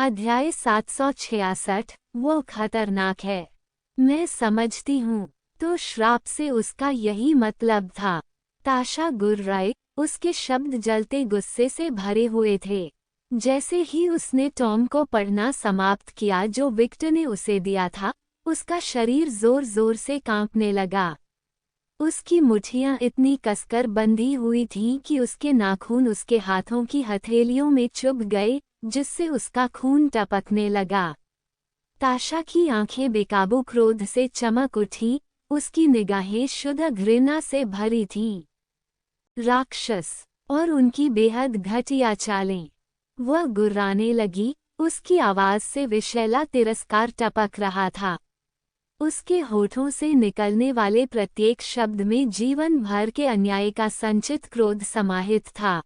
अध्याय 766। वो खतरनाक है। मैं समझती हूँ। तो श्राप से उसका यही मतलब था। ताशा गुर्राई, उसके शब्द जलते गुस्से से भरे हुए थे। जैसे ही उसने टॉम को पढ़ना समाप्त किया जो विक्टर ने उसे दिया था, उसका शरीर जोर जोर से कांपने लगा। उसकी मुट्ठियां इतनी कसकर बंधी हुई थीं कि उसके नाखून उसके हाथों की हथेलियों में चुभ गए, जिससे उसका खून टपकने लगा। ताशा की आंखें बेकाबू क्रोध से चमक उठी, उसकी निगाहें शुद्ध घृणा से भरी थीं। राक्षस और उनकी बेहद घटिया चालें। वह गुर्राने लगी, उसकी आवाज से विषैला तिरस्कार टपक रहा था। उसके होठों से निकलने वाले प्रत्येक शब्द में जीवन भर के अन्याय का संचित क्रोध समाहित था।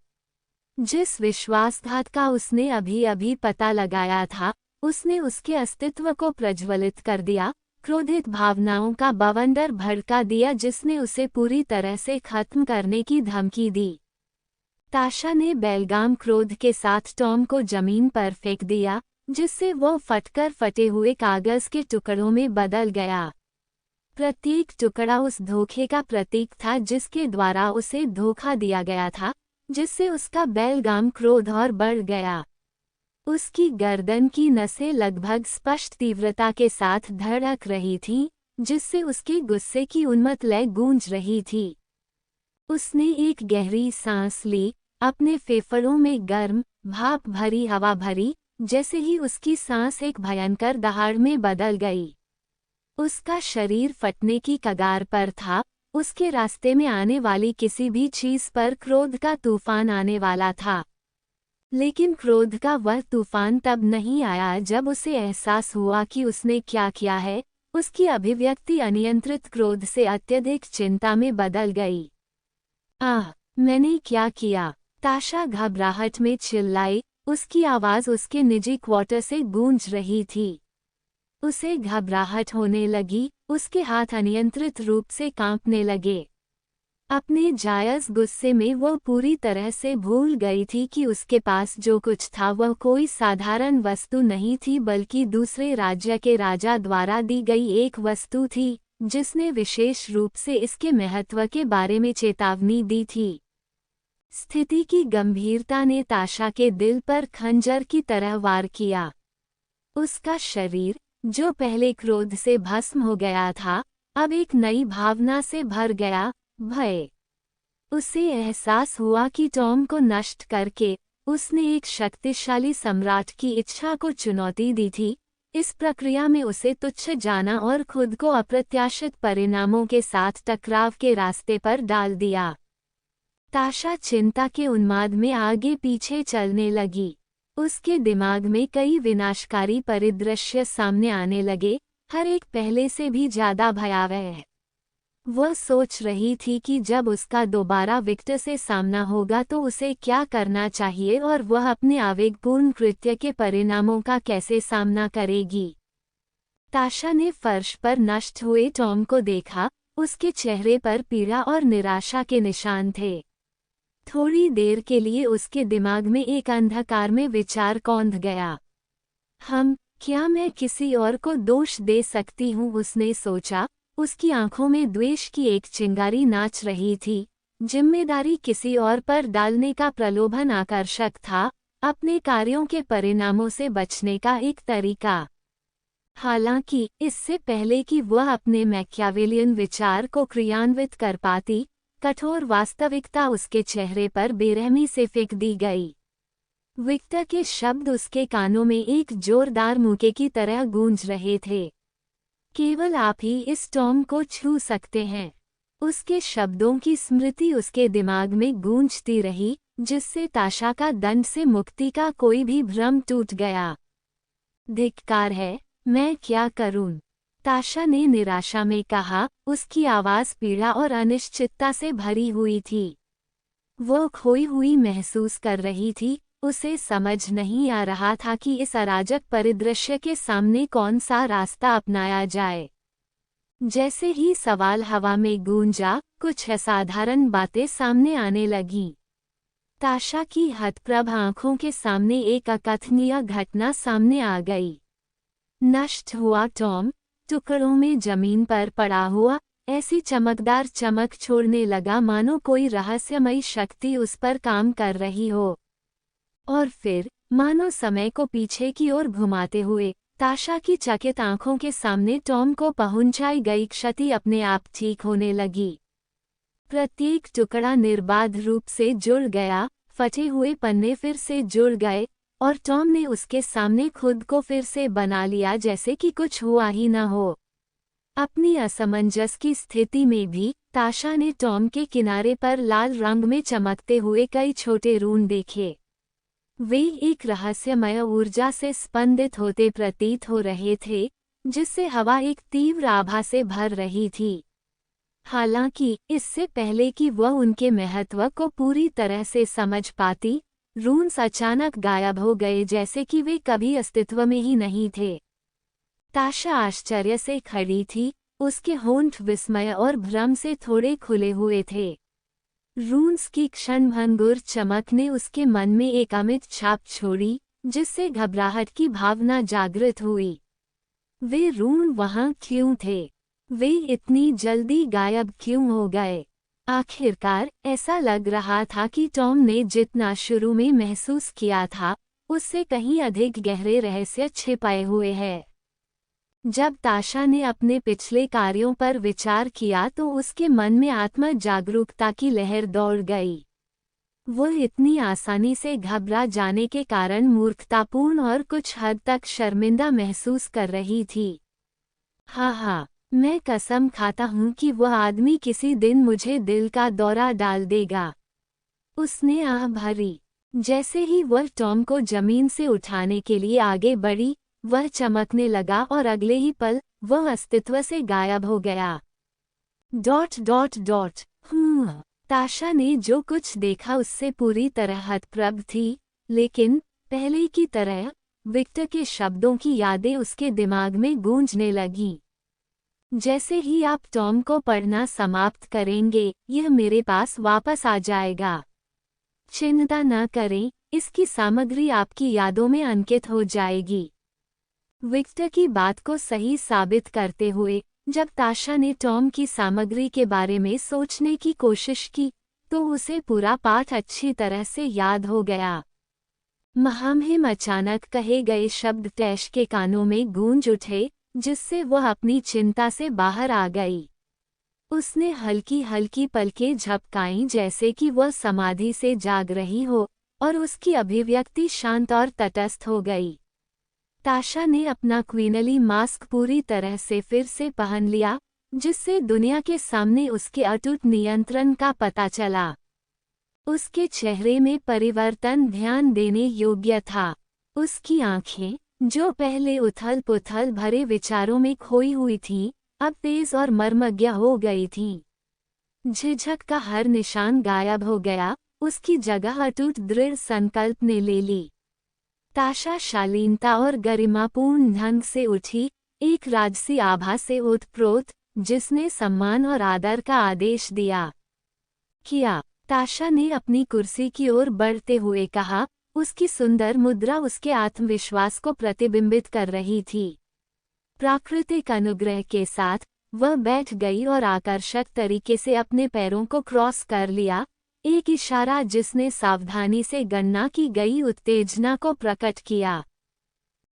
जिस विश्वासघात का उसने अभी अभी पता लगाया था, उसने उसके अस्तित्व को प्रज्वलित कर दिया, क्रोधित भावनाओं का बवंडर भड़का दिया जिसने उसे पूरी तरह से खत्म करने की धमकी दी। ताशा ने बेलगाम क्रोध के साथ टॉम को जमीन पर फेंक दिया, जिससे वो फटकर फटे हुए कागज के टुकड़ों में बदल गया। प्रत्येक टुकड़ा उस धोखे का प्रतीक था जिसके द्वारा उसे धोखा दिया गया था, जिससे उसका बेलगाम क्रोध और बढ़ गया। उसकी गर्दन की नसें लगभग स्पष्ट तीव्रता के साथ धड़क रही थीं, जिससे उसके गुस्से की उन्मत्त लय गूंज रही थी। उसने एक गहरी सांस ली, अपने फेफड़ों में गर्म, भाप भरी हवा भरी, जैसे ही उसकी सांस एक भयंकर दहाड़ में बदल गई। उसका शरीर फटने की कगार पर था, उसके रास्ते में आने वाली किसी भी चीज पर क्रोध का तूफान आने वाला था। लेकिन क्रोध का वह तूफान तब नहीं आया जब उसे एहसास हुआ कि उसने क्या किया है। उसकी अभिव्यक्ति अनियंत्रित क्रोध से अत्यधिक चिंता में बदल गई। आह, मैंने क्या किया? ताशा घबराहट में चिल्लाई, उसकी आवाज उसके निजी क्वार्टर से गूंज रही थी। उसे घबराहट होने लगी, उसके हाथ अनियंत्रित रूप से कांपने लगे। अपने जायज गुस्से में वो पूरी तरह से भूल गई थी कि उसके पास जो कुछ था वह कोई साधारण वस्तु नहीं थी बल्कि दूसरे राज्य के राजा द्वारा दी गई एक वस्तु थी, जिसने विशेष रूप से इसके महत्व के बारे में चेतावनी दी थी। स्थिति की गंभीरता ने ताशा के दिल पर खंजर की तरह वार किया। उसका शरीर, जो पहले क्रोध से भस्म हो गया था, अब एक नई भावना से भर गया, भय। उसे एहसास हुआ कि टॉम को नष्ट करके उसने एक शक्तिशाली सम्राट की इच्छा को चुनौती दी थी। इस प्रक्रिया में उसे तुच्छ जाना और खुद को अप्रत्याशित परिणामों के साथ टकराव के रास्ते पर डाल दिया। ताशा चिंता के उन्माद में आगे पीछे चलने लगी। उसके दिमाग में कई विनाशकारी परिदृश्य सामने आने लगे, हर एक पहले से भी ज्यादा भयावह। वह सोच रही थी कि जब उसका दोबारा विक्टर से सामना होगा तो उसे क्या करना चाहिए और वह अपने आवेगपूर्ण कृत्य के परिणामों का कैसे सामना करेगी। ताशा ने फर्श पर नष्ट हुए टॉम को देखा, उसके चेहरे पर पीड़ा और निराशा के निशान थे। थोड़ी देर के लिए उसके दिमाग में एक अंधकार में विचार कौंध गया। क्या मैं किसी और को दोष दे सकती हूँ? उसने सोचा। उसकी आंखों में द्वेष की एक चिंगारी नाच रही थी। जिम्मेदारी किसी और पर डालने का प्रलोभन आकर्षक था, अपने कार्यों के परिणामों से बचने का एक तरीका। हालांकि इससे पहले कि वह अपने मैकियावेलियन विचार को क्रियान्वित कर पाती, कठोर वास्तविकता उसके चेहरे पर बेरहमी से फेंक दी गई। विक्टर के शब्द उसके कानों में एक जोरदार मुक्के की तरह गूंज रहे थे। केवल आप ही इस टॉम को छू सकते हैं। उसके शब्दों की स्मृति उसके दिमाग में गूंजती रही, जिससे ताशा का दंड से मुक्ति का कोई भी भ्रम टूट गया। धिक्कार है, मैं क्या करूं? ताशा ने निराशा में कहा, उसकी आवाज पीड़ा और अनिश्चितता से भरी हुई थी। वो खोई हुई महसूस कर रही थी, उसे समझ नहीं आ रहा था कि इस अराजक परिदृश्य के सामने कौन सा रास्ता अपनाया जाए। जैसे ही सवाल हवा में गूंजा, कुछ असाधारण बातें सामने आने लगीं। ताशा की हतप्रभ आंखों के सामने एक अकथनीय घटना सामने आ गई। नष्ट हुआ टॉम, टुकड़ों में जमीन पर पड़ा हुआ, ऐसी चमकदार चमक छोड़ने लगा मानो कोई रहस्यमयी शक्ति उस पर काम कर रही हो। और फिर, मानो समय को पीछे की ओर घुमाते हुए, ताशा की चकित आंखों के सामने टॉम को पहुंचाई गई क्षति अपने आप ठीक होने लगी। प्रत्येक टुकड़ा निर्बाध रूप से जुड़ गया, फटे हुए पन्ने फिर से जुड़ गए, और टॉम ने उसके सामने खुद को फिर से बना लिया जैसे कि कुछ हुआ ही न हो। अपनी असमंजस की स्थिति में भी, ताशा ने टॉम के किनारे पर लाल रंग में चमकते हुए कई छोटे रून देखे। वे एक रहस्यमय ऊर्जा से स्पंदित होते प्रतीत हो रहे थे, जिससे हवा एक तीव्र आभा से भर रही थी। हालांकि, इससे पहले कि वह उनके महत्व को पूरी तरह से समझ पाती, रून्स अचानक गायब हो गए जैसे कि वे कभी अस्तित्व में ही नहीं थे। ताशा आश्चर्य से खड़ी थी, उसके होंठ विस्मय और भ्रम से थोड़े खुले हुए थे। रून्स की क्षणभंगुर चमक ने उसके मन में एक अमिट छाप छोड़ी, जिससे घबराहट की भावना जागृत हुई। वे रून वहां क्यों थे? वे इतनी जल्दी गायब क्यों हो गए? आखिरकार, ऐसा लग रहा था कि टॉम ने जितना शुरू में महसूस किया था, उससे कहीं अधिक गहरे रहस्य छिपाए हुए हैं। जब ताशा ने अपने पिछले कार्यों पर विचार किया तो उसके मन में आत्म जागरूकता की लहर दौड़ गई। वह इतनी आसानी से घबरा जाने के कारण मूर्खतापूर्ण और कुछ हद तक शर्मिंदा महसूस कर रही थी। हाँ, मैं कसम खाता हूँ कि वह आदमी किसी दिन मुझे दिल का दौरा डाल देगा। उसने आह भरी। जैसे ही वह टॉम को जमीन से उठाने के लिए आगे बढ़ी, वह चमकने लगा और अगले ही पल, वह अस्तित्व से गायब हो गया। ... ताशा ने जो कुछ देखा उससे पूरी तरह हतप्रभ थी, लेकिन, पहले की तरह, विक्टर के शब्दों की यादें उसके दिमाग में गूंजने लगीं। जैसे ही आप टॉम को पढ़ना समाप्त करेंगे, यह मेरे पास वापस आ जाएगा। चिंता न करें, इसकी सामग्री आपकी यादों में अंकित हो जाएगी। विक्टर की बात को सही साबित करते हुए, जब ताशा ने टॉम की सामग्री के बारे में सोचने की कोशिश की, तो उसे पूरा पाठ अच्छी तरह से याद हो गया। महामहिम अचानक कहे गए शब्द टैश के कानों में गूंज उठे, जिससे वह अपनी चिंता से बाहर आ गई। उसने हल्की हल्की पलकें झपकाईं जैसे कि वह समाधि से जाग रही हो, और उसकी अभिव्यक्ति शांत और तटस्थ हो गई। ताशा ने अपना क्वीनली मास्क पूरी तरह से फिर से पहन लिया, जिससे दुनिया के सामने उसके अटूट नियंत्रण का पता चला। उसके चेहरे में परिवर्तन ध्यान देने योग्य था। उसकी आंखें, जो पहले उथल-पुथल भरे विचारों में खोई हुई थीं, अब तेज और मर्मज्ञ हो गई थीं। झिझक का हर निशान गायब हो गया, उसकी जगह अटूट दृढ़ संकल्प ने ले ली। ताशा शालीनता और गरिमापूर्ण ढंग से उठी, एक राजसी आभा से ओतप्रोत, जिसने सम्मान और आदर का आदेश दिया। किया, ताशा ने अपनी कुर्सी की ओर बढ़ते हुए कहा, उसकी सुंदर मुद्रा उसके आत्मविश्वास को प्रतिबिंबित कर रही थी। प्राकृतिक अनुग्रह के साथ, वह बैठ गई और आकर्षक तरीके से अपने पैरों को क्रॉस कर लिया, एक इशारा जिसने सावधानी से गणना की गई उत्तेजना को प्रकट किया।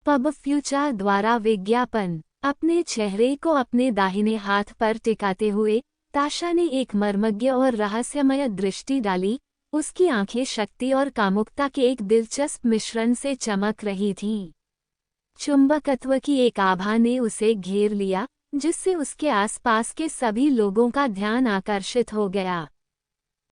पब फ्यूचर द्वारा विज्ञापन। अपने चेहरे को अपने दाहिने हाथ पर टिकाते हुए, ताशा ने एक मर्मज्ञ और रहस्यमय दृष्टि डाली, उसकी आंखें शक्ति और कामुकता के एक दिलचस्प मिश्रण से चमक रही थीं। चुंबकत्व की एक आभा ने उसे घेर लिया, जिससे उसके आसपास के सभी लोगों का ध्यान आकर्षित हो गया।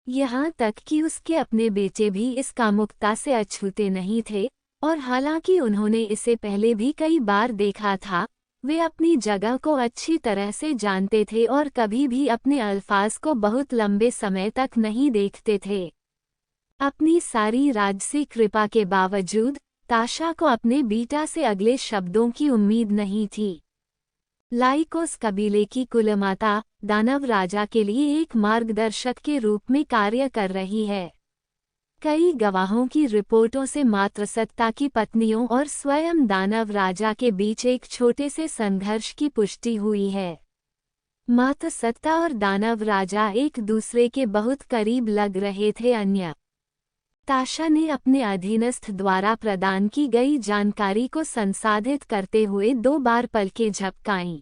यहाँ तक कि उसके अपने बेटे भी इस कामुकता से अछूते नहीं थे, और हालांकि उन्होंने इसे पहले भी कई बार देखा था, वे अपनी जगह को अच्छी तरह से जानते थे और कभी भी अपने अल्फाज को बहुत लंबे समय तक नहीं देखते थे। अपनी सारी राजसी कृपा के बावजूद, ताशा को अपने बीटा से अगले शब्दों की उम्मीद नहीं थी। लाइकोस कबीले की कुलमाता, दानव राजा के लिए एक मार्गदर्शक के रूप में कार्य कर रही है। कई गवाहों की रिपोर्टों से मातृसत्ता की पत्नियों और स्वयं दानव राजा के बीच एक छोटे से संघर्ष की पुष्टि हुई है। मातृसत्ता और दानव राजा एक दूसरे के बहुत करीब लग रहे थे। अन्य ताशा ने अपने अधीनस्थ द्वारा प्रदान की गई जानकारी को संसाधित करते हुए 2 बार पलकें झपकाईं।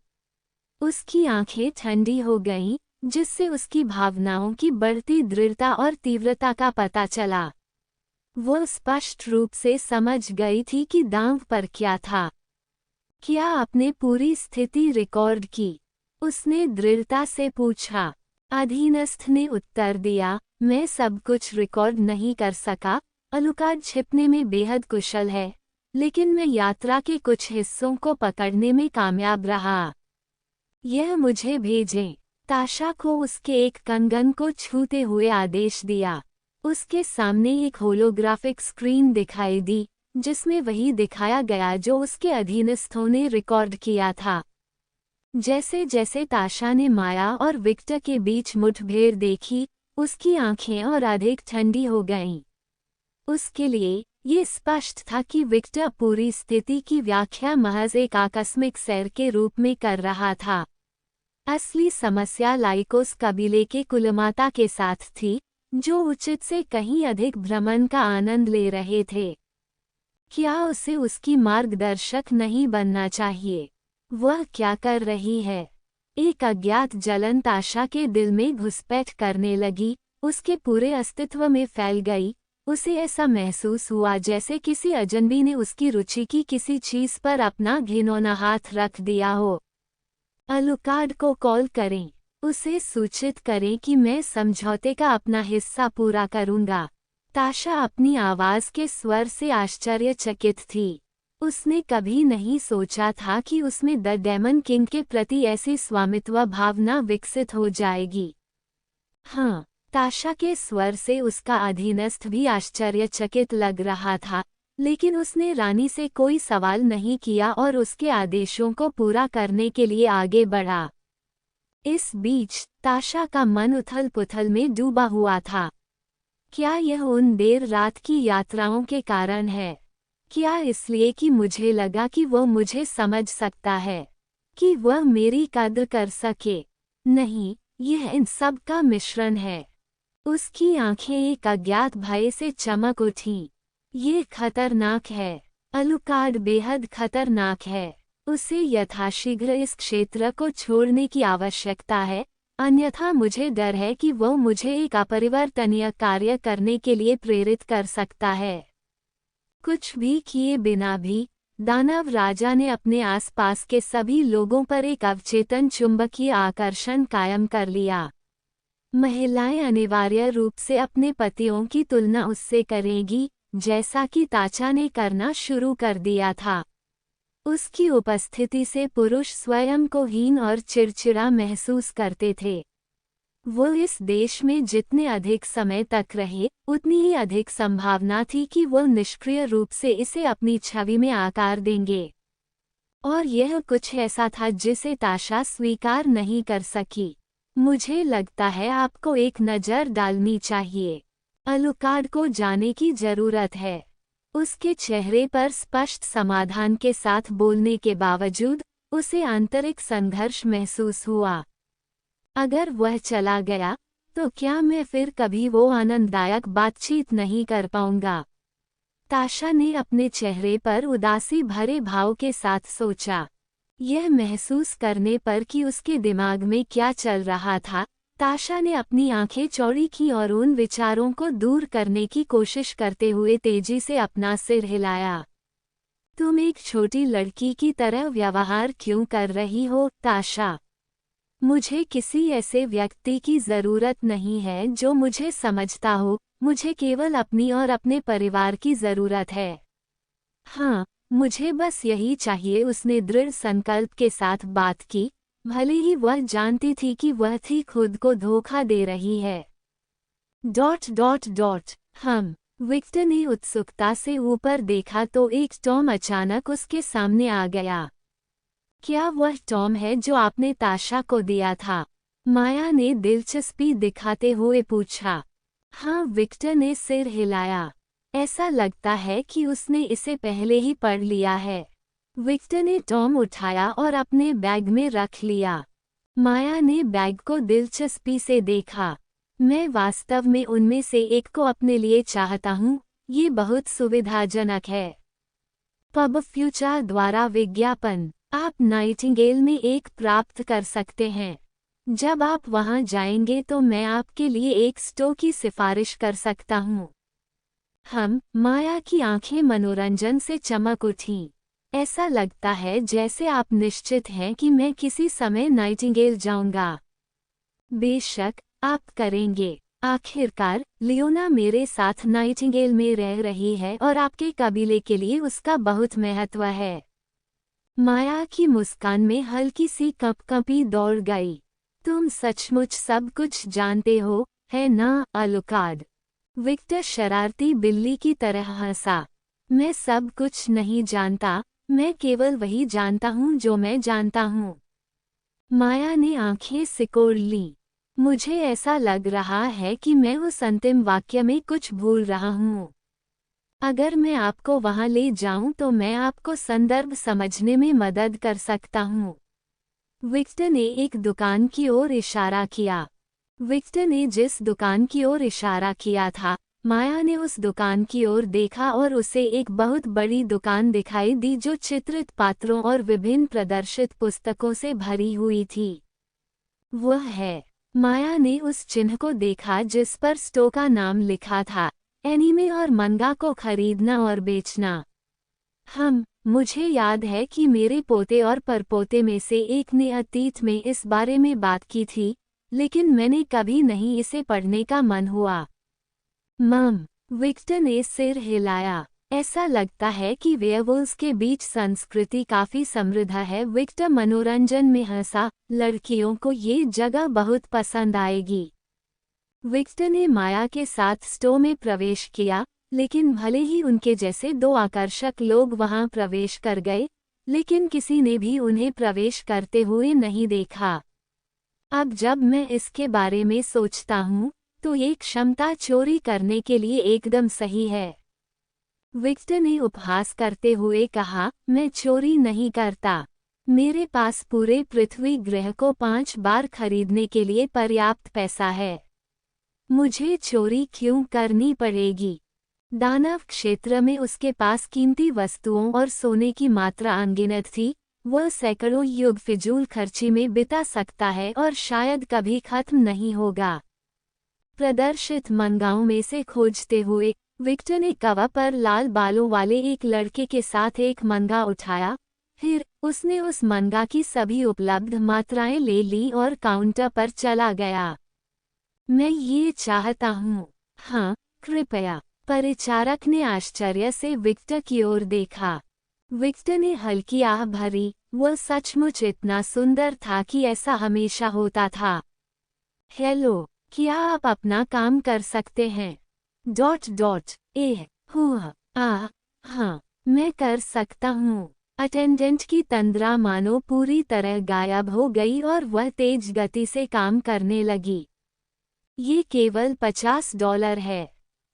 उसकी आंखें ठंडी हो गईं, जिससे उसकी भावनाओं की बढ़ती दृढ़ता और तीव्रता का पता चला। वो स्पष्ट रूप से समझ गई थी कि दांव पर क्या था। क्या आपने पूरी स्थिति रिकॉर्ड की? उसने दृढ़ता से पूछा। अधीनस्थ ने उत्तर दिया, मैं सब कुछ रिकॉर्ड नहीं कर सका। अलुकार्ड छिपने में बेहद कुशल है, लेकिन मैं यात्रा के कुछ हिस्सों को पकड़ने में कामयाब रहा। यह मुझे भेजें। ताशा को उसके एक कंगन को छूते हुए आदेश दिया। उसके सामने एक होलोग्राफिक स्क्रीन दिखाई दी, जिसमें वही दिखाया गया जो उसके अधीनस्थों ने रिकॉर्ड किया था। जैसे जैसे ताशा ने माया और विक्टर के बीच मुठभेड़ देखी, उसकी आंखें और अधिक ठंडी हो गईं। उसके लिए ये स्पष्ट था कि विक्टर पूरी स्थिति की व्याख्या महज एक आकस्मिक सैर के रूप में कर रहा था। असली समस्या लाइकोस कबीले के कुलमाता के साथ थी, जो उचित से कहीं अधिक भ्रमण का आनंद ले रहे थे। क्या उसे उसकी मार्गदर्शक नहीं बनना चाहिए? वह क्या कर रही है? एक अज्ञात जलन ताशा के दिल में घुसपैठ करने लगी, उसके पूरे अस्तित्व में फैल गई। उसे ऐसा महसूस हुआ जैसे किसी अजनबी ने उसकी रुचि की किसी चीज पर अपना घिनौना हाथ रख दिया हो। अलुकार्ड को कॉल करें। उसे सूचित करें कि मैं समझौते का अपना हिस्सा पूरा करूंगा। ताशा अपनी आवाज के स्वर से आश्चर्यचकित थी। उसने कभी नहीं सोचा था कि उसमें द डेमन किंग के प्रति ऐसी स्वामित्व भावना विकसित हो जाएगी। हाँ, ताशा के स्वर से उसका अधीनस्थ भी आश्चर्यचकित लग रहा था, लेकिन उसने रानी से कोई सवाल नहीं किया और उसके आदेशों को पूरा करने के लिए आगे बढ़ा। इस बीच ताशा का मन उथल-पुथल में डूबा हुआ था। क्या यह उन देर रात की यात्राओं के कारण है? क्या इसलिए कि मुझे लगा कि वह मुझे समझ सकता है, कि वह मेरी कद्र कर सके? नहीं, यह इन सब का मिश्रण है। उसकी आंखें एक अज्ञात भय से चमक उठीं। ये खतरनाक है। अलुकार्ड बेहद खतरनाक है। उसे यथाशीघ्र इस क्षेत्र को छोड़ने की आवश्यकता है, अन्यथा मुझे डर है कि वह मुझे एक अपरिवर्तनीय कार्य करने के लिए प्रेरित कर सकता है। कुछ भी किए बिना भी दानव राजा ने अपने आसपास के सभी लोगों पर एक अवचेतन चुंबकीय आकर्षण कायम कर लिया। महिलाएं अनिवार्य रूप से अपने पतियों की तुलना उससे करेंगी, जैसा कि ताशा ने करना शुरू कर दिया था। उसकी उपस्थिति से पुरुष स्वयं को हीन और चिड़चिड़ा महसूस करते थे। वो इस देश में जितने अधिक समय तक रहे, उतनी ही अधिक संभावना थी कि वो निष्क्रिय रूप से इसे अपनी छवि में आकार देंगे। और यह कुछ ऐसा था जिसे ताशा स्वीकार नहीं कर सकी। मुझे लगता है आपको एक नज़र डालनी चाहिए। अलुकार्ड को जाने की जरूरत है। उसके चेहरे पर स्पष्ट समाधान के साथ बोलने के बावजूद उसे आंतरिक संघर्ष महसूस हुआ। अगर वह चला गया, तो क्या मैं फिर कभी वो आनंददायक बातचीत नहीं कर पाऊंगा? ताशा ने अपने चेहरे पर उदासी भरे भाव के साथ सोचा। यह महसूस करने पर कि उसके दिमाग में क्या चल रहा था, ताशा ने अपनी आंखें चौड़ी की और उन विचारों को दूर करने की कोशिश करते हुए तेजी से अपना सिर हिलाया। तुम एक छोटी लड़की की तरह व्यवहार क्यों कर रही हो, ताशा? मुझे किसी ऐसे व्यक्ति की ज़रूरत नहीं है जो मुझे समझता हो, मुझे केवल अपनी और अपने परिवार की ज़रूरत है। हाँ, मुझे बस यही चाहिए। उसने दृढ़ संकल्प के साथ बात की, भले ही वह जानती थी कि वह थी खुद को धोखा दे रही है। ... हम विक्टर ने उत्सुकता से ऊपर देखा तो एक टॉम अचानक उसके सामने आ गया। क्या वह टॉम है जो आपने ताशा को दिया था? माया ने दिलचस्पी दिखाते हुए पूछा। हाँ, विक्टर ने सिर हिलाया। ऐसा लगता है कि उसने इसे पहले ही पढ़ लिया है। विक्टर ने टॉम उठाया और अपने बैग में रख लिया। माया ने बैग को दिलचस्पी से देखा। मैं वास्तव में उनमें से एक को अपने लिए चाहता हूँ, ये बहुत सुविधाजनक है। पब फ्यूचर द्वारा विज्ञापन। आप नाइटिंगेल में एक प्राप्त कर सकते हैं। जब आप वहां जाएंगे तो मैं आपके लिए एक स्टो की सिफारिश कर सकता हूं। माया की आंखें मनोरंजन से चमक उठीं। ऐसा लगता है जैसे आप निश्चित हैं कि मैं किसी समय नाइटिंगेल जाऊंगा। बेशक, आप करेंगे। आखिरकार, लियोना मेरे साथ नाइटिंगेल में रह रही है और आपके कबीले के लिए उसका बहुत महत्व है। माया की मुस्कान में हल्की सी कंपकंपी दौड़ गई। तुम सचमुच सब कुछ जानते हो, है ना, अलुकार्ड? विक्टर शरारती बिल्ली की तरह हंसा। मैं सब कुछ नहीं जानता, मैं केवल वही जानता हूँ जो मैं जानता हूँ। माया ने आंखें सिकोड़ लीं। मुझे ऐसा लग रहा है कि मैं उस अंतिम वाक्य में कुछ भूल रहा हूँ। अगर मैं आपको वहां ले जाऊं तो मैं आपको संदर्भ समझने में मदद कर सकता हूँ। विक्टर ने एक दुकान की ओर इशारा किया। विक्टर ने जिस दुकान की ओर इशारा किया था, माया ने उस दुकान की ओर देखा और उसे एक बहुत बड़ी दुकान दिखाई दी जो चित्रित पात्रों और विभिन्न प्रदर्शित पुस्तकों से भरी हुई थी। वह है। माया ने उस चिन्ह को देखा जिस पर स्टो का नाम लिखा था, एनीमे और मंगा को खरीदना और बेचना। मुझे याद है कि मेरे पोते और परपोते में से एक ने अतीत में इस बारे में बात की थी, लेकिन मैंने कभी नहीं इसे पढ़ने का मन हुआ। विक्टर ने सिर हिलाया। ऐसा लगता है कि वेयरवुल्व्स के बीच संस्कृति काफी समृद्ध है। विक्टर मनोरंजन में हंसा। लड़कियों को ये जगह बहुत पसंद आएगी। विक्टर ने माया के साथ स्टो में प्रवेश किया, लेकिन भले ही उनके जैसे दो आकर्षक लोग वहां प्रवेश कर गए, लेकिन किसी ने भी उन्हें प्रवेश करते हुए नहीं देखा। अब जब मैं इसके बारे में सोचता हूँ, तो ये क्षमता चोरी करने के लिए एकदम सही है। विक्टर ने उपहास करते हुए कहा, मैं चोरी नहीं करता। मेरे पास पूरे पृथ्वी ग्रह को 5 बार खरीदने के लिए पर्याप्त पैसा है। मुझे चोरी क्यों करनी पड़ेगी? दानव क्षेत्र में उसके पास कीमती वस्तुओं और सोने की मात्रा अनगिनत थी। वह सैकड़ों युग फिजूल खर्ची में बिता सकता है और शायद कभी खत्म नहीं होगा। प्रदर्शित मंगाओं में से खोजते हुए विक्टर ने कवर पर लाल बालों वाले एक लड़के के साथ एक मंगा उठाया। फिर उसने उस मंगा की सभी उपलब्ध मात्राएं ले ली और काउंटर पर चला गया। मैं ये चाहता हूँ। कृपया। परिचारक ने आश्चर्य से विक्टर की ओर देखा। विक्टर ने हल्की आह भरी। वह सचमुच इतना सुंदर था कि ऐसा हमेशा होता था। हेलो, क्या आप अपना काम कर सकते हैं? हाँ, मैं कर सकता हूँ। अटेंडेंट की तंद्रा मानो पूरी तरह गायब हो गई और वह तेज गति से काम करने लगी। ये केवल $50 है।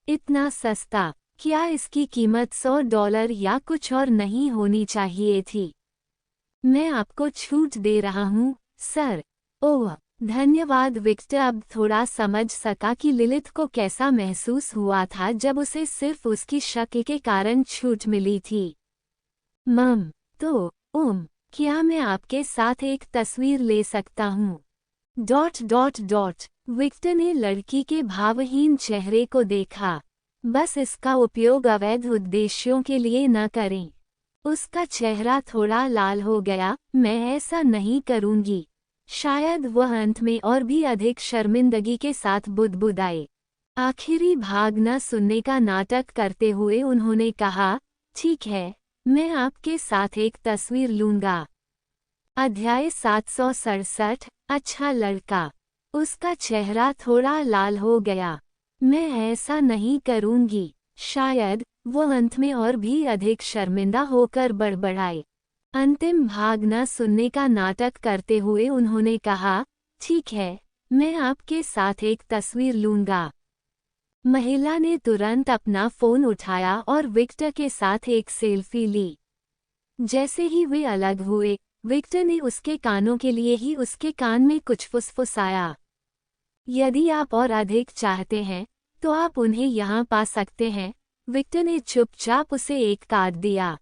इतना सस्ता। क्या इसकी कीमत $100 या कुछ और नहीं होनी चाहिए थी? मैं आपको छूट दे रहा हूँ, सर। ओह, धन्यवाद। विक्टर अब थोड़ा समझ सका कि लिलिथ को कैसा महसूस हुआ था जब उसे सिर्फ उसकी शक के कारण छूट मिली थी। क्या मैं आपके साथ एक तस्वीर ले सकता हूँ? विक्टर ने लड़की के भावहीन चेहरे को देखा। बस इसका उपयोग अवैध उद्देश्यों के लिए न करें। उसका चेहरा थोड़ा लाल हो गया। मैं ऐसा नहीं करूंगी। शायद वह अंत में और भी अधिक शर्मिंदगी के साथ बुदबुदाए। आखिरी भाग न सुनने का नाटक करते हुए उन्होंने कहा, ठीक है, मैं आपके साथ एक तस्वीर लूंगा। अध्याय 767। अच्छा लड़का। उसका चेहरा थोड़ा लाल हो गया। मैं ऐसा नहीं करूंगी। शायद वह अंत में और भी अधिक शर्मिंदा होकर बड़बड़ाए। अंतिम भाग न सुनने का नाटक करते हुए उन्होंने कहा, ठीक है, मैं आपके साथ एक तस्वीर लूंगा। महिला ने तुरंत अपना फोन उठाया और विक्टर के साथ एक सेल्फी ली। जैसे ही वे अलग हुए, विक्टर ने उसके कानों के लिए ही उसके कान में कुछ फुसफुसाया। यदि आप और अधिक चाहते हैं तो आप उन्हें यहाँ पा सकते हैं। विक्टर ने चुपचाप उसे एक कार्ड दिया।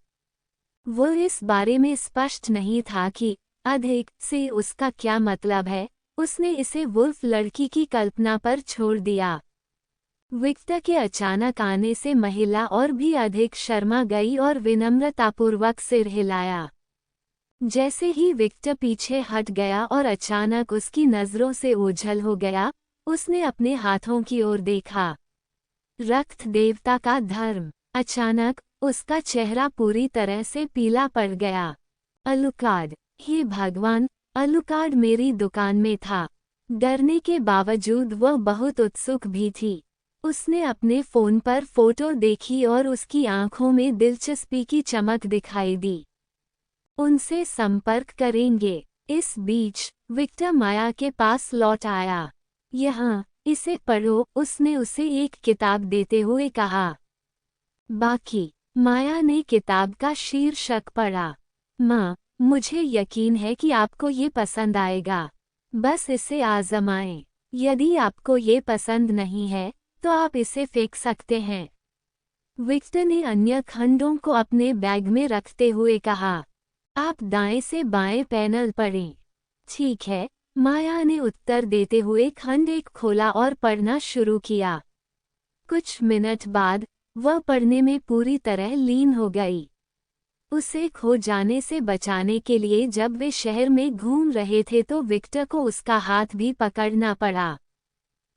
वो इस बारे में स्पष्ट नहीं था कि अधिक से उसका क्या मतलब है। उसने इसे वुल्फ लड़की की कल्पना पर छोड़ दिया। विक्टर के अचानक आने से महिला और भी अधिक शर्मा गई और विनम्रतापूर्वक सिर हिलाया। जैसे ही विक्टर पीछे हट गया और अचानक उसकी नज़रों से ओझल हो गया, उसने अपने हाथों की ओर देखा। रक्त देवता का धर्म। अचानक उसका चेहरा पूरी तरह से पीला पड़ गया। अलुकार्ड, हे भगवान, अलुकार्ड मेरी दुकान में था। डरने के बावजूद वह बहुत उत्सुक भी थी। उसने अपने फोन पर फोटो देखी और उसकी आंखों में दिलचस्पी की चमक दिखाई दी। उनसे संपर्क करेंगे। इस बीच विक्टर माया के पास लौट आया। यहाँ, इसे पढ़ो, उसने उसे एक किताब देते हुए कहा। बाकी माया ने किताब का शीर्षक पढ़ा। माँ, मुझे यकीन है कि आपको ये पसंद आएगा। बस इसे आजमाएं। यदि आपको ये पसंद नहीं है तो आप इसे फेंक सकते हैं। विक्टर ने अन्य खंडों को अपने बैग में रखते हुए कहा। आप दाएं से बाएं पैनल पढ़ें। ठीक है, माया ने उत्तर देते हुए खंड एक खोला और पढ़ना शुरू किया। कुछ मिनट बाद वह पढ़ने में पूरी तरह लीन हो गई। उसे खो जाने से बचाने के लिए जब वे शहर में घूम रहे थे तो विक्टर को उसका हाथ भी पकड़ना पड़ा।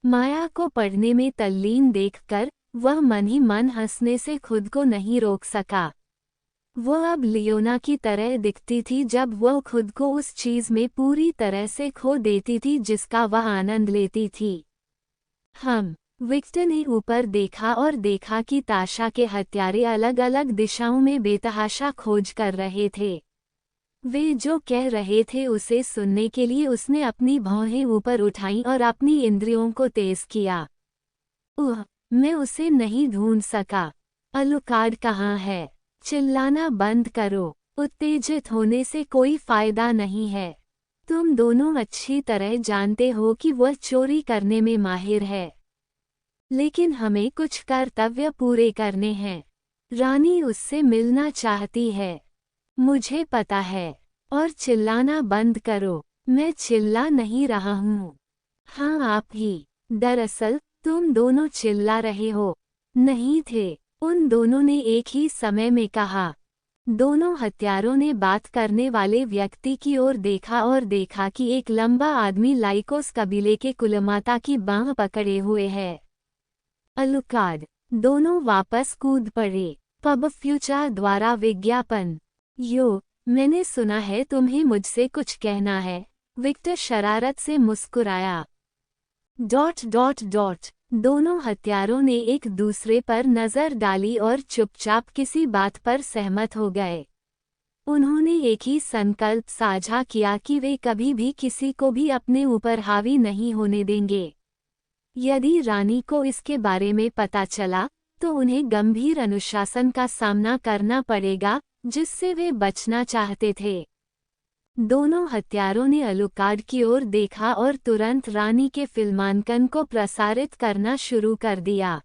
माया को पढ़ने में तल्लीन देखकर वह मन ही मन हंसने से खुद को नहीं रोक सका। वह अब लियोना की तरह दिखती थी जब वह खुद को उस चीज में पूरी तरह से खो देती थी जिसका वह आनंद लेती थी। विक्टर ने ऊपर देखा और देखा कि ताशा के हत्यारे अलग अलग दिशाओं में बेतहाशा खोज कर रहे थे। वे जो कह रहे थे उसे सुनने के लिए उसने अपनी भौहें ऊपर उठाईं और अपनी इंद्रियों को तेज किया। मैं उसे नहीं ढूंढ सका। अलुकार्ड कहाँ है? चिल्लाना बंद करो। उत्तेजित होने से कोई फायदा नहीं है। तुम दोनों अच्छी तरह जानते हो कि वह चोरी करने में माहिर है। लेकिन हमें कुछ कर्तव्य पूरे करने हैं। रानी उससे मिलना चाहती है। मुझे पता है। और चिल्लाना बंद करो। मैं चिल्ला नहीं रहा हूँ। हाँ, आप ही। दरअसल तुम दोनों चिल्ला रहे हो। नहीं थे, उन दोनों ने एक ही समय में कहा। दोनों हत्यारों ने बात करने वाले व्यक्ति की ओर देखा और देखा कि एक लंबा आदमी लाइकोस कबीले के कुलमाता की बांह पकड़े हुए है। अलुकार्ड, दोनों वापस कूद पड़े। पब फ्यूचर द्वारा विज्ञापन। मैंने सुना है तुम्हें मुझसे कुछ कहना है। विक्टर शरारत से मुस्कुराया। ... दोनों हत्यारों ने एक दूसरे पर नजर डाली और चुपचाप किसी बात पर सहमत हो गए। उन्होंने एक ही संकल्प साझा किया कि वे कभी भी किसी को भी अपने ऊपर हावी नहीं होने देंगे। यदि रानी को इसके बारे में पता चला तो उन्हें गंभीर अनुशासन का सामना करना पड़ेगा जिससे वे बचना चाहते थे। दोनों हत्यारों ने अलुकार्ड की ओर देखा और तुरंत रानी के फिल्मांकन को प्रसारित करना शुरू कर दिया। ...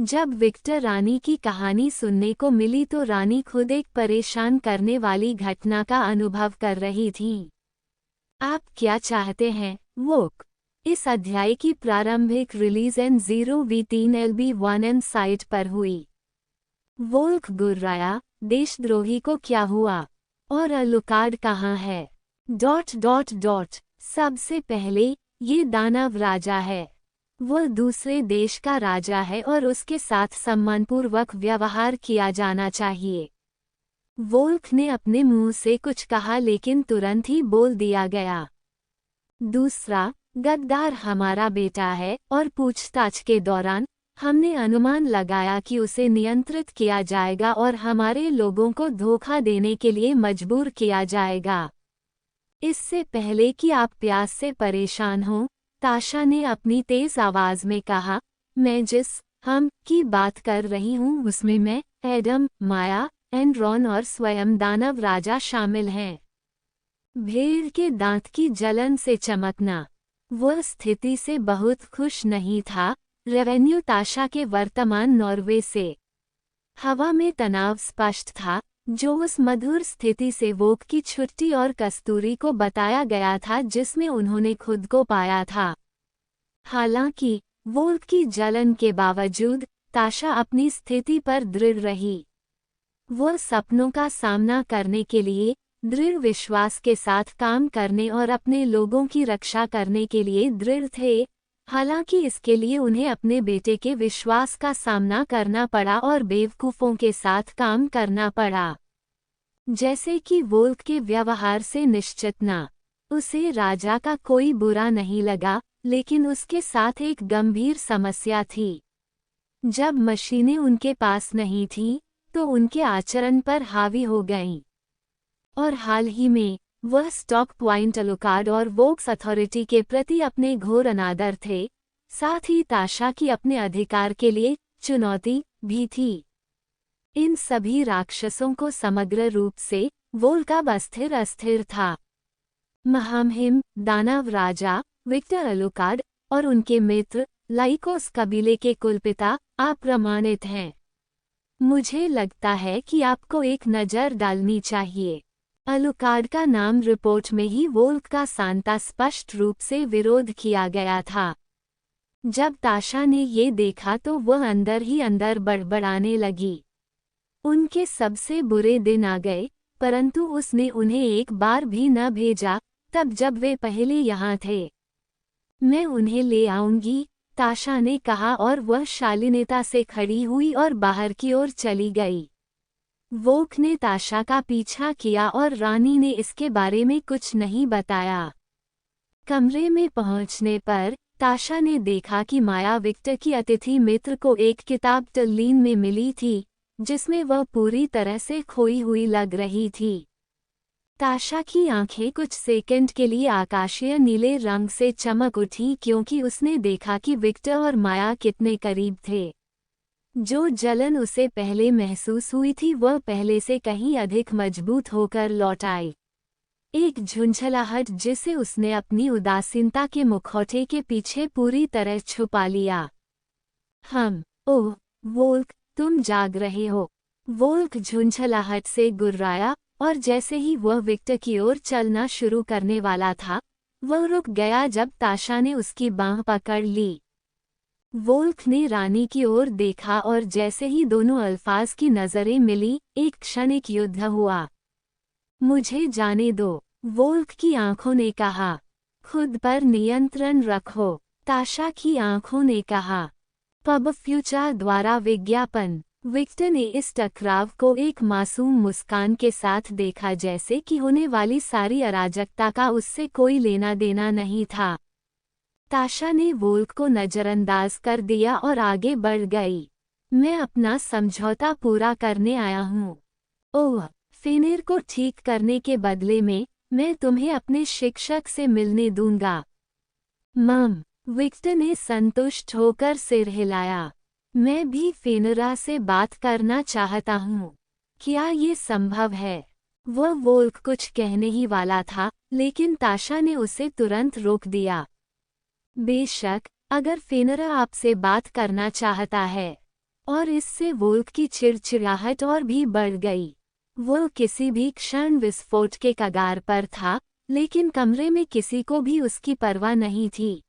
जब विक्टर रानी की कहानी सुनने को मिली तो रानी खुद एक परेशान करने वाली घटना का अनुभव कर रही थी। आप क्या चाहते हैं, वोक? इस अध्याय की प्रारंभिक रिलीज N0V3LB1N साइट पर हुई। वोल्क गुर्राया, देशद्रोही को क्या हुआ? और अलुकार्ड कहाँ है? ... सबसे पहले, ये दानव राजा है। वह दूसरे देश का राजा है और उसके साथ सम्मानपूर्वक व्यवहार किया जाना चाहिए। वोल्क ने अपने मुंह से कुछ कहा लेकिन तुरंत ही बोल दिया गया। दूसरा, गद्दार हमारा बेटा है और पूछताछ के दौरान हमने अनुमान लगाया कि उसे नियंत्रित किया जाएगा और हमारे लोगों को धोखा देने के लिए मजबूर किया जाएगा। इससे पहले कि आप प्यास से परेशान हों, ताशा ने अपनी तेज आवाज में कहा, मैं जिस हम की बात कर रही हूँ उसमें मैं, एडम, माया, एनरॉन और स्वयं दानव राजा शामिल हैं। भेड़ के दांत की जलन से चमकना। वह स्थिति से बहुत खुश नहीं था। रेवेन्यू ताशा के वर्तमान नॉर्वे से। हवा में तनाव स्पष्ट था, जो उस मधुर स्थिति से वोक की छुट्टी और कस्तूरी को बताया गया था जिसमें उन्होंने खुद को पाया था। हालांकि वोक की जलन के बावजूद ताशा अपनी स्थिति पर दृढ़ रही। वह सपनों का सामना करने के लिए दृढ़ विश्वास के साथ काम करने और अपने लोगों की रक्षा करने के लिए दृढ़ थे। हालांकि इसके लिए उन्हें अपने बेटे के विश्वास का सामना करना पड़ा और बेवकूफ़ों के साथ काम करना पड़ा। जैसे कि वोल्क के व्यवहार से निश्चित न। उसे राजा का कोई बुरा नहीं लगा, लेकिन उसके साथ एक गंभीर समस्या थी। जब मशीनें उनके पास नहीं थीं, तो उनके आचरण पर हावी हो गईं। और हाल ही में वह स्टॉक पॉइंट अलुकार्ड और वोक्स अथॉरिटी के प्रति अपने घोर अनादर थे, साथ ही ताशा की अपने अधिकार के लिए चुनौती भी थी। इन सभी राक्षसों को समग्र रूप से वोल्का अस्थिर था। महामहिम दानव राजा विक्टर अलुकार्ड और उनके मित्र लाइकोस कबीले के कुलपिता अप्रमाणित हैं। मुझे लगता है कि आपको एक नज़र डालनी चाहिए। अलुकार्ड का नाम रिपोर्ट में ही वोल्क का सांता स्पष्ट रूप से विरोध किया गया था। जब ताशा ने ये देखा तो वह अंदर ही अंदर बड़बड़ाने लगी। उनके सबसे बुरे दिन आ गए, परंतु उसने उन्हें एक बार भी न भेजा, तब जब वे पहले यहाँ थे। मैं उन्हें ले आऊंगी, ताशा ने कहा और वह शालीनता से खड़ी हुई और बाहर की ओर चली गई। वोक ने ताशा का पीछा किया और रानी ने इसके बारे में कुछ नहीं बताया। कमरे में पहुंचने पर ताशा ने देखा कि माया विक्टर की अतिथि मित्र को एक किताब टल्लीन में मिली थी, जिसमें वह पूरी तरह से खोई हुई लग रही थी। ताशा की आंखें कुछ सेकंड के लिए आकाशीय नीले रंग से चमक उठी क्योंकि उसने देखा कि विक्टर और माया कितने करीब थे। जो जलन उसे पहले महसूस हुई थी वह पहले से कहीं अधिक मजबूत होकर लौट आई। एक झुंझलाहट जिसे उसने अपनी उदासीनता के मुखौटे के पीछे पूरी तरह छुपा लिया। ओह वोल्क, तुम जाग रहे हो। वोल्क झुंझलाहट से गुर्राया और जैसे ही वह विक्टर की ओर चलना शुरू करने वाला था, वह रुक गया जब ताशा ने उसकी बांह पकड़ ली। वोल्क ने रानी की ओर देखा और जैसे ही दोनों अल्फाज की नजरें मिली, एक क्षणिक युद्ध हुआ। मुझे जाने दो, वोल्क की आंखों ने कहा। खुद पर नियंत्रण रखो, ताशा की आंखों ने कहा। पब फ्यूचर द्वारा विज्ञापन। विक्टर ने इस टकराव को एक मासूम मुस्कान के साथ देखा, जैसे कि होने वाली सारी अराजकता का उससे कोई लेना देना नहीं था। ताशा ने वोल्क को नजरअंदाज कर दिया और आगे बढ़ गई। मैं अपना समझौता पूरा करने आया हूँ। ओह, फेनिर को ठीक करने के बदले में मैं तुम्हें अपने शिक्षक से मिलने दूंगा। मम, विक्टर ने संतुष्ट होकर सिर हिलाया। मैं भी फेनरा से बात करना चाहता हूँ। क्या ये संभव है? वह वोल्क कुछ कहने ही वाला था, लेकिन ताशा ने उसे तुरंत रोक दिया। बेशक, अगर फेनरा आपसे बात करना चाहता है। और इससे वोल्क की चिड़चिड़ाहट और भी बढ़ गई। वो किसी भी क्षण विस्फोट के कगार पर था, लेकिन कमरे में किसी को भी उसकी परवाह नहीं थी।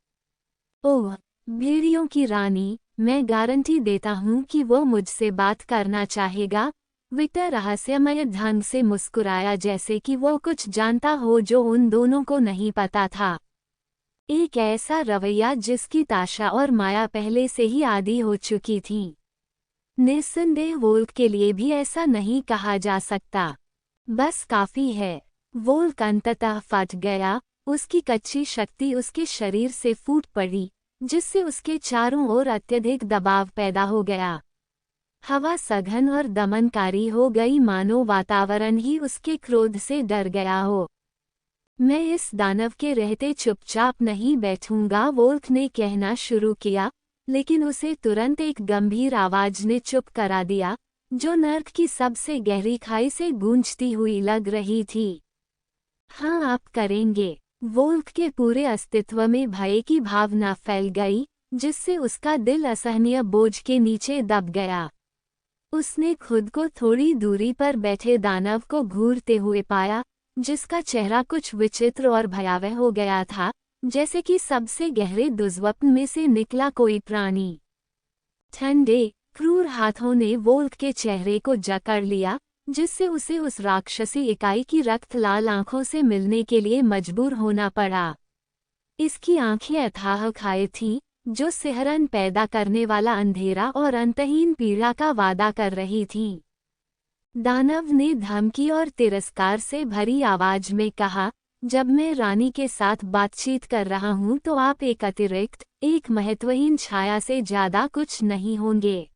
ओह, भेड़ियों की रानी, मैं गारंटी देता हूँ कि वो मुझसे बात करना चाहेगा। विक्टर रहस्यमय ढंग से मुस्कुराया, जैसे कि वो कुछ जानता हो जो उन दोनों को नहीं पता था। एक ऐसा रवैया जिसकी ताशा और माया पहले से ही आदी हो चुकी थीं। निस्संदेह वोल्क के लिए भी ऐसा नहीं कहा जा सकता। बस काफी है। वोल्क अंततः फट गया, उसकी कच्ची शक्ति उसके शरीर से फूट पड़ी, जिससे उसके चारों ओर अत्यधिक दबाव पैदा हो गया। हवा सघन और दमनकारी हो गई, मानो वातावरण ही उसके क्रोध से डर गया हो। मैं इस दानव के रहते चुपचाप नहीं बैठूंगा, वोल्क ने कहना शुरू किया, लेकिन उसे तुरंत एक गंभीर आवाज ने चुप करा दिया, जो नर्क की सबसे गहरी खाई से गूंजती हुई लग रही थी। हाँ, आप करेंगे। वोल्क के पूरे अस्तित्व में भय की भावना फैल गई, जिससे उसका दिल असहनीय बोझ के नीचे दब गया। उसने खुद को थोड़ी दूरी पर बैठे दानव को घूरते हुए पाया, जिसका चेहरा कुछ विचित्र और भयावह हो गया था, जैसे कि सबसे गहरे दुर्स्वप्न में से निकला कोई प्राणी। ठंडे, क्रूर हाथों ने वोल्क के चेहरे को जकड़ लिया, जिससे उसे उस राक्षसी इकाई की रक्त लाल आंखों से मिलने के लिए मजबूर होना पड़ा। इसकी आंखें अथाह खाई थीं, जो सिहरन पैदा करने वाला अंधेरा और अंतहीन पीड़ा का वादा कर रही थीं। दानव ने धमकी और तिरस्कार से भरी आवाज में कहा, जब मैं रानी के साथ बातचीत कर रहा हूं तो आप एक अतिरिक्त, एक महत्वहीन छाया से ज्यादा कुछ नहीं होंगे।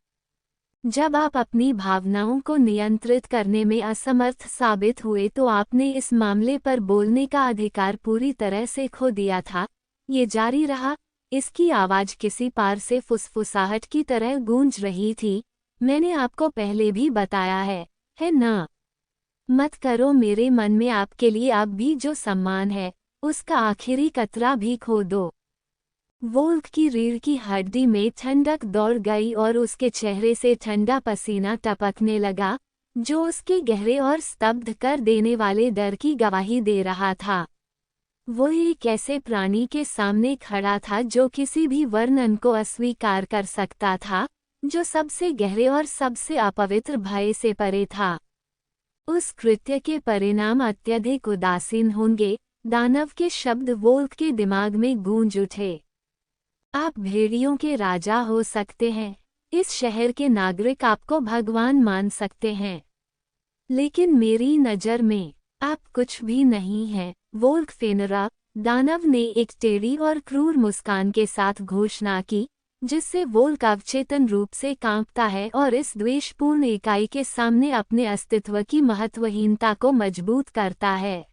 जब आप अपनी भावनाओं को नियंत्रित करने में असमर्थ साबित हुए तो आपने इस मामले पर बोलने का अधिकार पूरी तरह से खो दिया था। ये जारी रहा, इसकी आवाज किसी पार से फुसफुसाहट की तरह गूंज रही थी। मैंने आपको पहले भी बताया है ना? मत करो, मेरे मन में आपके लिए अब भी जो सम्मान है, उसका आखिरी कतरा भी खो दो। वोल्क की रीढ़ की हड्डी में ठंडक दौड़ गई और उसके चेहरे से ठंडा पसीना टपकने लगा, जो उसके गहरे और स्तब्ध कर देने वाले डर की गवाही दे रहा था। वो एक ऐसे प्राणी के सामने खड़ा था जो किसी भी वर्णन को अस्वीकार कर सकता था, जो सबसे गहरे और सबसे अपवित्र भय से परे था। उस कृत्य के परिणाम अत्यधिक उदासीन होंगे, दानव के शब्द वोल्क के दिमाग में गूंज उठे। आप भेड़ियों के राजा हो सकते हैं, इस शहर के नागरिक आपको भगवान मान सकते हैं, लेकिन मेरी नज़र में आप कुछ भी नहीं हैं। वोल्क फेनरा, दानव ने एक टेढ़ी और क्रूर मुस्कान के साथ घोषणा की, जिससे वोल्क अवचेतन रूप से कांपता है और इस द्वेषपूर्ण इकाई के सामने अपने अस्तित्व की महत्वहीनता को मजबूत करता है।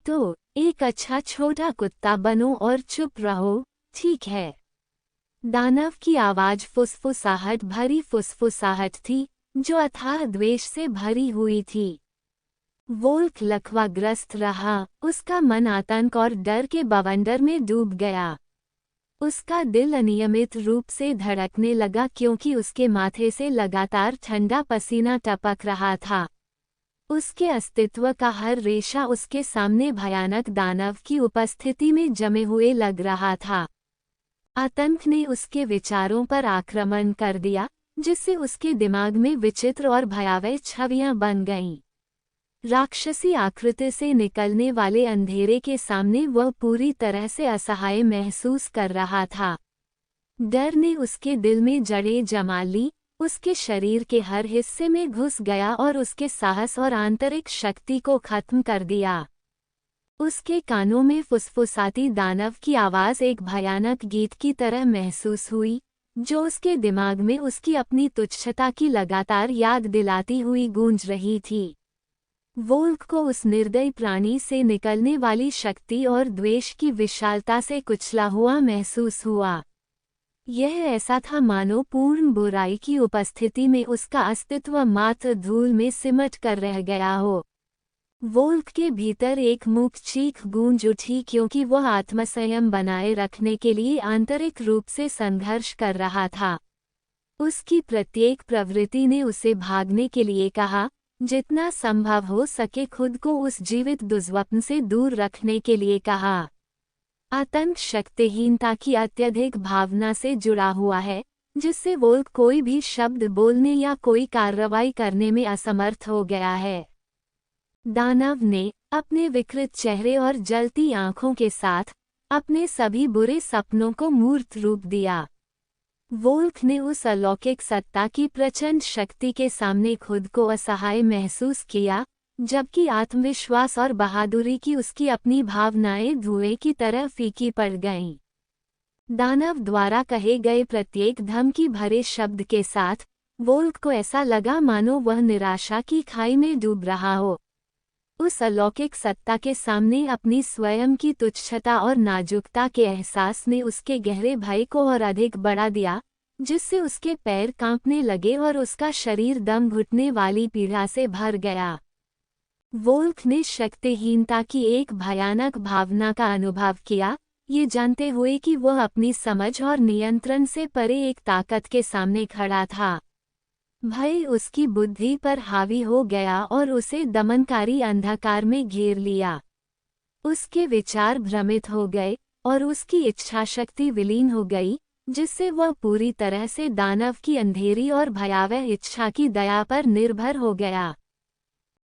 तो एक अच्छा छोटा कुत्ता बनो और चुप रहो, ठीक है? दानव की आवाज फुसफुसाहट भरी फुसफुसाहट थी, जो अथाह द्वेष से भरी हुई थी। वोल्क लकवाग्रस्त रहा, उसका मन आतंक और डर के बवंडर में डूब गया। उसका दिल अनियमित रूप से धड़कने लगा क्योंकि उसके माथे से लगातार ठंडा पसीना टपक रहा था। उसके अस्तित्व का हर रेशा उसके सामने भयानक दानव की उपस्थिति में जमे हुए लग रहा था। आतंक ने उसके विचारों पर आक्रमण कर दिया, जिससे उसके दिमाग में विचित्र और भयावह छवियां बन गईं। राक्षसी आकृति से निकलने वाले अंधेरे के सामने वह पूरी तरह से असहाय महसूस कर रहा था। डर ने उसके दिल में जड़ें जमा ली, उसके शरीर के हर हिस्से में घुस गया और उसके साहस और आंतरिक शक्ति को खत्म कर दिया। उसके कानों में फुसफुसाती दानव की आवाज़ एक भयानक गीत की तरह महसूस हुई, जो उसके दिमाग में उसकी अपनी तुच्छता की लगातार याद दिलाती हुई गूंज रही थी। वोल्क को उस निर्दयी प्राणी से निकलने वाली शक्ति और द्वेष की विशालता से कुचला हुआ महसूस हुआ। यह ऐसा था मानो पूर्ण बुराई की उपस्थिति में उसका अस्तित्व मात्र धूल में सिमट कर रह गया हो। वोल्क के भीतर एक मूक चीख गूंज उठी क्योंकि वह आत्मसंयम बनाए रखने के लिए आंतरिक रूप से संघर्ष कर रहा था। उसकी प्रत्येक प्रवृत्ति ने उसे भागने के लिए कहा, जितना संभव हो सके खुद को उस जीवित दुर्स्वप्न से दूर रखने के लिए कहा। आतंक शक्तिहीनता की अत्यधिक भावना से जुड़ा हुआ है, जिससे वोल्क कोई भी शब्द बोलने या कोई कार्रवाई करने में असमर्थ हो गया है। दानव ने अपने विकृत चेहरे और जलती आंखों के साथ अपने सभी बुरे सपनों को मूर्त रूप दिया। वोल्क ने उस अलौकिक सत्ता की प्रचंड शक्ति के सामने खुद को असहाय महसूस किया, जबकि आत्मविश्वास और बहादुरी की उसकी अपनी भावनाएं धुएं की तरह फीकी पड़ गईं। दानव द्वारा कहे गए प्रत्येक धमकी भरे शब्द के साथ वोल्क को ऐसा लगा मानो वह निराशा की खाई में डूब रहा हो। उस अलौकिक सत्ता के सामने अपनी स्वयं की तुच्छता और नाजुकता के एहसास ने उसके गहरे भय को और अधिक बढ़ा दिया, जिससे उसके पैर कांपने लगे और उसका शरीर दम घुटने वाली पीड़ा से भर गया। वोल्क ने शक्तिहीनता की एक भयानक भावना का अनुभव किया, ये जानते हुए कि वह अपनी समझ और नियंत्रण से परे एक ताकत के सामने खड़ा था। भय उसकी बुद्धि पर हावी हो गया और उसे दमनकारी अंधकार में घेर लिया। उसके विचार भ्रमित हो गए और उसकी इच्छाशक्ति विलीन हो गई, जिससे वह पूरी तरह से दानव की अंधेरी और भयावह इच्छा की दया पर निर्भर हो गया।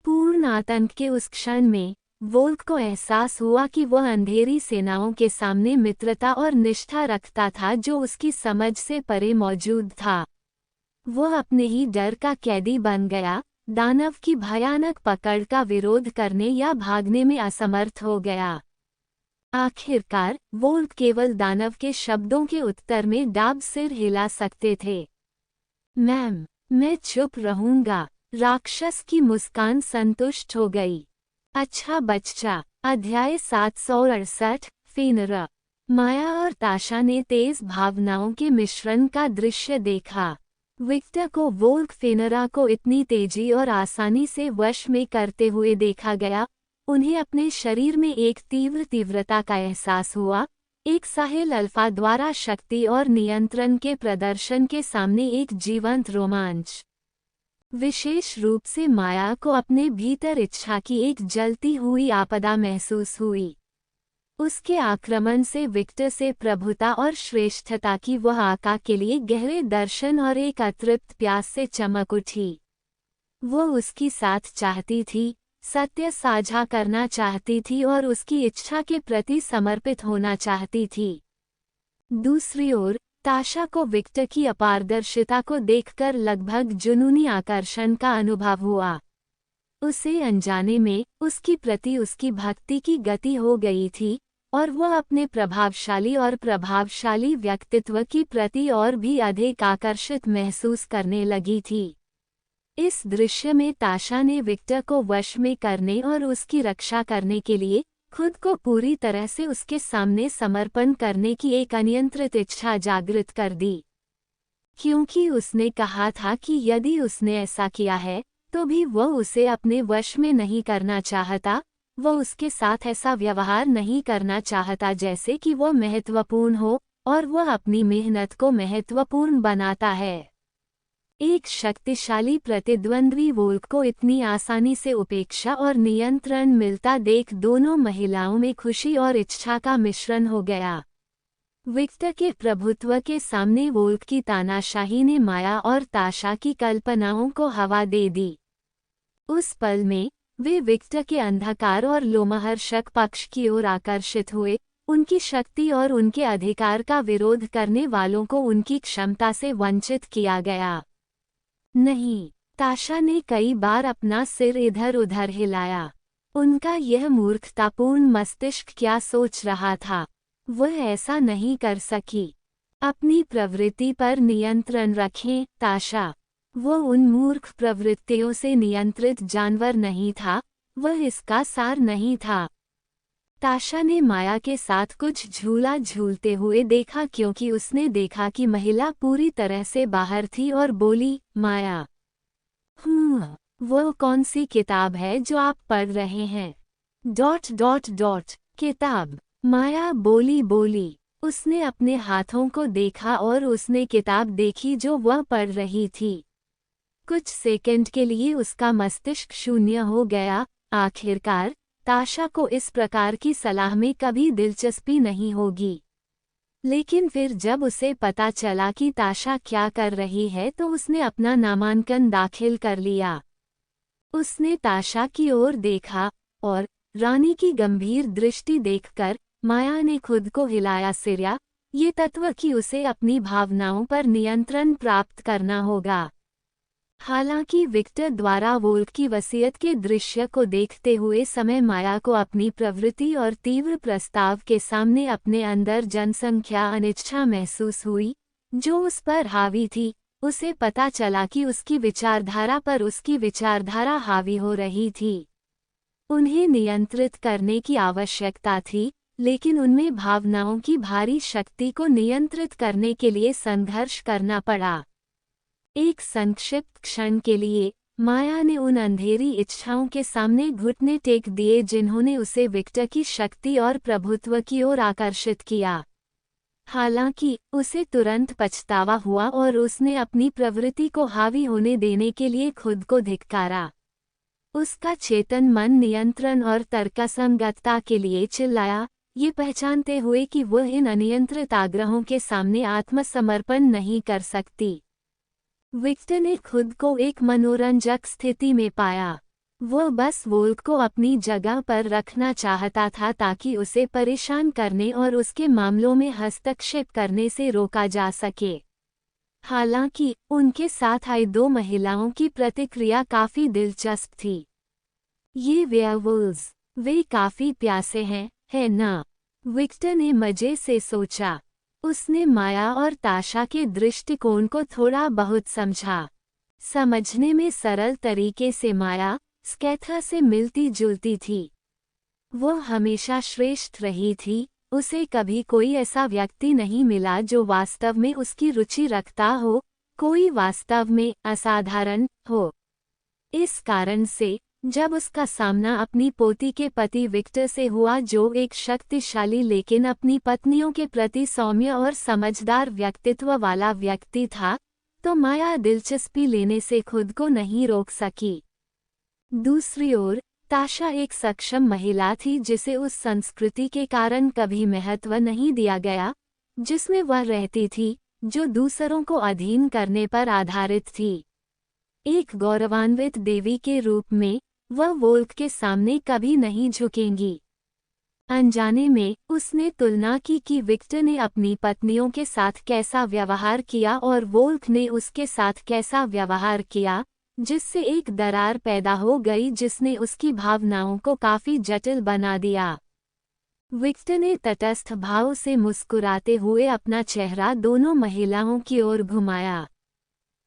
पूर्ण आतंक के उस क्षण में वोल्क को एहसास हुआ कि वह अंधेरी सेनाओं के सामने मित्रता और निष्ठा रखता था जो उसकी समझ से परे मौजूद था। वह अपने ही डर का कैदी बन गया, दानव की भयानक पकड़ का विरोध करने या भागने में असमर्थ हो गया। आखिरकार वोल्क केवल दानव के शब्दों के उत्तर में डाब सिर हिला सकते थे। मैम, मैं चुप रहूंगा। राक्षस की मुस्कान संतुष्ट हो गई। अच्छा बच्चा। अध्याय 768 फेनरा। माया और ताशा ने तेज भावनाओं के मिश्रण का दृश्य देखा। विक्टर को वोल्क फेनरा को इतनी तेजी और आसानी से वश में करते हुए देखा गया। उन्हें अपने शरीर में एक तीव्रता का एहसास हुआ, एक साहिल अल्फा द्वारा शक्ति और नियंत्रण के प्रदर्शन के सामने एक जीवंत रोमांच। विशेष रूप से माया को अपने भीतर इच्छा की एक जलती हुई आपदा महसूस हुई। उसके आक्रमण से विक्टर से प्रभुता और श्रेष्ठता की वह आका के लिए गहरे दर्शन और एक अतृप्त प्यास से चमक उठी। वो उसकी साथ चाहती थी, सत्य साझा करना चाहती थी और उसकी इच्छा के प्रति समर्पित होना चाहती थी। दूसरी ओर ताशा को विक्टर की अपारदर्शिता को देखकर लगभग जुनूनी आकर्षण का अनुभव हुआ। उसे अनजाने में उसकी प्रति उसकी भक्ति की गति हो गई थी और वह अपने प्रभावशाली व्यक्तित्व की प्रति और भी अधिक आकर्षित महसूस करने लगी थी। इस दृश्य में ताशा ने विक्टर को वश में करने और उसकी रक्षा करने के लिए खुद को पूरी तरह से उसके सामने समर्पण करने की एक अनियंत्रित इच्छा जागृत कर दी। क्योंकि उसने कहा था कि यदि उसने ऐसा किया है तो भी वह उसे अपने वश में नहीं करना चाहता, वह उसके साथ ऐसा व्यवहार नहीं करना चाहता जैसे कि वह महत्वपूर्ण हो और वह अपनी मेहनत को महत्वपूर्ण बनाता है। एक शक्तिशाली प्रतिद्वंद्वी वोल्क को इतनी आसानी से उपेक्षा और नियंत्रण मिलता देख दोनों महिलाओं में खुशी और इच्छा का मिश्रण हो गया। विक्टर के प्रभुत्व के सामने वोल्क की तानाशाही ने माया और ताशा की कल्पनाओं को हवा दे दी। उस पल में वे विक्टर के अंधकार और लोमहर्षक पक्ष की ओर आकर्षित हुए। उनकी शक्ति और उनके अधिकार का विरोध करने वालों को उनकी क्षमता से वंचित किया गया। नहीं, ताशा ने कई बार अपना सिर इधर उधर हिलाया। उनका यह मूर्खतापूर्ण मस्तिष्क क्या सोच रहा था, वह ऐसा नहीं कर सकी। अपनी प्रवृत्ति पर नियंत्रण रखें, ताशा। वह उन मूर्ख प्रवृत्तियों से नियंत्रित जानवर नहीं था, वह इसका सार नहीं था। ताशा ने माया के साथ कुछ झूला झूलते हुए देखा क्योंकि उसने देखा कि महिला पूरी तरह से बाहर थी और बोली, माया, वो कौन सी किताब है जो आप पढ़ रहे हैं? ... किताब, माया बोली। उसने अपने हाथों को देखा और उसने किताब देखी जो वह पढ़ रही थी। कुछ सेकंड के लिए उसका मस्तिष्क शून्य हो गया। आखिरकार ताशा को इस प्रकार की सलाह में कभी दिलचस्पी नहीं होगी। लेकिन फिर जब उसे पता चला कि ताशा क्या कर रही है तो उसने अपना नामांकन दाखिल कर लिया। उसने ताशा की ओर देखा और रानी की गंभीर दृष्टि देखकर माया ने खुद को हिलाया सिरा, ये तत्व कि उसे अपनी भावनाओं पर नियंत्रण प्राप्त करना होगा। हालांकि विक्टर द्वारा वोल्क की वसीयत के दृश्य को देखते हुए समय माया को अपनी प्रवृत्ति और तीव्र प्रस्ताव के सामने अपने अंदर जनसंख्या अनिच्छा महसूस हुई जो उस पर हावी थी। उसे पता चला कि उसकी विचारधारा पर उसकी विचारधारा हावी हो रही थी। उन्हें नियंत्रित करने की आवश्यकता थी, लेकिन उनमें भावनाओं की भारी शक्ति को नियंत्रित करने के लिए संघर्ष करना पड़ा। एक संक्षिप्त क्षण के लिए माया ने उन अंधेरी इच्छाओं के सामने घुटने टेक दिए जिन्होंने उसे विक्टर की शक्ति और प्रभुत्व की ओर आकर्षित किया। हालांकि उसे तुरंत पछतावा हुआ और उसने अपनी प्रवृत्ति को हावी होने देने के लिए खुद को धिक्कारा। उसका चेतन मन नियंत्रण और तर्कसंगतता के लिए चिल्लाया, ये पहचानते हुए कि वह इन अनियंत्रित आग्रहों के सामने आत्मसमर्पण नहीं कर सकती। विक्टर ने खुद को एक मनोरंजक स्थिति में पाया। वह बस वोल्क को अपनी जगह पर रखना चाहता था ताकि उसे परेशान करने और उसके मामलों में हस्तक्षेप करने से रोका जा सके। हालांकि उनके साथ आई 2 महिलाओं की प्रतिक्रिया काफी दिलचस्प थी। ये वेयरवुल्व्स, वे काफी प्यासे हैं, है ना? विक्टर ने मजे से सोचा। उसने माया और ताशा के दृष्टिकोण को थोड़ा बहुत समझा। समझने में सरल तरीके से माया स्कैथा से मिलती जुलती थी। वह हमेशा श्रेष्ठ रही थी, उसे कभी कोई ऐसा व्यक्ति नहीं मिला जो वास्तव में उसकी रुचि रखता हो, कोई वास्तव में असाधारण हो। इस कारण से जब उसका सामना अपनी पोती के पति विक्टर से हुआ जो एक शक्तिशाली लेकिन अपनी पत्नियों के प्रति सौम्य और समझदार व्यक्तित्व वाला व्यक्ति था, तो माया दिलचस्पी लेने से खुद को नहीं रोक सकी। दूसरी ओर ताशा एक सक्षम महिला थी जिसे उस संस्कृति के कारण कभी महत्व नहीं दिया गया जिसमें वह रहती थी, जो दूसरों को अधीन करने पर आधारित थी। एक गौरवान्वित देवी के रूप में वह वोल्क के सामने कभी नहीं झुकेंगी। अनजाने में उसने तुलना की कि विक्टर ने अपनी पत्नियों के साथ कैसा व्यवहार किया और वोल्क ने उसके साथ कैसा व्यवहार किया, जिससे एक दरार पैदा हो गई जिसने उसकी भावनाओं को काफी जटिल बना दिया। विक्टर ने तटस्थ भाव से मुस्कुराते हुए अपना चेहरा दोनों महिलाओं की ओर घुमाया।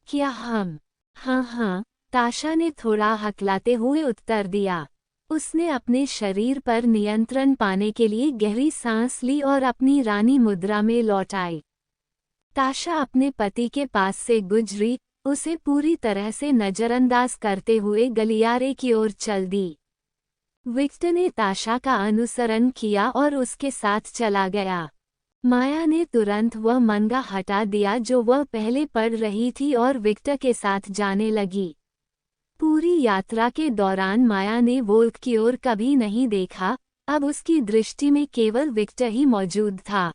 क्या हम? हाँ, ताशा ने थोड़ा हकलाते हुए उत्तर दिया। उसने अपने शरीर पर नियंत्रण पाने के लिए गहरी सांस ली और अपनी रानी मुद्रा में लौट आई। ताशा अपने पति के पास से गुजरी, उसे पूरी तरह से नजरअंदाज करते हुए गलियारे की ओर चल दी। विक्टर ने ताशा का अनुसरण किया और उसके साथ चला गया। माया ने तुरंत वह मंगा हटा दिया जो वह पहले पढ़ रही थी और विक्टर के साथ जाने लगी। पूरी यात्रा के दौरान माया ने वोल्क की ओर कभी नहीं देखा, अब उसकी दृष्टि में केवल विक्टर ही मौजूद था।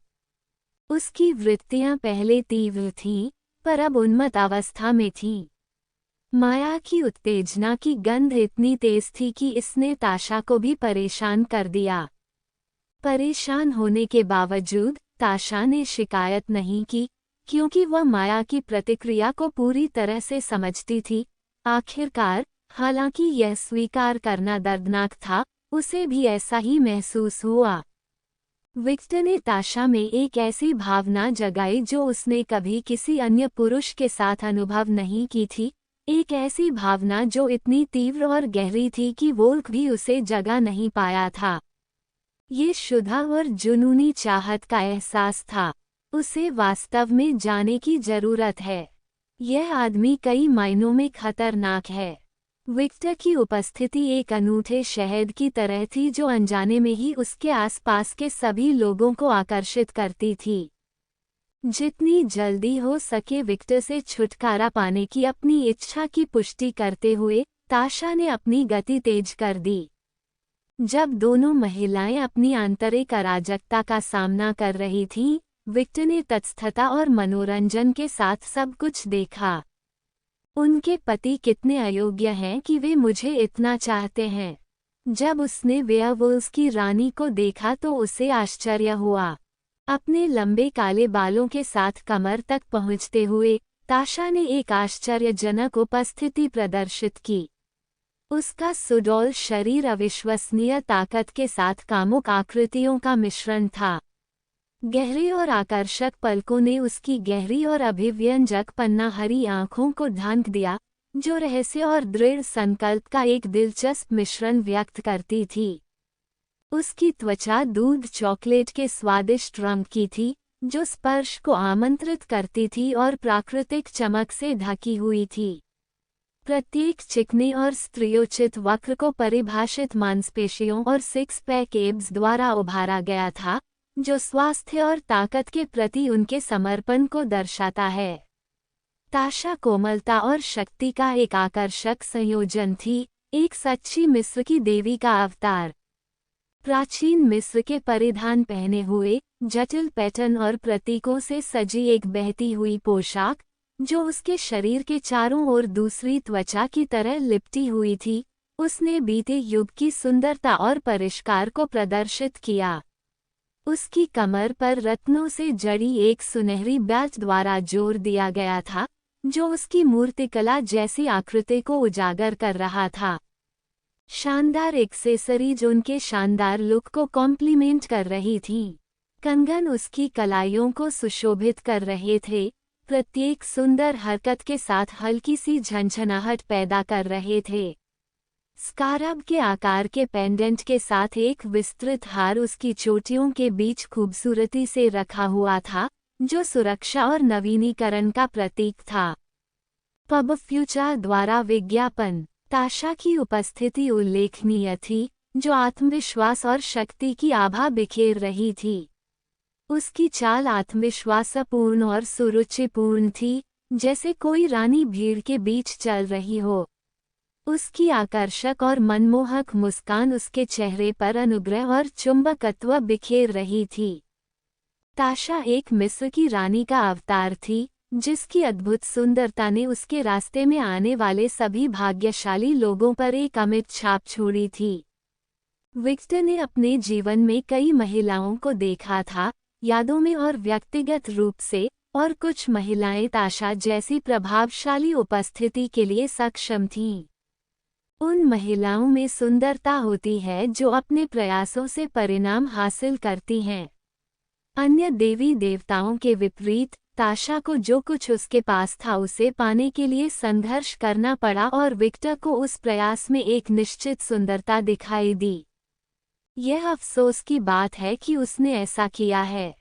उसकी वृत्तियां पहले तीव्र थीं, पर अब उन्मत्त अवस्था में थीं। माया की उत्तेजना की गंध इतनी तेज थी कि इसने ताशा को भी परेशान कर दिया। परेशान होने के बावजूद ताशा ने शिकायत नहीं की, क्योंकि वह माया की प्रतिक्रिया को पूरी तरह से समझती थी। आखिरकार, हालांकि यह स्वीकार करना दर्दनाक था, उसे भी ऐसा ही महसूस हुआ। विक्टर ने ताशा में एक ऐसी भावना जगाई जो उसने कभी किसी अन्य पुरुष के साथ अनुभव नहीं की थी, एक ऐसी भावना जो इतनी तीव्र और गहरी थी कि वोल्क भी उसे जगा नहीं पाया था। ये शुद्ध और जुनूनी चाहत का एहसास था। उसे वास्तव में जाने की जरूरत है। यह आदमी कई मायनों में खतरनाक है। विक्टर की उपस्थिति एक अनूठे शहद की तरह थी जो अनजाने में ही उसके आसपास के सभी लोगों को आकर्षित करती थी। जितनी जल्दी हो सके विक्टर से छुटकारा पाने की अपनी इच्छा की पुष्टि करते हुए ताशा ने अपनी गति तेज कर दी। जब दोनों महिलाएं अपनी आंतरिक अराजकता का सामना कर रही थीं, विक्टर ने तटस्थता और मनोरंजन के साथ सब कुछ देखा। उनके पति कितने अयोग्य हैं कि वे मुझे इतना चाहते हैं। जब उसने वेयरवुल्व्स की रानी को देखा तो उसे आश्चर्य हुआ। अपने लंबे काले बालों के साथ कमर तक पहुंचते हुए ताशा ने एक आश्चर्यजनक उपस्थिति प्रदर्शित की। उसका सुडौल शरीर अविश्वसनीय ताकत के साथ कामुक आकृतियों का मिश्रण था। गहरे और आकर्षक पलकों ने उसकी गहरी और अभिव्यंजक पन्ना हरी आंखों को ढांक दिया, जो रहस्य और दृढ़ संकल्प का एक दिलचस्प मिश्रण व्यक्त करती थी। उसकी त्वचा दूध चॉकलेट के स्वादिष्ट रंग की थी, जो स्पर्श को आमंत्रित करती थी और प्राकृतिक चमक से ढकी हुई थी। प्रत्येक चिकने और स्त्रियोचित वक्र को परिभाषित मांसपेशियों और सिक्स पैक एब्स द्वारा उभारा गया था, जो स्वास्थ्य और ताकत के प्रति उनके समर्पण को दर्शाता है। ताशा कोमलता और शक्ति का एक आकर्षक संयोजन थी, एक सच्ची मिस्र की देवी का अवतार। प्राचीन मिस्र के परिधान पहने हुए, जटिल पैटर्न और प्रतीकों से सजी एक बहती हुई पोशाक, जो उसके शरीर के चारों ओर दूसरी त्वचा की तरह लिपटी हुई थी, उसने बीते युग की सुंदरता और परिष्कार को प्रदर्शित किया। उसकी कमर पर रत्नों से जड़ी एक सुनहरी बेल्ट द्वारा जोर दिया गया था, जो उसकी मूर्तिकला जैसी आकृति को उजागर कर रहा था। शानदार एक्सेसरीज उनके शानदार लुक को कॉम्प्लीमेंट कर रही थीं। कंगन उसकी कलाइयों को सुशोभित कर रहे थे, प्रत्येक सुंदर हरकत के साथ हल्की सी झनझनाहट पैदा कर रहे थे। स्कारब के आकार के पेंडेंट के साथ एक विस्तृत हार उसकी चोटियों के बीच खूबसूरती से रखा हुआ था, जो सुरक्षा और नवीनीकरण का प्रतीक था। पब फ्यूचर द्वारा विज्ञापन। ताशा की उपस्थिति उल्लेखनीय थी, जो आत्मविश्वास और शक्ति की आभा बिखेर रही थी। उसकी चाल आत्मविश्वासपूर्ण और सुरुचिपूर्ण थी, जैसे कोई रानी भीड़ के बीच चल रही हो। उसकी आकर्षक और मनमोहक मुस्कान उसके चेहरे पर अनुग्रह और चुंबकत्व बिखेर रही थी। ताशा एक मिस्र की रानी का अवतार थी, जिसकी अद्भुत सुंदरता ने उसके रास्ते में आने वाले सभी भाग्यशाली लोगों पर एक अमिट छाप छोड़ी थी। विक्टर ने अपने जीवन में कई महिलाओं को देखा था, यादों में और व्यक्तिगत रूप से, और कुछ महिलाएं ताशा जैसी प्रभावशाली उपस्थिति के लिए सक्षम थीं। उन महिलाओं में सुंदरता होती है जो अपने प्रयासों से परिणाम हासिल करती हैं। अन्य देवी देवताओं के विपरीत, ताशा को जो कुछ उसके पास था उसे पाने के लिए संघर्ष करना पड़ा और विक्टर को उस प्रयास में एक निश्चित सुंदरता दिखाई दी। यह अफसोस की बात है कि उसने ऐसा किया है।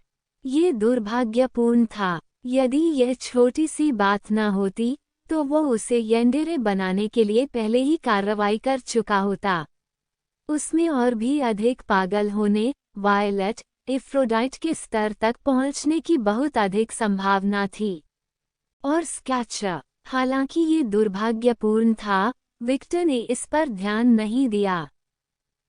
ये दुर्भाग्यपूर्ण था। यदि यह छोटी सी बात न होती, तो वो उसे यंडेरे बनाने के लिए पहले ही कार्रवाई कर चुका होता। उसमें और भी अधिक पागल होने, वायलट, एफ्रोडाइट के स्तर तक पहुंचने की बहुत अधिक संभावना थी। और स्कैचर, हालांकि ये दुर्भाग्यपूर्ण था, विक्टर ने इस पर ध्यान नहीं दिया।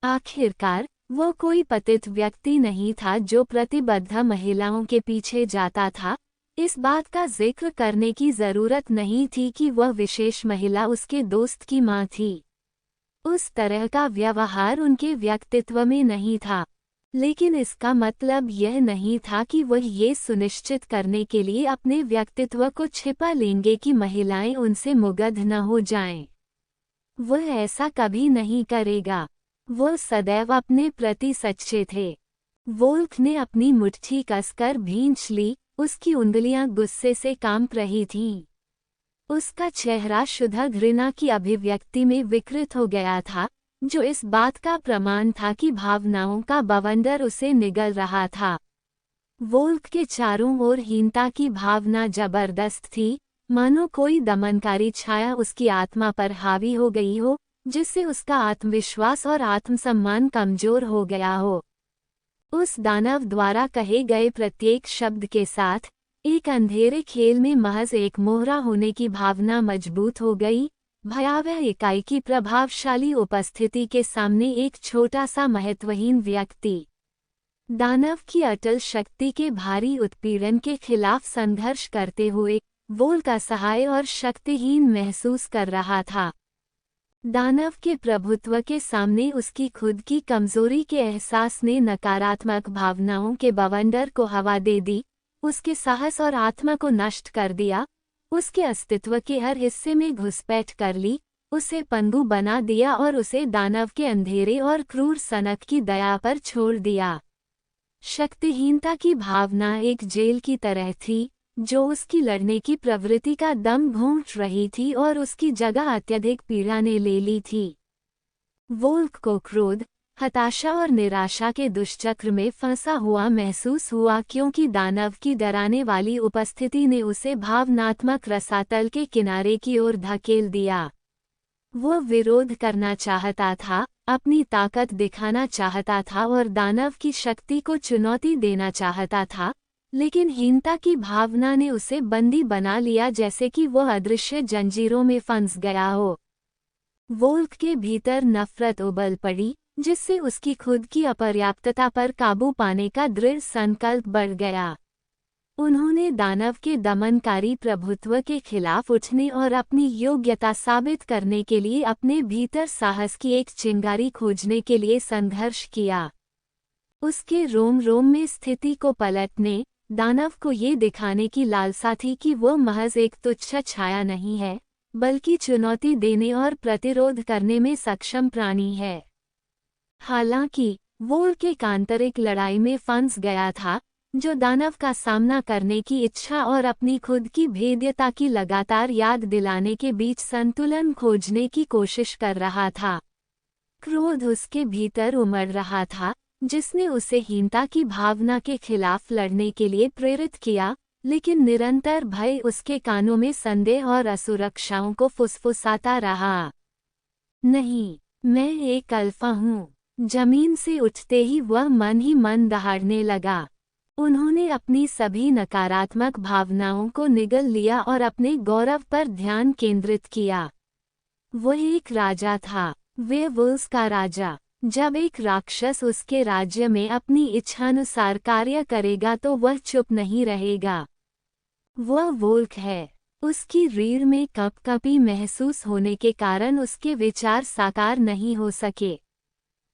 आखिरकार, वो कोई पतित व्यक्ति नहीं था जो प्रतिबद्ध महिलाओं के पीछे जाता था। इस बात का जिक्र करने की जरूरत नहीं थी कि वह विशेष महिला उसके दोस्त की मां थी। उस तरह का व्यवहार उनके व्यक्तित्व में नहीं था, लेकिन इसका मतलब यह नहीं था कि वह ये सुनिश्चित करने के लिए अपने व्यक्तित्व को छिपा लेंगे कि महिलाएं उनसे मुग्ध न हो जाएं। वह ऐसा कभी नहीं करेगा। वह सदैव अपने प्रति सच्चे थे। वोल्क ने अपनी मुट्ठी कसकर भींच ली, उसकी उंगलियां गुस्से से कांप रही थीं। उसका चेहरा शुद्ध घृणा की अभिव्यक्ति में विकृत हो गया था, जो इस बात का प्रमाण था कि भावनाओं का बवंडर उसे निगल रहा था। वोल्क के चारों ओर हीनता की भावना जबरदस्त थी, मानो कोई दमनकारी छाया उसकी आत्मा पर हावी हो गई हो, जिससे उसका आत्मविश्वास और आत्मसम्मान कमजोर हो गया हो। उस दानव द्वारा कहे गए प्रत्येक शब्द के साथ, एक अंधेरे खेल में महज एक मोहरा होने की भावना मजबूत हो गई। भयावह इकाई की प्रभावशाली उपस्थिति के सामने एक छोटा सा महत्वहीन व्यक्ति, दानव की अटल शक्ति के भारी उत्पीड़न के खिलाफ संघर्ष करते हुए, वोल्क असहाय और शक्तिहीन महसूस कर रहा था। दानव के प्रभुत्व के सामने उसकी खुद की कमजोरी के एहसास ने नकारात्मक भावनाओं के बवंडर को हवा दे दी, उसके साहस और आत्मा को नष्ट कर दिया, उसके अस्तित्व के हर हिस्से में घुसपैठ कर ली, उसे पंगु बना दिया और उसे दानव के अंधेरे और क्रूर सनक की दया पर छोड़ दिया। शक्तिहीनता की भावना एक जेल की तरह थी, जो उसकी लड़ने की प्रवृत्ति का दम घोंट रही थी और उसकी जगह अत्यधिक पीड़ा ने ले ली थी। वोल्क को क्रोध, हताशा और निराशा के दुष्चक्र में फंसा हुआ महसूस हुआ, क्योंकि दानव की डराने वाली उपस्थिति ने उसे भावनात्मक रसातल के किनारे की ओर धकेल दिया। वो विरोध करना चाहता था, अपनी ताकत दिखाना चाहता था और दानव की शक्ति को चुनौती देना चाहता था, लेकिन हीनता की भावना ने उसे बंदी बना लिया, जैसे कि वह अदृश्य जंजीरों में फंस गया हो। वोल्क के भीतर नफरत उबल पड़ी, जिससे उसकी खुद की अपर्याप्तता पर काबू पाने का दृढ़ संकल्प बढ़ गया। उन्होंने दानव के दमनकारी प्रभुत्व के खिलाफ उठने और अपनी योग्यता साबित करने के लिए अपने भीतर साहस की एक चिंगारी खोजने के लिए संघर्ष किया। उसके रोम रोम में स्थिति को पलटने, दानव को ये दिखाने की लालसा थी कि वो महज एक तुच्छ छाया नहीं है, बल्कि चुनौती देने और प्रतिरोध करने में सक्षम प्राणी है। हालांकि वोल्क एक आंतरिक लड़ाई में फंस गया था, जो दानव का सामना करने की इच्छा और अपनी खुद की भेद्यता की लगातार याद दिलाने के बीच संतुलन खोजने की कोशिश कर रहा था। क्रोध उसके भीतर उमड़ रहा था, जिसने उसे हीनता की भावना के खिलाफ लड़ने के लिए प्रेरित किया, लेकिन निरंतर भय उसके कानों में संदेह और असुरक्षाओं को फुसफुसाता रहा। नहीं, मैं एक अल्फा हूँ। जमीन से उठते ही वह मन ही मन दहाड़ने लगा। उन्होंने अपनी सभी नकारात्मक भावनाओं को निगल लिया और अपने गौरव पर ध्यान केंद्रित किया। वह एक राजा था, वेयरवुल्व्स का राजा। जब एक राक्षस उसके राज्य में अपनी इच्छानुसार कार्य करेगा तो वह चुप नहीं रहेगा। वह वोल्क है। उसकी रीढ़ में कपकपी महसूस होने के कारण उसके विचार साकार नहीं हो सके।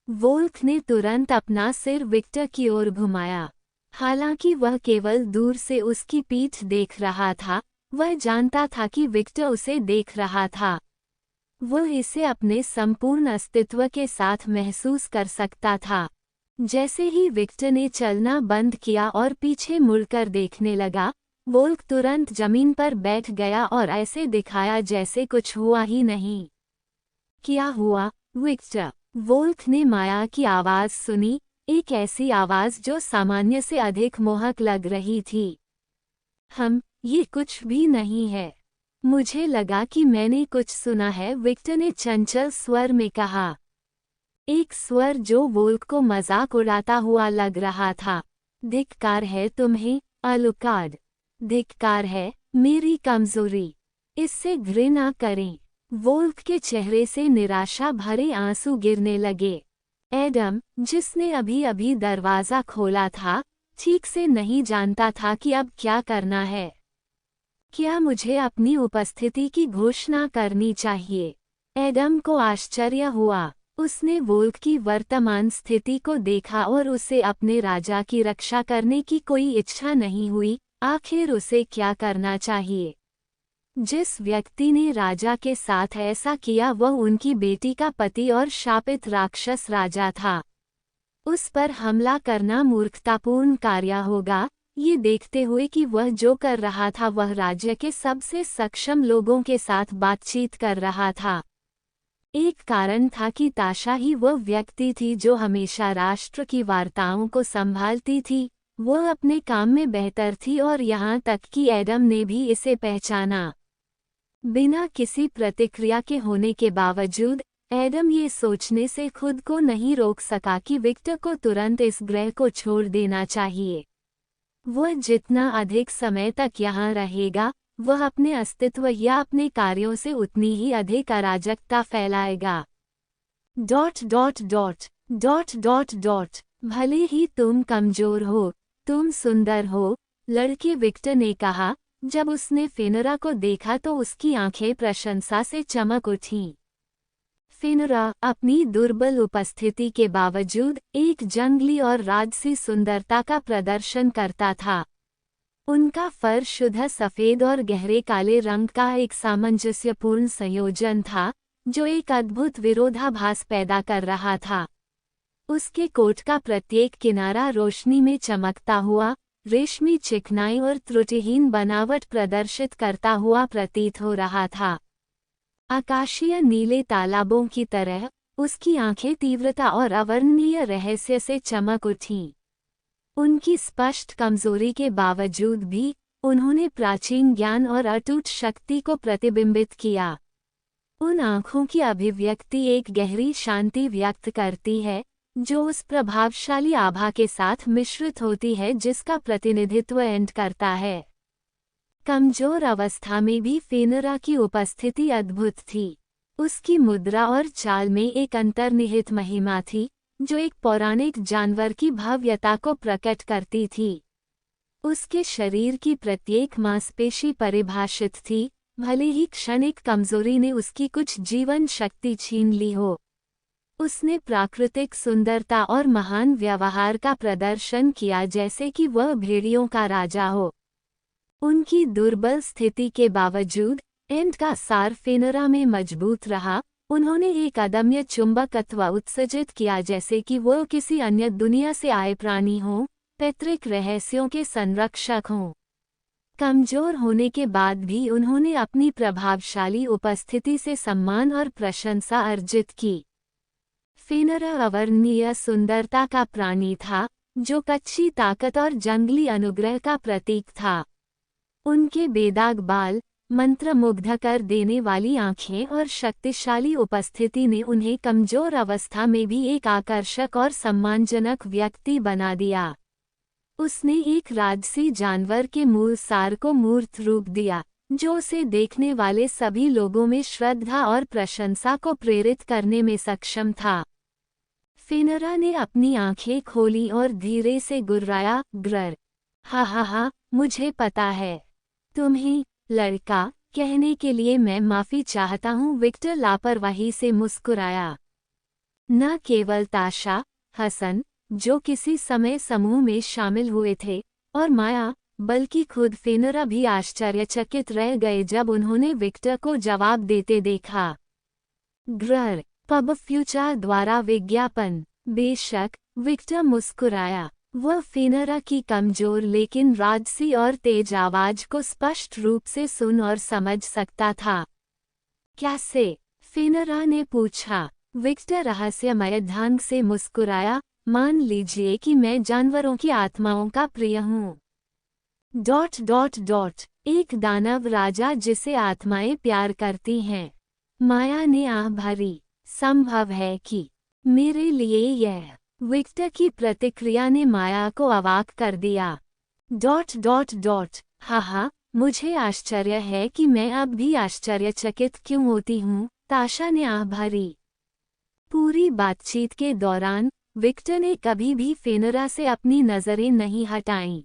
वोल्क ने तुरंत अपना सिर विक्टर की ओर घुमाया। हालांकि वह केवल दूर से उसकी पीठ देख रहा था, वह जानता था कि विक्टर उसे देख रहा था। वह इसे अपने संपूर्ण अस्तित्व के साथ महसूस कर सकता था। जैसे ही विक्टर ने चलना बंद किया और पीछे मुड़कर देखने लगा, वोल्क तुरंत जमीन पर बैठ गया और ऐसे दिखाया जैसे कुछ हुआ ही नहीं। क्या हुआ, विक्टर? वोल्क ने माया की आवाज़ सुनी, एक ऐसी आवाज़ जो सामान्य से अधिक मोहक लग रही थी। ये कुछ भी नहीं है। मुझे लगा कि मैंने कुछ सुना है, विक्टर ने चंचल स्वर में कहा। एक स्वर जो वोल्क को मजाक उड़ाता हुआ लग रहा था। धिक्कार है तुम्हें, अलुकार्ड। धिक्कार है, मेरी कमजोरी। इससे घृणा करें। वोल्क के चेहरे से निराशा भरे आंसू गिरने लगे। एडम, जिसने अभी अभी दरवाज़ा खोला था, ठीक से नहीं जानता था कि अब क्या करना है। क्या मुझे अपनी उपस्थिति की घोषणा करनी चाहिए? एडम को आश्चर्य हुआ। उसने वोल्क की वर्तमान स्थिति को देखा और उसे अपने राजा की रक्षा करने की कोई इच्छा नहीं हुई। आखिर उसे क्या करना चाहिए? जिस व्यक्ति ने राजा के साथ ऐसा किया वह उनकी बेटी का पति और शापित राक्षस राजा था। उस पर हमला करना मूर्खतापूर्ण कार्य होगा, ये देखते हुए कि वह जो कर रहा था वह राज्य के सबसे सक्षम लोगों के साथ बातचीत कर रहा था। एक कारण था कि ताशा ही वह व्यक्ति थी जो हमेशा राष्ट्र की वार्ताओं को संभालती थी। वह अपने काम में बेहतर थी और यहाँ तक कि एडम ने भी इसे पहचाना। बिना किसी प्रतिक्रिया के होने के बावजूद एडम ये सोचने से खुद को नहीं रोक सका कि विक्टर को तुरंत इस ग्रह को छोड़ देना चाहिए। वह जितना अधिक समय तक यहाँ रहेगा, वह अपने अस्तित्व या अपने कार्यों से उतनी ही अधिक अराजकता फैलाएगा। ... भले ही तुम कमजोर हो, तुम सुंदर हो, लड़के विक्टर ने कहा। जब उसने फेनरा को देखा तो उसकी आंखें प्रशंसा से चमक उठीं। फेनरा अपनी दुर्बल उपस्थिति के बावजूद एक जंगली और राजसी सुंदरता का प्रदर्शन करता था। उनका फर शुद्ध सफ़ेद और गहरे काले रंग का एक सामंजस्यपूर्ण संयोजन था, जो एक अद्भुत विरोधाभास पैदा कर रहा था। उसके कोट का प्रत्येक किनारा रोशनी में चमकता हुआ, रेशमी चिकनाई और त्रुटिहीन बनावट प्रदर्शित करता हुआ प्रतीत हो रहा था। आकाशीय नीले तालाबों की तरह उसकी आंखें तीव्रता और अवर्णनीय रहस्य से चमक उठीं। उनकी स्पष्ट कमजोरी के बावजूद भी उन्होंने प्राचीन ज्ञान और अटूट शक्ति को प्रतिबिंबित किया। उन आँखों की अभिव्यक्ति एक गहरी शांति व्यक्त करती है, जो उस प्रभावशाली आभा के साथ मिश्रित होती है जिसका प्रतिनिधित्व एंड करता है। कमजोर अवस्था में भी फेनरा की उपस्थिति अद्भुत थी। उसकी मुद्रा और चाल में एक अंतर्निहित महिमा थी, जो एक पौराणिक जानवर की भव्यता को प्रकट करती थी। उसके शरीर की प्रत्येक मांसपेशी परिभाषित थी, भले ही क्षणिक कमजोरी ने उसकी कुछ जीवन शक्ति छीन ली हो। उसने प्राकृतिक सुंदरता और महान व्यवहार का प्रदर्शन किया, जैसे कि वह भेड़ियों का राजा हो। उनकी दुर्बल स्थिति के बावजूद एंड का सार फेनरा में मजबूत रहा। उन्होंने एक अदम्य चुंबकत्व उत्सर्जित किया, जैसे कि वो किसी अन्य दुनिया से आए प्राणी हों, पैतृक रहस्यों के संरक्षक हों। कमजोर होने के बाद भी उन्होंने अपनी प्रभावशाली उपस्थिति से सम्मान और प्रशंसा अर्जित की। फेनरा अवर्णनीय सुंदरता का प्राणी था, जो कच्ची ताकत और जंगली अनुग्रह का प्रतीक था। उनके बेदाग बाल, मंत्रमुग्ध कर देने वाली आंखें और शक्तिशाली उपस्थिति ने उन्हें कमजोर अवस्था में भी एक आकर्षक और सम्मानजनक व्यक्ति बना दिया। उसने एक राजसी जानवर के मूल सार को मूर्त रूप दिया, जो उसे देखने वाले सभी लोगों में श्रद्धा और प्रशंसा को प्रेरित करने में सक्षम था। फेनरा ने अपनी आंखें खोली और धीरे से गुर्राया, ग्रर। हा, मुझे पता है। तुम्हें लड़का कहने के लिए मैं माफी चाहता हूँ। विक्टर लापरवाही से मुस्कुराया। न केवल ताशा, हसन, जो किसी समय समूह में शामिल हुए थे, और माया, बल्कि खुद फेनरा भी आश्चर्यचकित रह गए जब उन्होंने विक्टर को जवाब देते देखा। ग्रर, पब फ्यूचर द्वारा विज्ञापन। बेशक, विक्टर मुस्कुराया। वह फेनरा की कमजोर लेकिन राजसी और तेज आवाज को स्पष्ट रूप से सुन और समझ सकता था। कैसे? फेनरा ने पूछा। विक्टर रहस्यमय ढंग से मुस्कुराया। मान लीजिए कि मैं जानवरों की आत्माओं का प्रिय हूँ। ... एक दानव राजा जिसे आत्माएं प्यार करती हैं। माया ने आह भरी। संभव है कि मेरे लिए यह... विक्टर की प्रतिक्रिया ने माया को अवाक कर दिया। ... हा, मुझे आश्चर्य है कि मैं अब भी आश्चर्यचकित क्यों होती हूँ, ताशा ने आह भरी। पूरी बातचीत के दौरान विक्टर ने कभी भी फेनरा से अपनी नजरें नहीं हटाईं।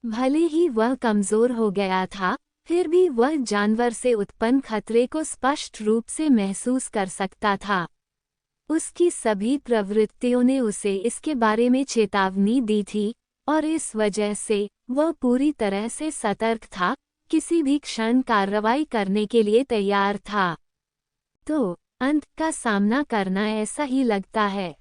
भले ही वह कमजोर हो गया था, फिर भी वह जानवर से उत्पन्न खतरे को स्पष्ट रूप से महसूस कर सकता था। उसकी सभी प्रवृत्तियों ने उसे इसके बारे में चेतावनी दी थी, और इस वजह से वह पूरी तरह से सतर्क था, किसी भी क्षण कार्रवाई करने के लिए तैयार था। तो अंत का सामना करना ऐसा ही लगता है।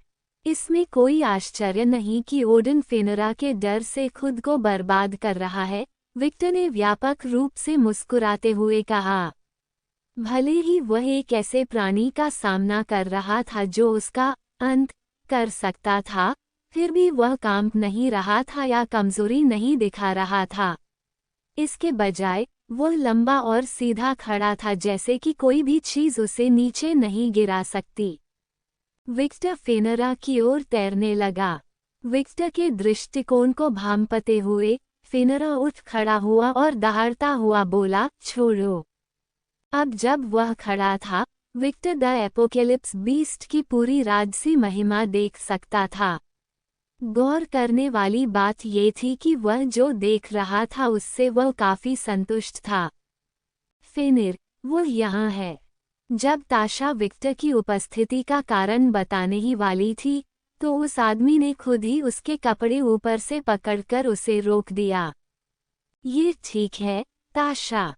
इसमें कोई आश्चर्य नहीं कि ओडन फेनरा के डर से खुद को बर्बाद कर रहा है, विक्टर ने व्यापक रूप से मुस्कुराते हुए कहा। भले ही वह एक ऐसे प्राणी का सामना कर रहा था जो उसका अंत कर सकता था, फिर भी वह कांप नहीं रहा था या कमजोरी नहीं दिखा रहा था। इसके बजाय वह लंबा और सीधा खड़ा था, जैसे कि कोई भी चीज उसे नीचे नहीं गिरा सकती। विक्टर फेनरा की ओर तैरने लगा। विक्टर के दृष्टिकोण को भांपते हुए फेनरा उठ खड़ा हुआ और दहाड़ता हुआ बोला, छोड़ो। अब जब वह खड़ा था, विक्टर द एपोकेलिप्स बीस्ट की पूरी राजसी महिमा देख सकता था। गौर करने वाली बात ये थी कि वह जो देख रहा था उससे वह काफी संतुष्ट था। फेनिर, वो यहाँ है। जब ताशा विक्टर की उपस्थिति का कारण बताने ही वाली थी, तो उस आदमी ने खुद ही उसके कपड़े ऊपर से पकड़कर उसे रोक दिया। ये ठीक है, ताशा।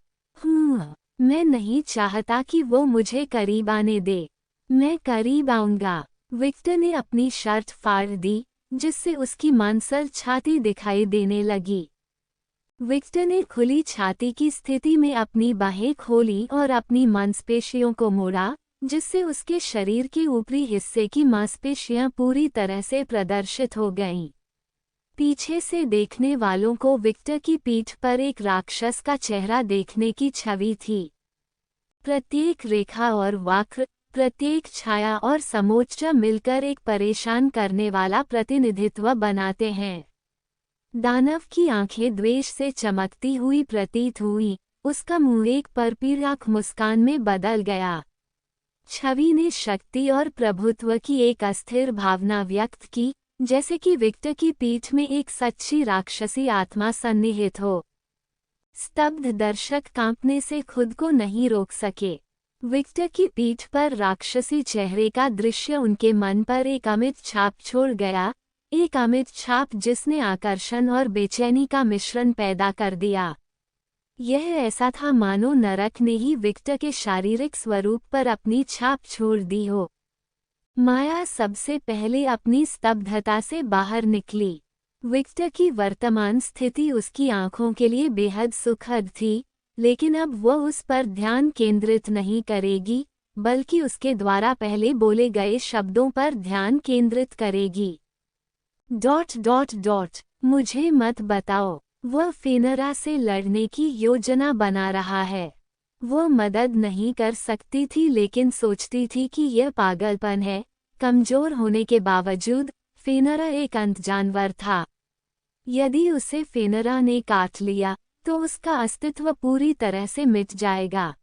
मैं नहीं चाहता कि वो मुझे करीब आने दे। मैं करीब आऊंगा। विक्टर ने अपनी शर्ट फाड़ दी, जिससे उसकी मांसल छाती दिखाई देने लगी। विक्टर ने खुली छाती की स्थिति में अपनी बाहें खोली और अपनी मांसपेशियों को मोड़ा, जिससे उसके शरीर के ऊपरी हिस्से की मांसपेशियां पूरी तरह से प्रदर्शित हो गईं। पीछे से देखने वालों को विक्टर की पीठ पर एक राक्षस का चेहरा देखने की छवि थी। प्रत्येक रेखा और वक्र, प्रत्येक छाया और समोच्च मिलकर एक परेशान करने वाला प्रतिनिधित्व बनाते हैं। दानव की आंखें द्वेष से चमकती हुई प्रतीत हुई, उसका मुंह एक परपीराक मुस्कान में बदल गया। छवि ने शक्ति और प्रभुत्व की एक अस्थिर भावना व्यक्त की, जैसे कि विक्टर की पीठ में एक सच्ची राक्षसी आत्मा सन्निहित हो। स्तब्ध दर्शक कांपने से खुद को नहीं रोक सके। विक्टर की पीठ पर राक्षसी चेहरे का दृश्य उनके मन पर एक अमिट छाप छोड़ गया, एक अमिट छाप जिसने आकर्षण और बेचैनी का मिश्रण पैदा कर दिया। यह ऐसा था मानो नरक ने ही विक्टर के शारीरिक स्वरूप पर अपनी छाप छोड़ दी हो। माया सबसे पहले अपनी स्तब्धता से बाहर निकली। विक्टर की वर्तमान स्थिति उसकी आंखों के लिए बेहद सुखद थी, लेकिन अब वह उस पर ध्यान केंद्रित नहीं करेगी, बल्कि उसके द्वारा पहले बोले गए शब्दों पर ध्यान केंद्रित करेगी। ... मुझे मत बताओ। वह फेनरा से लड़ने की योजना बना रहा है। वह मदद नहीं कर सकती थी, लेकिन सोचती थी कि यह पागलपन है। कमजोर होने के बावजूद फेनरा एक अंत जानवर था। यदि उसे फेनरा ने काट लिया तो उसका अस्तित्व पूरी तरह से मिट जाएगा।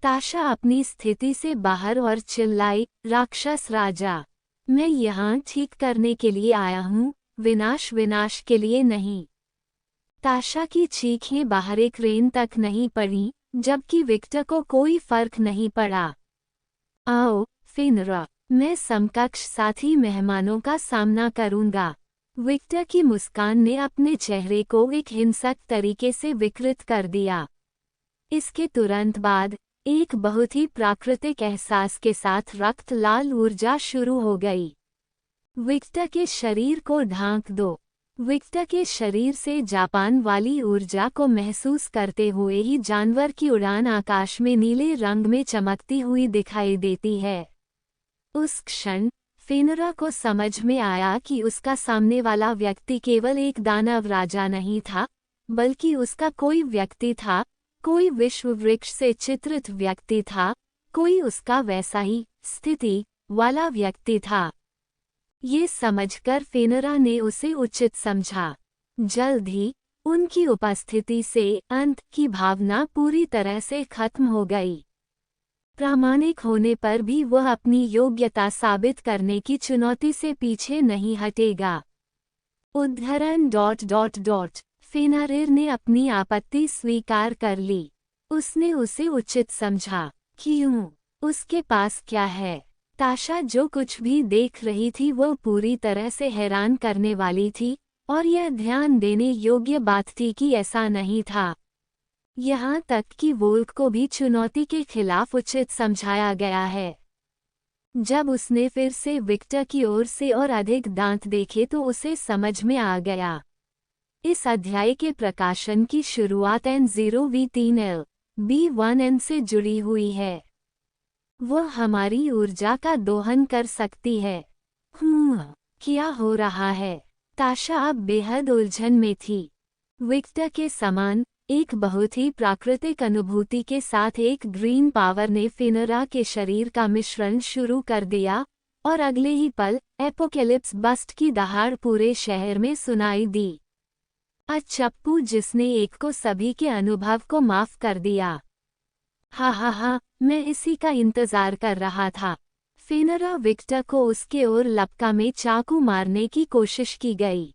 ताशा अपनी स्थिति से बाहर और चिल्लाई, राक्षस राजा, मैं यहाँ ठीक करने के लिए आया हूँ, विनाश के लिए नहीं। ताशा की चीखें बाहर एक रेन तक नहीं पड़ी, जबकि विक्टर को कोई फर्क नहीं पड़ा। आओ फेनरा, मैं समकक्ष साथी मेहमानों का सामना करूंगा। विक्टर की मुस्कान ने अपने चेहरे को एक हिंसक तरीके से विकृत कर दिया। इसके तुरंत बाद एक बहुत ही प्राकृतिक एहसास के साथ रक्त लाल ऊर्जा शुरू हो गई। विक्टर के शरीर को ढांक दो। विक्टर के शरीर से जापान वाली ऊर्जा को महसूस करते हुए ही जानवर की उड़ान आकाश में नीले रंग में चमकती हुई दिखाई देती है। उस क्षण फेनरा को समझ में आया कि उसका सामने वाला व्यक्ति केवल एक दानव राजा नहीं था, बल्कि उसका कोई व्यक्ति था, कोई विश्व वृक्ष से चित्रित व्यक्ति था, कोई उसका वैसा ही स्थिति वाला व्यक्ति था। ये समझकर फेनरा ने उसे उचित समझा। जल्द ही उनकी उपस्थिति से अंत की भावना पूरी तरह से खत्म हो गई। प्रामाणिक होने पर भी वह अपनी योग्यता साबित करने की चुनौती से पीछे नहीं हटेगा। उद्धरण ... फेनारिर ने अपनी आपत्ति स्वीकार कर ली। उसने उसे उचित समझा। क्यों? उसके पास क्या है? ताशा जो कुछ भी देख रही थी वह पूरी तरह से हैरान करने वाली थी, और यह ध्यान देने योग्य बात थी कि ऐसा नहीं था। यहाँ तक कि वोल्क को भी चुनौती के खिलाफ उचित समझाया गया है। जब उसने फिर से विक्टर की ओर से और अधिक दांत देखे तो उसे समझ में आ गया। इस अध्याय के प्रकाशन की शुरुआत N0V3L B1N से जुड़ी हुई है। वह हमारी ऊर्जा का दोहन कर सकती है। क्या हो रहा है? ताशा अब बेहद उलझन में थी। विक्टर के समान एक बहुत ही प्राकृतिक अनुभूति के साथ एक ग्रीन पावर ने फेनरा के शरीर का मिश्रण शुरू कर दिया, और अगले ही पल एपोकेलिप्स बस्ट की दहाड़ पूरे शहर में सुनाई दी। चप्पू जिसने एक को सभी के अनुभव को माफ कर दिया। हा, मैं इसी का इंतजार कर रहा था। फेनरा विक्टर को उसके ओर लपका में चाकू मारने की कोशिश की गई।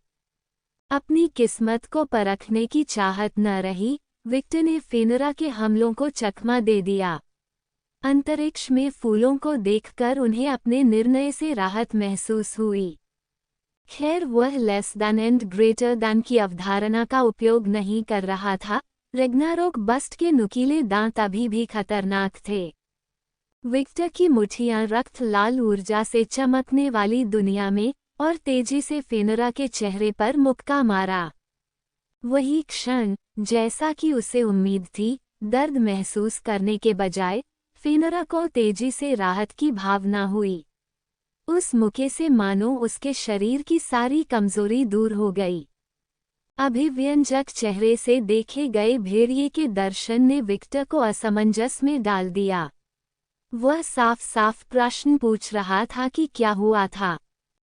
अपनी किस्मत को परखने की चाहत न रही, विक्टर ने फेनरा के हमलों को चकमा दे दिया। अंतरिक्ष में फूलों को देखकर उन्हें अपने निर्णय से राहत महसूस हुई। खैर वह less than and greater than की अवधारणा का उपयोग नहीं कर रहा था। रैग्नारोक बस्ट के नुकीले दांत अभी भी खतरनाक थे। विक्टर की मुठियां रक्त लाल ऊर्जा से चमकने वाली दुनिया में और तेजी से फेनरा के चेहरे पर मुक्का मारा। वही क्षण, जैसा कि उसे उम्मीद थी, दर्द महसूस करने के बजाय फेनरा को तेजी से राहत की भावना हुई। उस मुक्के से मानो उसके शरीर की सारी कमजोरी दूर हो गई। अभिव्यंजक चेहरे से देखे गए भेड़िए के दर्शन ने विक्टर को असमंजस में डाल दिया। वह साफ साफ प्रश्न पूछ रहा था कि क्या हुआ था।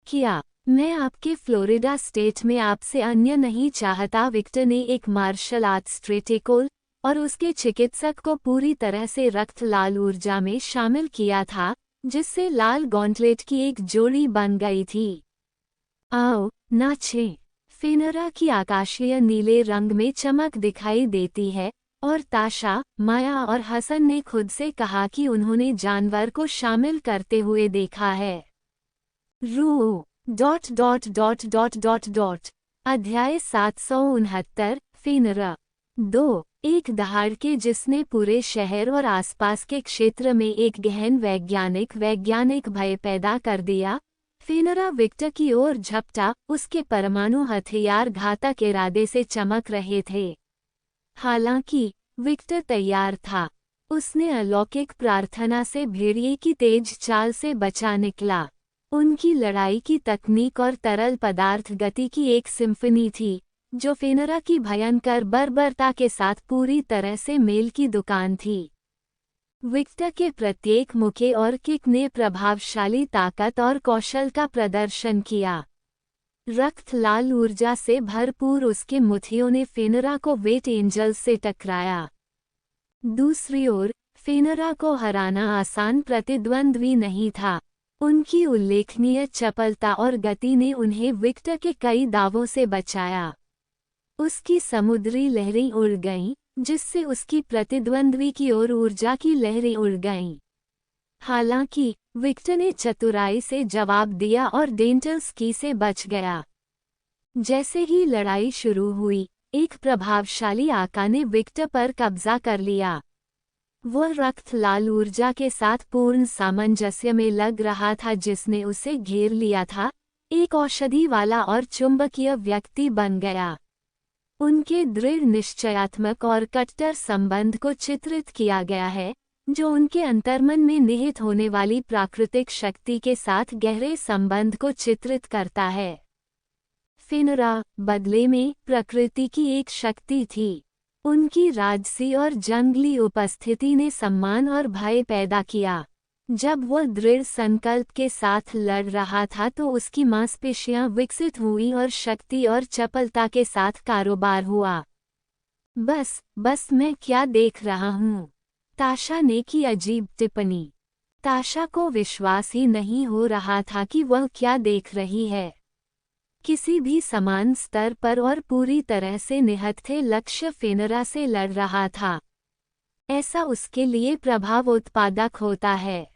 क्या मैं आपके फ्लोरिडा स्टेट में आपसे अन्य नहीं चाहता? विक्टर ने एक मार्शल आर्ट्स ट्रेटेकोल और उसके चिकित्सक को पूरी तरह से रक्त लाल ऊर्जा में शामिल किया था, जिससे लाल गॉन्टलेट की एक जोड़ी बन गई थी। आओ नाचें। फेनरा की आकाशीय नीले रंग में चमक दिखाई देती है, और ताशा, माया और हसन ने खुद से कहा कि उन्होंने जानवर को शामिल करते हुए देखा है। अध्याय 769 फेनरा 2 एक दहाड़ के जिसने पूरे शहर और आसपास के क्षेत्र में एक गहन वैज्ञानिक भय पैदा कर दिया। फेनरा विक्टर की ओर झपटा, उसके परमाणु हथियार घातक इरादे से चमक रहे थे। हालांकि विक्टर तैयार था। उसने अलौकिक प्रार्थना से भेड़िए की तेज चाल से बचा निकला। उनकी लड़ाई की तकनीक और तरल पदार्थ गति की एक सिम्फनी थी, जो फेनरा की भयंकर बर्बरता के साथ पूरी तरह से मेल की दुकान थी। विक्टर के प्रत्येक मुक्के और किक ने प्रभावशाली ताकत और कौशल का प्रदर्शन किया। रक्त लाल ऊर्जा से भरपूर उसके मुट्ठियों ने फेनरा को वेट एंजल्स से टकराया। दूसरी ओर, फेनरा को हराना आसान प्रतिद्वंद्वी नहीं था। उनकी उल्लेखनीय चपलता और गति ने उन्हें विक्टर के कई दावों से बचाया। उसकी समुद्री लहरें उड़ गईं, जिससे उसकी प्रतिद्वंद्वी की ओर ऊर्जा की लहरें उड़ गईं। हालांकि विक्टर ने चतुराई से जवाब दिया और डेंटल स्की से बच गया। जैसे ही लड़ाई शुरू हुई, एक प्रभावशाली आका ने विक्टर पर कब्जा कर लिया। वह रक्त लाल ऊर्जा के साथ पूर्ण सामंजस्य में लग रहा था, जिसने उसे घेर लिया था, एक औषधि वाला और चुंबकीय व्यक्ति बन गया। उनके दृढ़ निश्चयात्मक और कट्टर संबंध को चित्रित किया गया है, जो उनके अंतर्मन में निहित होने वाली प्राकृतिक शक्ति के साथ गहरे संबंध को चित्रित करता है। फेनरा, बदले में, प्रकृति की एक शक्ति थी। उनकी राजसी और जंगली उपस्थिति ने सम्मान और भय पैदा किया। जब वह दृढ़ संकल्प के साथ लड़ रहा था तो उसकी मांसपेशियां विकसित हुई और शक्ति और चपलता के साथ कारोबार हुआ। बस मैं क्या देख रहा हूँ? ताशा ने की अजीब टिप्पणी। ताशा को विश्वास ही नहीं हो रहा था कि वह क्या देख रही है। किसी भी समान स्तर पर और पूरी तरह से निहत्थे लक्ष्य फेनरा से लड़ रहा था। ऐसा उसके लिए प्रभाव उत्पादक होता है।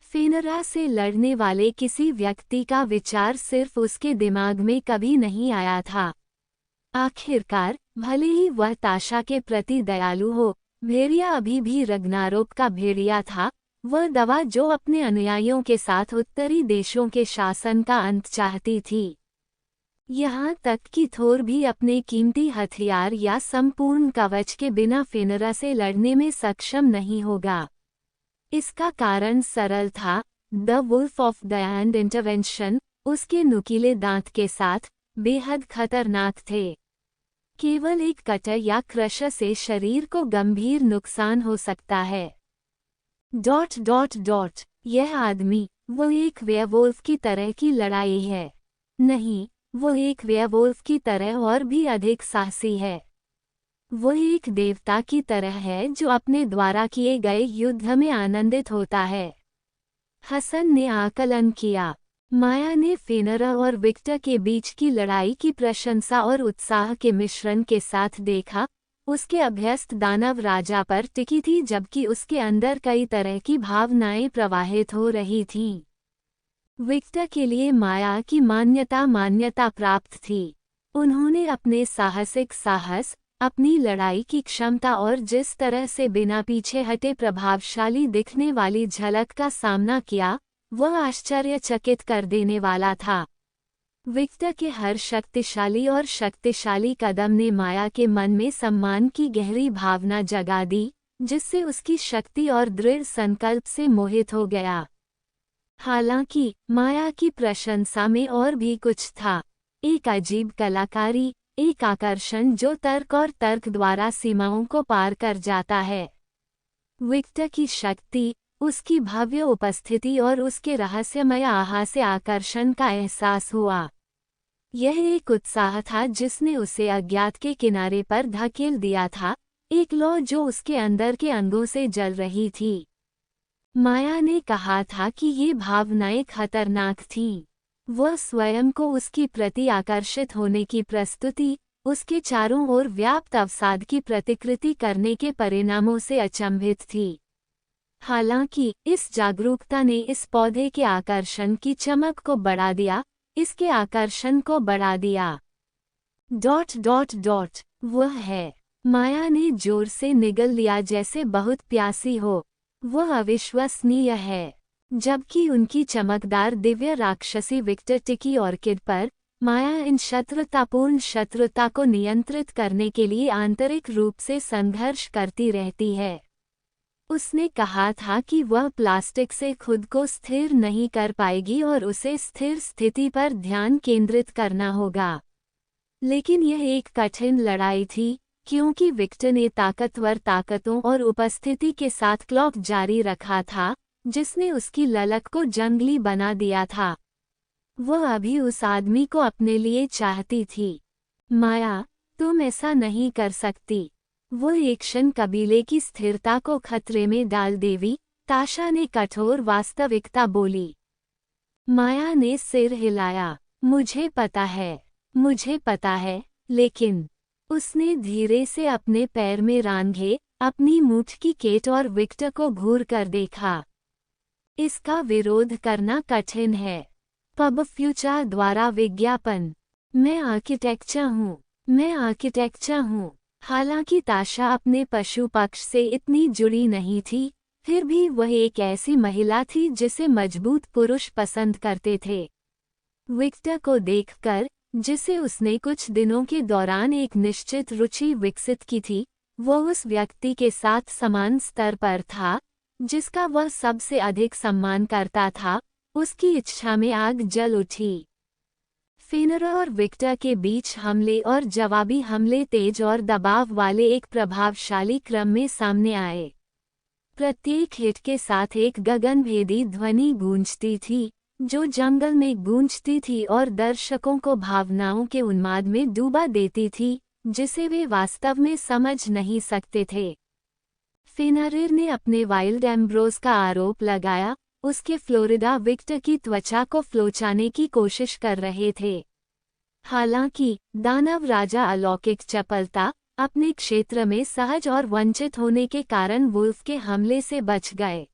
फेनरा से लड़ने वाले किसी व्यक्ति का विचार सिर्फ उसके दिमाग में कभी नहीं आया था। आखिरकार, भले ही वह ताशा के प्रति दयालु हो, भेड़िया अभी भी रग्नारोक का भेड़िया था। वह दवा जो अपने अनुयायियों के साथ उत्तरी देशों के शासन का अंत चाहती थी। यहाँ तक कि थोर भी अपने कीमती हथियार या संपूर्ण कवच के बिना फेनरा से लड़ने में सक्षम नहीं होगा। इसका कारण सरल था। The wolf of the end intervention उसके नुकीले दांत के साथ बेहद खतरनाक थे। केवल एक कटर या क्रशर से शरीर को गंभीर नुकसान हो सकता है। यह आदमी, वो एक वेयरवुल्फ की तरह की लड़ाई है। नहीं, वो एक वेयरवुल्फ की तरह और भी अधिक साहसी है। वो एक देवता की तरह है जो अपने द्वारा किए गए युद्ध में आनंदित होता है। हसन ने आकलन किया। माया ने फेनरा और विक्टर के बीच की लड़ाई की प्रशंसा और उत्साह के मिश्रण के साथ देखा। उसके अभ्यस्त दानव राजा पर टिकी थी, जबकि उसके अंदर कई तरह की भावनाएं प्रवाहित हो रही थीं। विक्टर के लिए माया की मान्यता प्राप्त थी। उन्होंने अपने साहसिक साहस, अपनी लड़ाई की क्षमता और जिस तरह से बिना पीछे हटे प्रभावशाली दिखने वाली झलक का सामना किया, वह आश्चर्यचकित कर देने वाला था। विक्टर के हर शक्तिशाली कदम ने माया के मन में सम्मान की गहरी भावना जगा दी, जिससे उसकी शक्ति और दृढ़ संकल्प से मोहित हो गया। हालांकि माया की प्रशंसा में और भी कुछ था, एक अजीब कलाकारी, एक आकर्षण जो तर्क द्वारा सीमाओं को पार कर जाता है। विक्टर की शक्ति, उसकी भव्य उपस्थिति और उसके रहस्यमय आहा से आकर्षण का एहसास हुआ। यह एक उत्साह था जिसने उसे अज्ञात के किनारे पर धकेल दिया था, एक लौ जो उसके अंदर के अंगों से जल रही थी। माया ने कहा था कि ये भावनाएं खतरनाक थीं। वह स्वयं को उसकी प्रति आकर्षित होने की प्रस्तुति, उसके चारों ओर व्याप्त अवसाद की प्रतिकृति करने के परिणामों से अचंभित थी। हालांकि इस जागरूकता ने इस पौधे के आकर्षण की चमक को बढ़ा दिया, इसके आकर्षण को बढ़ा दिया। ... वह है। माया ने जोर से निगल लिया जैसे बहुत प्यासी हो। वह अविश्वसनीय है। जबकि उनकी चमकदार दिव्य राक्षसी विक्टर टिकी ऑर्किड पर, माया इन शत्रुता को नियंत्रित करने के लिए आंतरिक रूप से संघर्ष करती रहती है। उसने कहा था कि वह प्लास्टिक से खुद को स्थिर नहीं कर पाएगी और उसे स्थिर स्थिति पर ध्यान केंद्रित करना होगा। लेकिन यह एक कठिन लड़ाई थी, क्योंकि विक्टर ने ताकतवर ताकतों और उपस्थिति के साथ क्लॉक जारी रखा था, जिसने उसकी ललक को जंगली बना दिया था। वह अभी उस आदमी को अपने लिए चाहती थी। माया, तुम ऐसा नहीं कर सकती। वह एक क्षण कबीले की स्थिरता को खतरे में डाल देवी, ताशा ने कठोर वास्तविकता बोली। माया ने सिर हिलाया। मुझे पता है, लेकिन उसने धीरे से अपने पैर में रांधे, अपनी मूठ की केट और विक्टर को घूर कर देखा। इसका विरोध करना कठिन है। पब फ्यूचर द्वारा विज्ञापन। मैं आर्किटेक्चर हूँ। हालांकि ताशा अपने पशु पक्ष से इतनी जुड़ी नहीं थी, फिर भी वह एक ऐसी महिला थी जिसे मजबूत पुरुष पसंद करते थे। विक्टर को देखकर, जिसे उसने कुछ दिनों के दौरान एक निश्चित रुचि विकसित की थी, वह उस व्यक्ति के साथ समान स्तर पर था, जिसका वह सबसे अधिक सम्मान करता था। उसकी इच्छा में आग जल उठी। फेनरा और विक्टर के बीच हमले और जवाबी हमले तेज और दबाव वाले एक प्रभावशाली क्रम में सामने आए। प्रत्येक हिट के साथ एक गगनभेदी ध्वनि गूंजती थी, जो जंगल में गूंजती थी और दर्शकों को भावनाओं के उन्माद में डूबा देती थी, जिसे वे वास्तव में समझ नहीं सकते थे। फेनरिर ने अपने वाइल्ड एम्ब्रोज का आरोप लगाया, उसके फ्लोरिडा विक्टर की त्वचा को फ्लोचाने की कोशिश कर रहे थे। हालांकि दानव राजा अलौकिक चपलता, अपने क्षेत्र में सहज और वंचित होने के कारण वुल्फ के हमले से बच गए।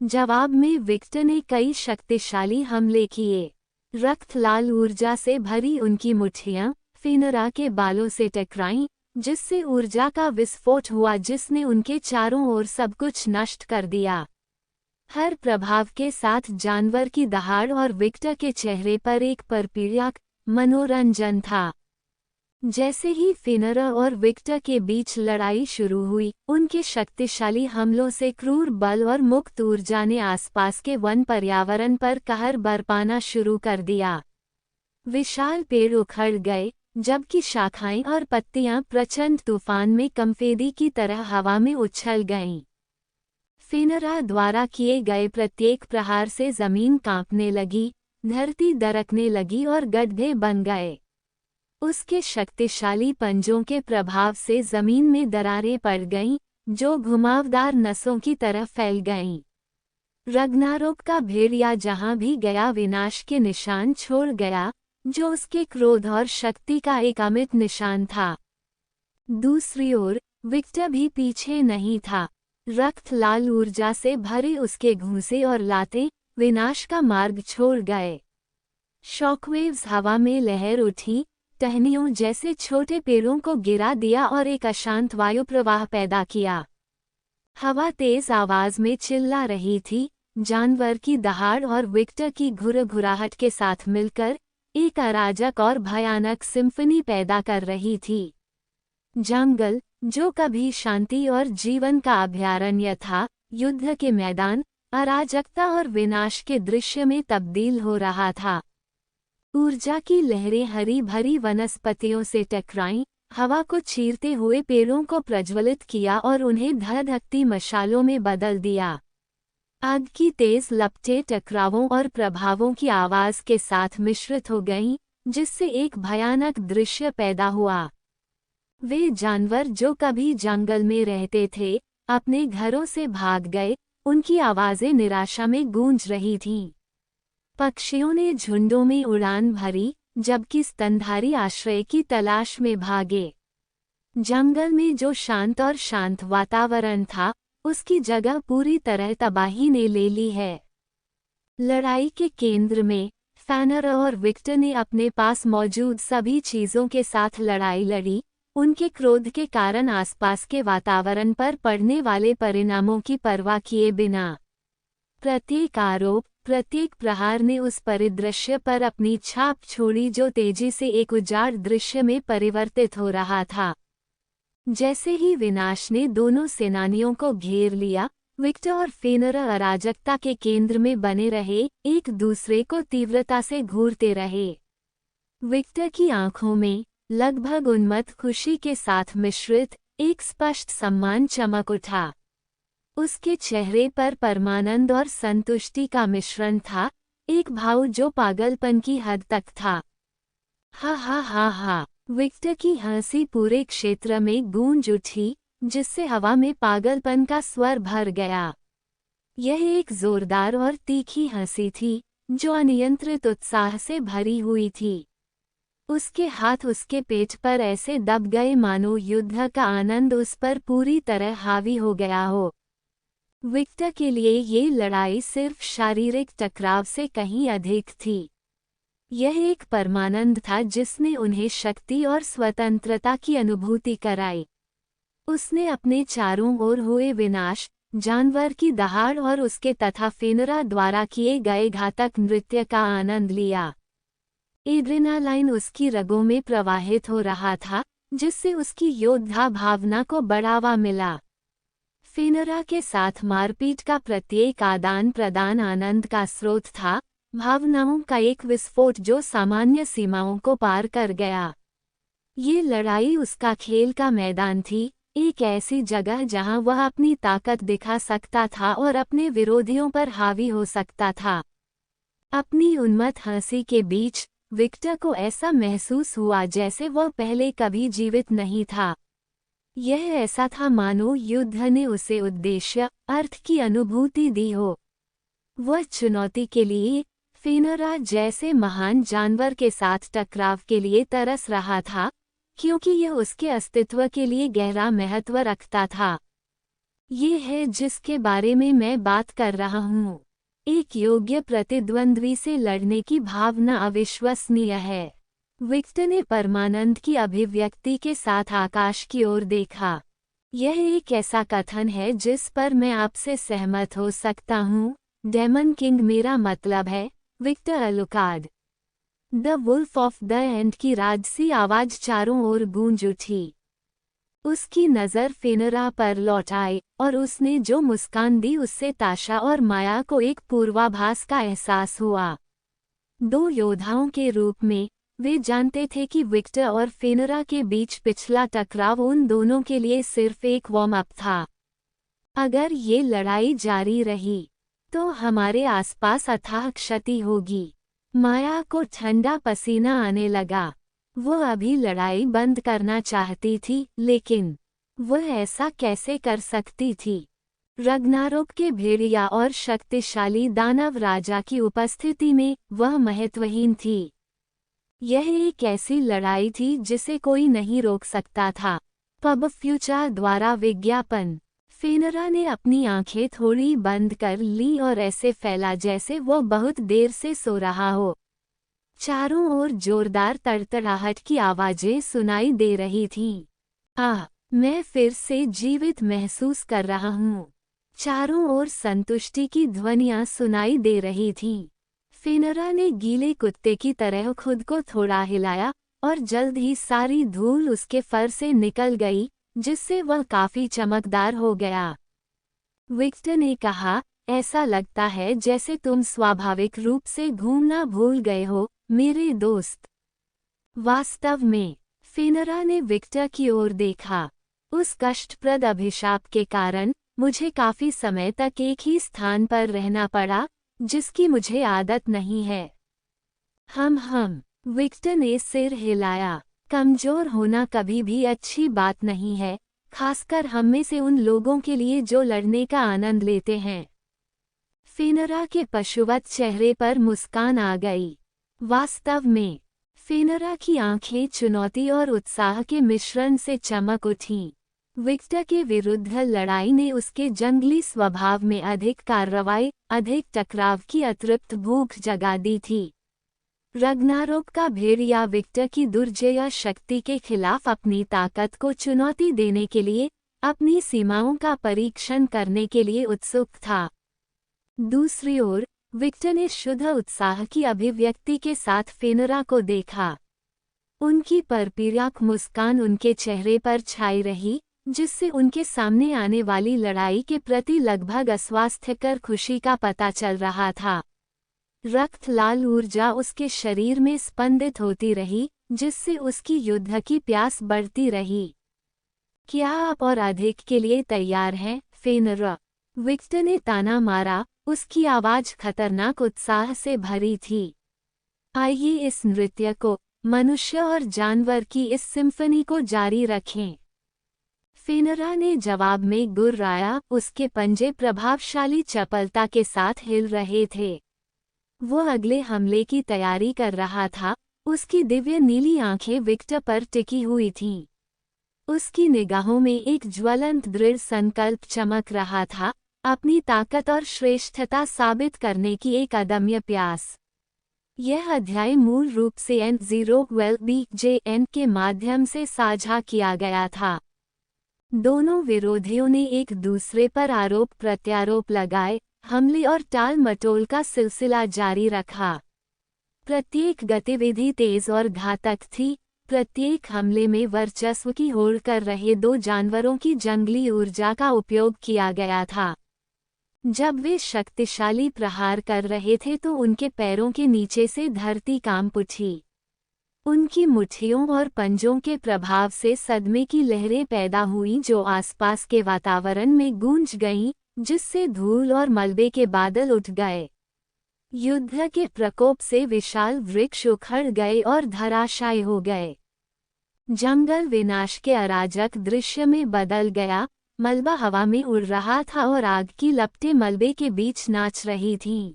जवाब में विक्टर ने कई शक्तिशाली हमले किए। रक्त लाल ऊर्जा से भरी उनकी मुट्ठियां फेनरा के बालों से टकराईं, जिससे ऊर्जा का विस्फोट हुआ जिसने उनके चारों ओर सब कुछ नष्ट कर दिया। हर प्रभाव के साथ जानवर की दहाड़ और विक्टर के चेहरे पर एक परपीड़क मनोरंजन था। जैसे ही फेनरा और विक्टर के बीच लड़ाई शुरू हुई, उनके शक्तिशाली हमलों से क्रूर बल और मुक्त ऊर्जा ने आसपास के वन पर्यावरण पर कहर बरपाना शुरू कर दिया। विशाल पेड़ उखड़ गए, जबकि शाखाएं और पत्तियां प्रचंड तूफान में कंफेदी की तरह हवा में उछल गईं। फेनरा द्वारा किए गए प्रत्येक प्रहार से जमीन कांपने लगी, धरती दरकने लगी और गड्ढे बन गए। उसके शक्तिशाली पंजों के प्रभाव से जमीन में दरारें पड़ गईं, जो घुमावदार नसों की तरह फैल गईं। रग्नारोक का भेड़िया जहां भी गया विनाश के निशान छोड़ गया, जो उसके क्रोध और शक्ति का एक अमिट निशान था। दूसरी ओर विक्टर भी पीछे नहीं था। रक्त लाल ऊर्जा से भरे उसके घूंसे और लातें विनाश का मार्ग छोड़ गए। शॉकवेव्स हवा में लहर उठी, टहनियों जैसे छोटे पेड़ों को गिरा दिया और एक अशांत वायु प्रवाह पैदा किया। हवा तेज आवाज में चिल्ला रही थी, जानवर की दहाड़ और विक्टर की घुरघुराहट के साथ मिलकर एक अराजक और भयानक सिम्फनी पैदा कर रही थी। जंगल, जो कभी शांति और जीवन का अभयारण्य था, युद्ध के मैदान, अराजकता और विनाश के दृश्य में तब्दील हो रहा था। ऊर्जा की लहरें हरी भरी वनस्पतियों से टकराईं, हवा को चीरते हुए पेड़ों को प्रज्वलित किया और उन्हें धधकती मशालों में बदल दिया। आग की तेज लपटें टकरावों और प्रभावों की आवाज के साथ मिश्रित हो गईं, जिससे एक भयानक दृश्य पैदा हुआ। वे जानवर जो कभी जंगल में रहते थे, अपने घरों से भाग गए, उनकी आवाजें निराशा में गूंज रही थीं। पक्षियों ने झुंडों में उड़ान भरी, जबकि स्तनधारी आश्रय की तलाश में भागे। जंगल में जो शांत वातावरण था, उसकी जगह पूरी तरह तबाही ने ले ली है। लड़ाई के केंद्र में फेनरा और विक्टर ने अपने पास मौजूद सभी चीजों के साथ लड़ाई लड़ी, उनके क्रोध के कारण आसपास के वातावरण पर पड़ने वाले परिणामों की परवाह किए बिना। प्रत्येक आरोप, प्रत्येक प्रहार ने उस परिदृश्य पर अपनी छाप छोड़ी जो तेजी से एक उजाड़ दृश्य में परिवर्तित हो रहा था। जैसे ही विनाश ने दोनों सेनानियों को घेर लिया, विक्टर और फेनरा अराजकता के केंद्र में बने रहे, एक दूसरे को तीव्रता से घूरते रहे। विक्टर की आंखों में, लगभग उन्मत्त खुशी के साथ मिश्रित, एक स्पष्ट सम्मान चमक उठा। उसके चेहरे पर परमानंद और संतुष्टि का मिश्रण था, एक भाव जो पागलपन की हद तक था। हा हा हा हा, विक्टर की हंसी पूरे क्षेत्र में गूंज उठी, जिससे हवा में पागलपन का स्वर भर गया। यह एक जोरदार और तीखी हंसी थी, जो अनियंत्रित उत्साह से भरी हुई थी। उसके हाथ उसके पेट पर ऐसे दब गए मानो युद्ध का आनंद उस पर पूरी तरह हावी हो गया हो। विक्टर के लिए ये लड़ाई सिर्फ शारीरिक टकराव से कहीं अधिक थी। यह एक परमानंद था जिसने उन्हें शक्ति और स्वतंत्रता की अनुभूति कराई। उसने अपने चारों ओर हुए विनाश, जानवर की दहाड़ और उसके तथा फेनरा द्वारा किए गए घातक नृत्य का आनंद लिया। एड्रेनालाइन उसकी रगों में प्रवाहित हो रहा था, जिससे उसकी योद्धा भावना को बढ़ावा मिला। फेनरा के साथ मारपीट का प्रत्येक आदान प्रदान आनंद का स्रोत था, भावनाओं का एक विस्फोट जो सामान्य सीमाओं को पार कर गया। ये लड़ाई उसका खेल का मैदान थी, एक ऐसी जगह जहां वह अपनी ताकत दिखा सकता था और अपने विरोधियों पर हावी हो सकता था। अपनी उन्मत्त हंसी के बीच विक्टर को ऐसा महसूस हुआ जैसे वह पहले कभी जीवित नहीं था। यह ऐसा था मानो युद्ध ने उसे उद्देश्य, अर्थ की अनुभूति दी हो। वह चुनौती के लिए, फेनरा जैसे महान जानवर के साथ टकराव के लिए तरस रहा था, क्योंकि यह उसके अस्तित्व के लिए गहरा महत्व रखता था। ये है जिसके बारे में मैं बात कर रहा हूँ। एक योग्य प्रतिद्वंद्वी से लड़ने की भावना अविश्वसनीय है। विक्टर ने परमानंद की अभिव्यक्ति के साथ आकाश की ओर देखा। यह एक ऐसा कथन है जिस पर मैं आपसे सहमत हो सकता हूँ, डेमन किंग मेरा मतलब है, Victor Alucard. The wolf of the end की राजसी आवाज चारों ओर गूंज उठी। उसकी नज़र फेनरा पर लौट आई, और उसने जो मुस्कान दी उससे ताशा और माया को एक पूर्वाभास का एहसास हुआ। दो योद्धाओं के रूप में, वे जानते थे कि विक्टर और फेनरा के बीच पिछला टकराव उन दोनों के लिए सिर्फ एक वार्म अप था। अगर ये लड़ाई जारी रही, तो हमारे आसपास अथाह क्षति होगी। माया को ठंडा पसीना आने लगा। वह अभी लड़ाई बंद करना चाहती थी, लेकिन वह ऐसा कैसे कर सकती थी? रग्नारोक के भेड़िया और शक्तिशाली दानव राजा की उपस्थिति में वह महत्वहीन थी। यह एक ऐसी लड़ाई थी जिसे कोई नहीं रोक सकता था। पब फ्यूचर द्वारा विज्ञापन। फेनरा ने अपनी आंखें थोड़ी बंद कर ली और ऐसे फैला जैसे वह बहुत देर से सो रहा हो। चारों ओर जोरदार तड़तड़ाहट की आवाजें सुनाई दे रही थीं। आह, मैं फिर से जीवित महसूस कर रहा हूँ। चारों ओर संतुष्टि की ध्वनियाँ सुनाई दे रही थीं। फेनरा ने गीले कुत्ते की तरह खुद को थोड़ा हिलाया और जल्द ही सारी धूल उसके फर से निकल गई, जिससे वह काफी चमकदार हो गया। विक्टर ने कहा, ऐसा लगता है जैसे तुम स्वाभाविक रूप से घूमना भूल गए हो, मेरे दोस्त। वास्तव में, फेनरा ने विक्टर की ओर देखा। उस कष्टप्रद अभिशाप के कारण मुझे काफी समय तक एक ही स्थान पर रहना पड़ा, जिसकी मुझे आदत नहीं है। विक्टर ने सिर हिलाया। कमजोर होना कभी भी अच्छी बात नहीं है, खासकर हम में से उन लोगों के लिए जो लड़ने का आनंद लेते हैं। फेनरा के पशुवत चेहरे पर मुस्कान आ गई। वास्तव में, फेनरा की आंखें चुनौती और उत्साह के मिश्रण से चमक उठीं। विक्टर के विरुद्ध लड़ाई ने उसके जंगली स्वभाव में अधिक कार्रवाई, अधिक टकराव की अतृप्त भूख जगा दी थी। रग्नारोक का भेड़िया विक्टर की दुर्जय शक्ति के खिलाफ अपनी ताकत को चुनौती देने के लिए, अपनी सीमाओं का परीक्षण करने के लिए उत्सुक था। दूसरी ओर, विक्टर ने शुद्ध उत्साह की अभिव्यक्ति के साथ फेनरा को देखा। उनकी परपीड़क मुस्कान उनके चेहरे पर छाई रही, जिससे उनके सामने आने वाली लड़ाई के प्रति लगभग अस्वास्थ्यकर खुशी का पता चल रहा था। रक्त लाल ऊर्जा उसके शरीर में स्पंदित होती रही, जिससे उसकी युद्ध की प्यास बढ़ती रही। क्या आप और अधिक के लिए तैयार हैं, फेनरा? विक्टर ने ताना मारा, उसकी आवाज खतरनाक उत्साह से भरी थी। आइए इस नृत्य को, मनुष्य और जानवर की इस सिम्फनी को जारी रखें। फेनरा ने जवाब में गुर्राया, उसके पंजे प्रभावशाली चपलता के साथ हिल रहे थे। वो अगले हमले की तैयारी कर रहा था, उसकी दिव्य नीली आंखें विक्टर पर टिकी हुई थीं। उसकी निगाहों में एक ज्वलंत दृढ़ संकल्प चमक रहा था, अपनी ताकत और श्रेष्ठता साबित करने की एक अदम्य प्यास। यह अध्याय मूल रूप से N012BJN के माध्यम से साझा किया गया था। दोनों विरोधियों ने एक दूसरे पर आरोप प्रत्यारोप लगाए, हमले और टाल मटोल का सिलसिला जारी रखा। प्रत्येक गतिविधि तेज और घातक थी, प्रत्येक हमले में वर्चस्व की होड़ कर रहे दो जानवरों की जंगली ऊर्जा का उपयोग किया गया था। जब वे शक्तिशाली प्रहार कर रहे थे तो उनके पैरों के नीचे से धरती कांप उठी। उनकी मुट्ठियों और पंजों के प्रभाव से सदमे की लहरें पैदा हुईं जो आसपास के वातावरण में गूंज गईं, जिससे धूल और मलबे के बादल उठ गए। युद्ध के प्रकोप से विशाल वृक्ष उखड़ गए और धराशायी हो गए। जंगल विनाश के अराजक दृश्य में बदल गया, मलबा हवा में उड़ रहा था और आग की लपटें मलबे के बीच नाच रही थीं।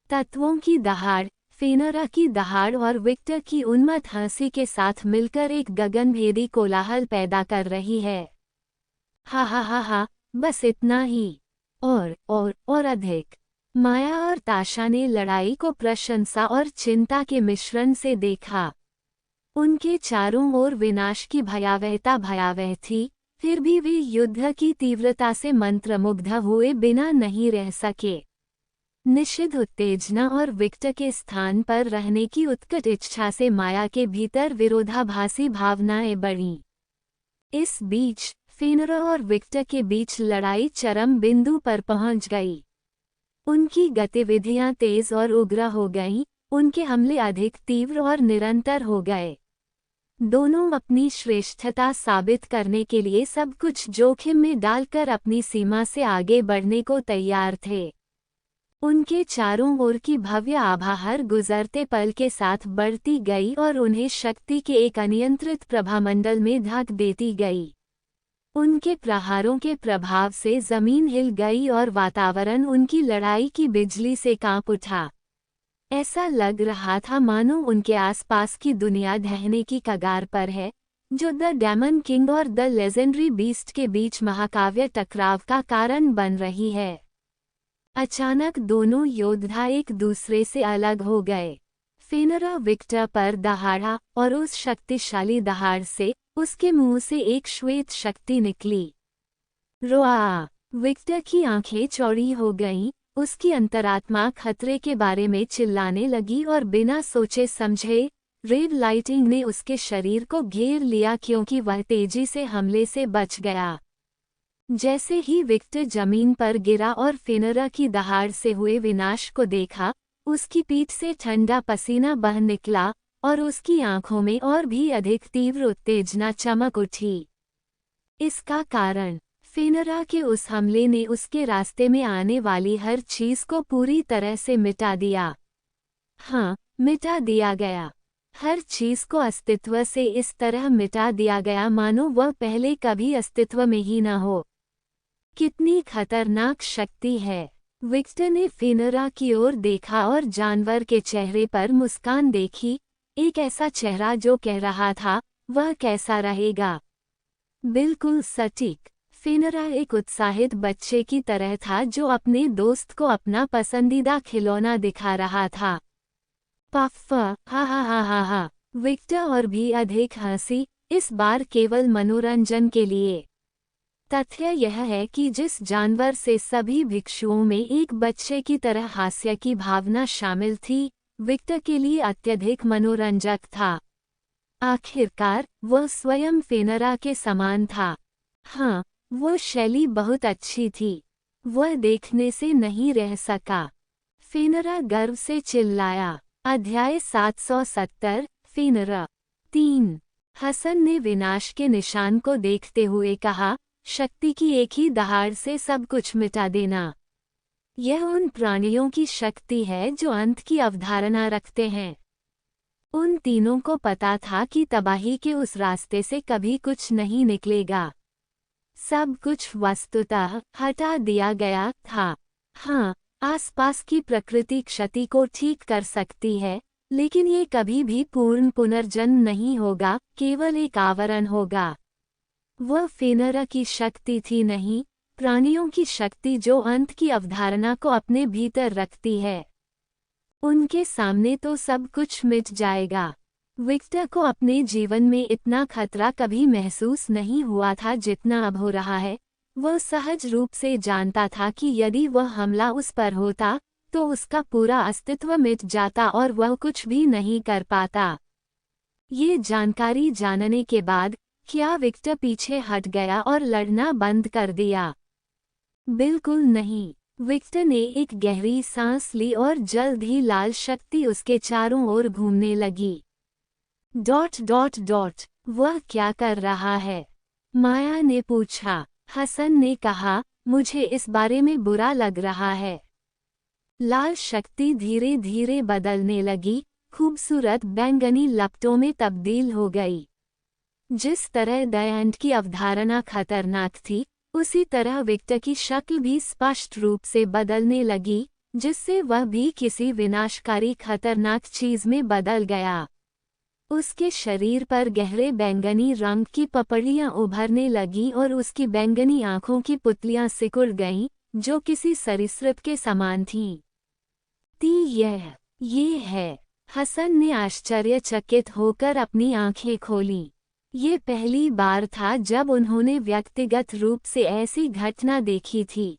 तत्वों की दहाड़, फेनरा की दहाड़ और विक्टर की उन्मत्त हंसी के साथ मिलकर एक गगनभेदी कोलाहल पैदा कर रही है। हा, बस इतना ही। और अधिक। माया और ताशा ने लड़ाई को प्रशंसा और चिंता के मिश्रण से देखा। उनके चारों ओर विनाश की भयावह थी, फिर भी वे युद्ध की तीव्रता से मंत्रमुग्ध हुए बिना नहीं रह सके। निषिद्ध उत्तेजना और विक्टर के स्थान पर रहने की उत्कट इच्छा से माया के भीतर विरोधाभासी भावनाएं बढ़ीं। इस बीच फेनरा और विक्टर के बीच लड़ाई चरम बिंदु पर पहुंच गई। उनकी गतिविधियां तेज और उग्र हो गईं, उनके हमले अधिक तीव्र और निरंतर हो गए। दोनों अपनी श्रेष्ठता साबित करने के लिए सब कुछ जोखिम में डालकर अपनी सीमा से आगे बढ़ने को तैयार थे। उनके चारों ओर की भव्य आभा हर गुजरते पल के साथ बढ़ती गई और उन्हें शक्ति के एक अनियंत्रित प्रभामंडल में ढक देती गई। उनके प्रहारों के प्रभाव से जमीन हिल गई और वातावरण उनकी लड़ाई की बिजली से कांप उठा। ऐसा लग रहा था मानो उनके आसपास की दुनिया ढहने की कगार पर है, जो द डेमन किंग और द लेजेंडरी बीस्ट के बीच महाकाव्य टकराव का कारण बन रही है। अचानक दोनों योद्धा एक दूसरे से अलग हो गए। फेनरा विक्टर पर दहाड़ा और उस शक्तिशाली दहाड़ से उसके मुंह से एक श्वेत शक्ति निकली। रोआ! विक्टर की आंखें चौड़ी हो गईं, उसकी अंतरात्मा खतरे के बारे में चिल्लाने लगी और बिना सोचे समझे रेड लाइटिंग ने उसके शरीर को घेर लिया क्योंकि वह तेजी से हमले से बच गया। जैसे ही विक्टर जमीन पर गिरा और फेनरा की दहाड़ से हुए विनाश को देखा, उसकी पीठ से ठंडा पसीना बह निकला और उसकी आंखों में और भी अधिक तीव्र उत्तेजना चमक उठी। इसका कारण फेनरा के उस हमले ने उसके रास्ते में आने वाली हर चीज को पूरी तरह से मिटा दिया। हाँ, मिटा दिया गया। हर चीज को अस्तित्व से इस तरह मिटा दिया गया मानो वह पहले कभी अस्तित्व में ही न हो। कितनी खतरनाक शक्ति है। विक्टर ने फेनरा की ओर देखा और जानवर के चेहरे पर मुस्कान देखी, एक ऐसा चेहरा जो कह रहा था वह कैसा रहेगा। बिल्कुल सटीक। फेनरा एक उत्साहित बच्चे की तरह था जो अपने दोस्त को अपना पसंदीदा खिलौना दिखा रहा था। पफ, हा हा हा हा हा। विक्टर और भी अधिक हंसी, इस बार केवल मनोरंजन के लिए। तथ्य यह है कि जिस जानवर से सभी भिक्षुओं में एक बच्चे की तरह हास्य की भावना शामिल थी, विक्टर के लिए अत्यधिक मनोरंजक था। आखिरकार वह स्वयं फेनरा के समान था। हाँ, वो शैली बहुत अच्छी थी। वह देखने से नहीं रह सका। फेनरा गर्व से चिल्लाया। अध्याय 770, फेनरा 3। हसन ने विनाश के निशान को देखते हुए कहा, शक्ति की एक ही दहाड़ से सब कुछ मिटा देना। यह उन प्राणियों की शक्ति है जो अंत की अवधारणा रखते हैं। उन तीनों को पता था कि तबाही के उस रास्ते से कभी कुछ नहीं निकलेगा। सब कुछ वस्तुतः हटा दिया गया था। हाँ, आसपास की प्रकृति क्षति को ठीक कर सकती है, लेकिन ये कभी भी पूर्ण पुनर्जन्म नहीं होगा, केवल एक आवरण होगा। वह फेनरा की शक्ति थी नहीं, प्राणियों की शक्ति जो अंत की अवधारणा को अपने भीतर रखती है। उनके सामने तो सब कुछ मिट जाएगा। विक्टर को अपने जीवन में इतना खतरा कभी महसूस नहीं हुआ था जितना अब हो रहा है। वह सहज रूप से जानता था कि यदि वह हमला उस पर होता, तो उसका पूरा अस्तित्व मिट जाता और वह कुछ भी नहीं कर पाता। ये जानकारी जानने के बाद क्या विक्टर पीछे हट गया और लड़ना बंद कर दिया? बिल्कुल नहीं। विक्टर ने एक गहरी सांस ली और जल्द ही लाल शक्ति उसके चारों ओर घूमने लगी। ... वह क्या कर रहा है? माया ने पूछा। हसन ने कहा, मुझे इस बारे में बुरा लग रहा है। लाल शक्ति धीरे धीरे बदलने लगी, खूबसूरत बैंगनी लपटों में तब्दील हो गई। जिस तरह द एंड की अवधारणा खतरनाक थी, उसी तरह विक्टर की शक्ल भी स्पष्ट रूप से बदलने लगी, जिससे वह भी किसी विनाशकारी खतरनाक चीज में बदल गया। उसके शरीर पर गहरे बैंगनी रंग की पपड़ियां उभरने लगीं और उसकी बैंगनी आंखों की पुतलियां सिकुड़ गईं, जो किसी सरीसृप के समान थीं। ये है। हसन ने आश्चर्यचकित होकर अपनी आंखें खोलीं। ये पहली बार था जब उन्होंने व्यक्तिगत रूप से ऐसी घटना देखी थी।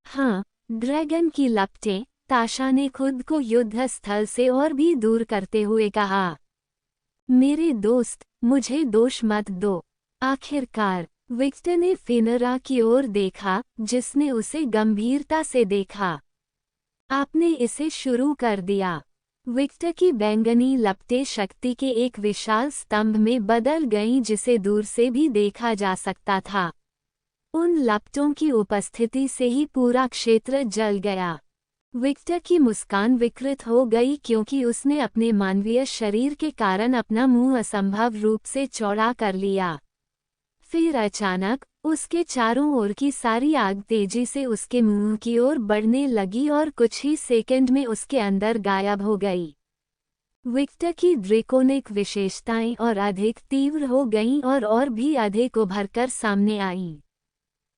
हाँ, ड्रैगन की लपटें, ताशा ने खुद को युद्ध स्थल से और भी दूर करते हुए कहा। मेरे दोस्त, मुझे दोष मत दो। आखिरकार विक्टर ने फेनरा की ओर देखा, जिसने उसे गंभीरता से देखा। आपने इसे शुरू कर दिया। विक्टर की बैंगनी लपटें शक्ति के एक विशाल स्तंभ में बदल गईं जिसे दूर से भी देखा जा सकता था। उन लपटों की उपस्थिति से ही पूरा क्षेत्र जल गया। विक्टर की मुस्कान विकृत हो गई क्योंकि उसने अपने मानवीय शरीर के कारण अपना मुंह असंभव रूप से चौड़ा कर लिया। फिर अचानक उसके चारों ओर की सारी आग तेजी से उसके मुंह की ओर बढ़ने लगी और कुछ ही सेकंड में उसके अंदर गायब हो गई। विक्टर की ड्रेकोनिक विशेषताएं और अधिक तीव्र हो गईं और भी अधिक उभरकर सामने आईं।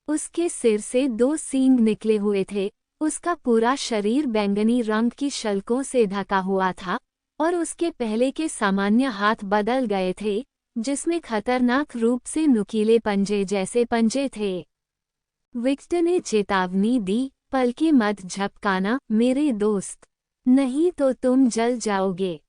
उसके सिर से 2 सींग निकले हुए थे, उसका पूरा शरीर बैंगनी रंग की शल्कों से ढका हुआ था और उसके पहले के सामान्य हाथ बदल गए थे, जिसमें खतरनाक रूप से नुकीले पंजे जैसे पंजे थे। विक्टर ने चेतावनी दी, पलके मत झपकाना मेरे दोस्त, नहीं तो तुम जल जाओगे।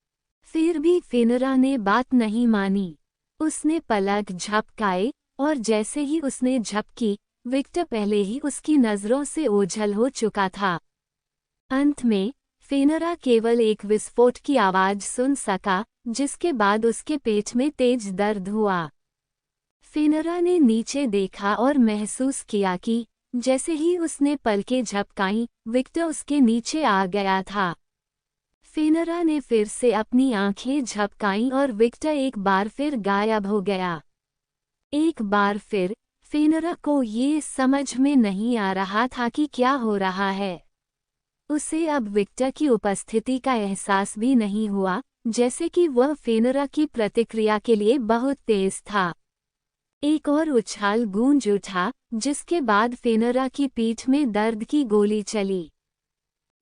फिर भी फेनरा ने बात नहीं मानी। उसने पलक झपकाए और जैसे ही उसने झपकी, विक्टर पहले ही उसकी नजरों से ओझल हो चुका था। अंत में फेनरा केवल एक विस्फोट की आवाज सुन सका, जिसके बाद उसके पेट में तेज दर्द हुआ। फेनरा ने नीचे देखा और महसूस किया कि जैसे ही उसने पलकें झपकाईं, विक्टर उसके नीचे आ गया था। फेनरा ने फिर से अपनी आंखें झपकाईं और विक्टर एक बार फिर गायब हो गया। एक बार फिर फेनरा को ये समझ में नहीं आ रहा था कि क्या हो रहा है। उसे अब विक्टर की उपस्थिति का एहसास भी नहीं हुआ, जैसे कि वह फेनरा की प्रतिक्रिया के लिए बहुत तेज था। एक और उछाल गूंज उठा, जिसके बाद फेनरा की पीठ में दर्द की गोली चली।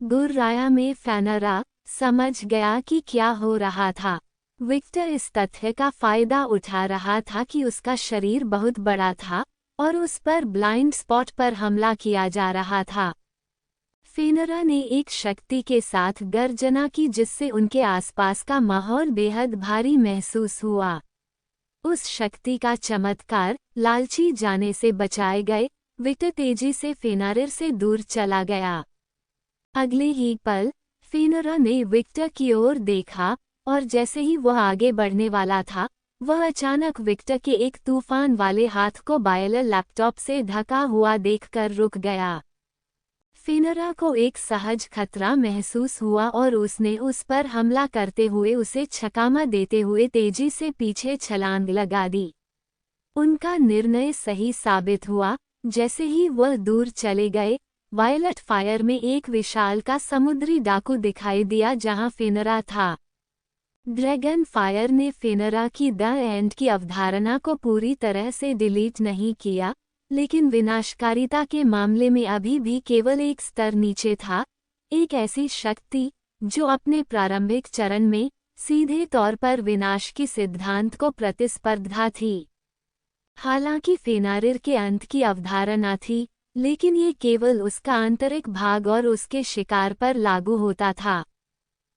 गुर्राया में फेनरा समझ गया कि क्या हो रहा था। विक्टर इस तथ्य का फायदा उठा रहा था कि उसका शरीर बहुत बड़ा था और उस पर ब्लाइंड स्पॉट पर हमला किया जा रहा था। फेनरा ने एक शक्ति के साथ गर्जना की, जिससे उनके आसपास का माहौल बेहद भारी महसूस हुआ। उस शक्ति का चमत्कार लालची जाने से बचाए गए, विक्टर तेजी से फेनारिर से दूर चला गया। अगले ही पल फेनरा ने विक्टर की ओर देखा और जैसे ही वह आगे बढ़ने वाला था, वह अचानक विक्टर के एक तूफान वाले हाथ को बायलर लैपटॉप से ढका हुआ देखकर रुक गया। फेनरा को एक सहज खतरा महसूस हुआ और उसने उस पर हमला करते हुए उसे छकामा देते हुए तेजी से पीछे छलांग लगा दी। उनका निर्णय सही साबित हुआ। जैसे ही वह दूर चले गए, वायलट फायर में एक विशाल का समुद्री डाकू दिखाई दिया जहां फेनरा था। ड्रैगन फायर ने फेनरा की द एंड की अवधारणा को पूरी तरह से डिलीट नहीं किया, लेकिन विनाशकारिता के मामले में अभी भी केवल एक स्तर नीचे था, एक ऐसी शक्ति जो अपने प्रारंभिक चरण में सीधे तौर पर विनाश की सिद्धांत को प्रतिस्पर्धा थी। हालांकि फेनारिर के अंत की अवधारणा थी, लेकिन ये केवल उसका आंतरिक भाग और उसके शिकार पर लागू होता था।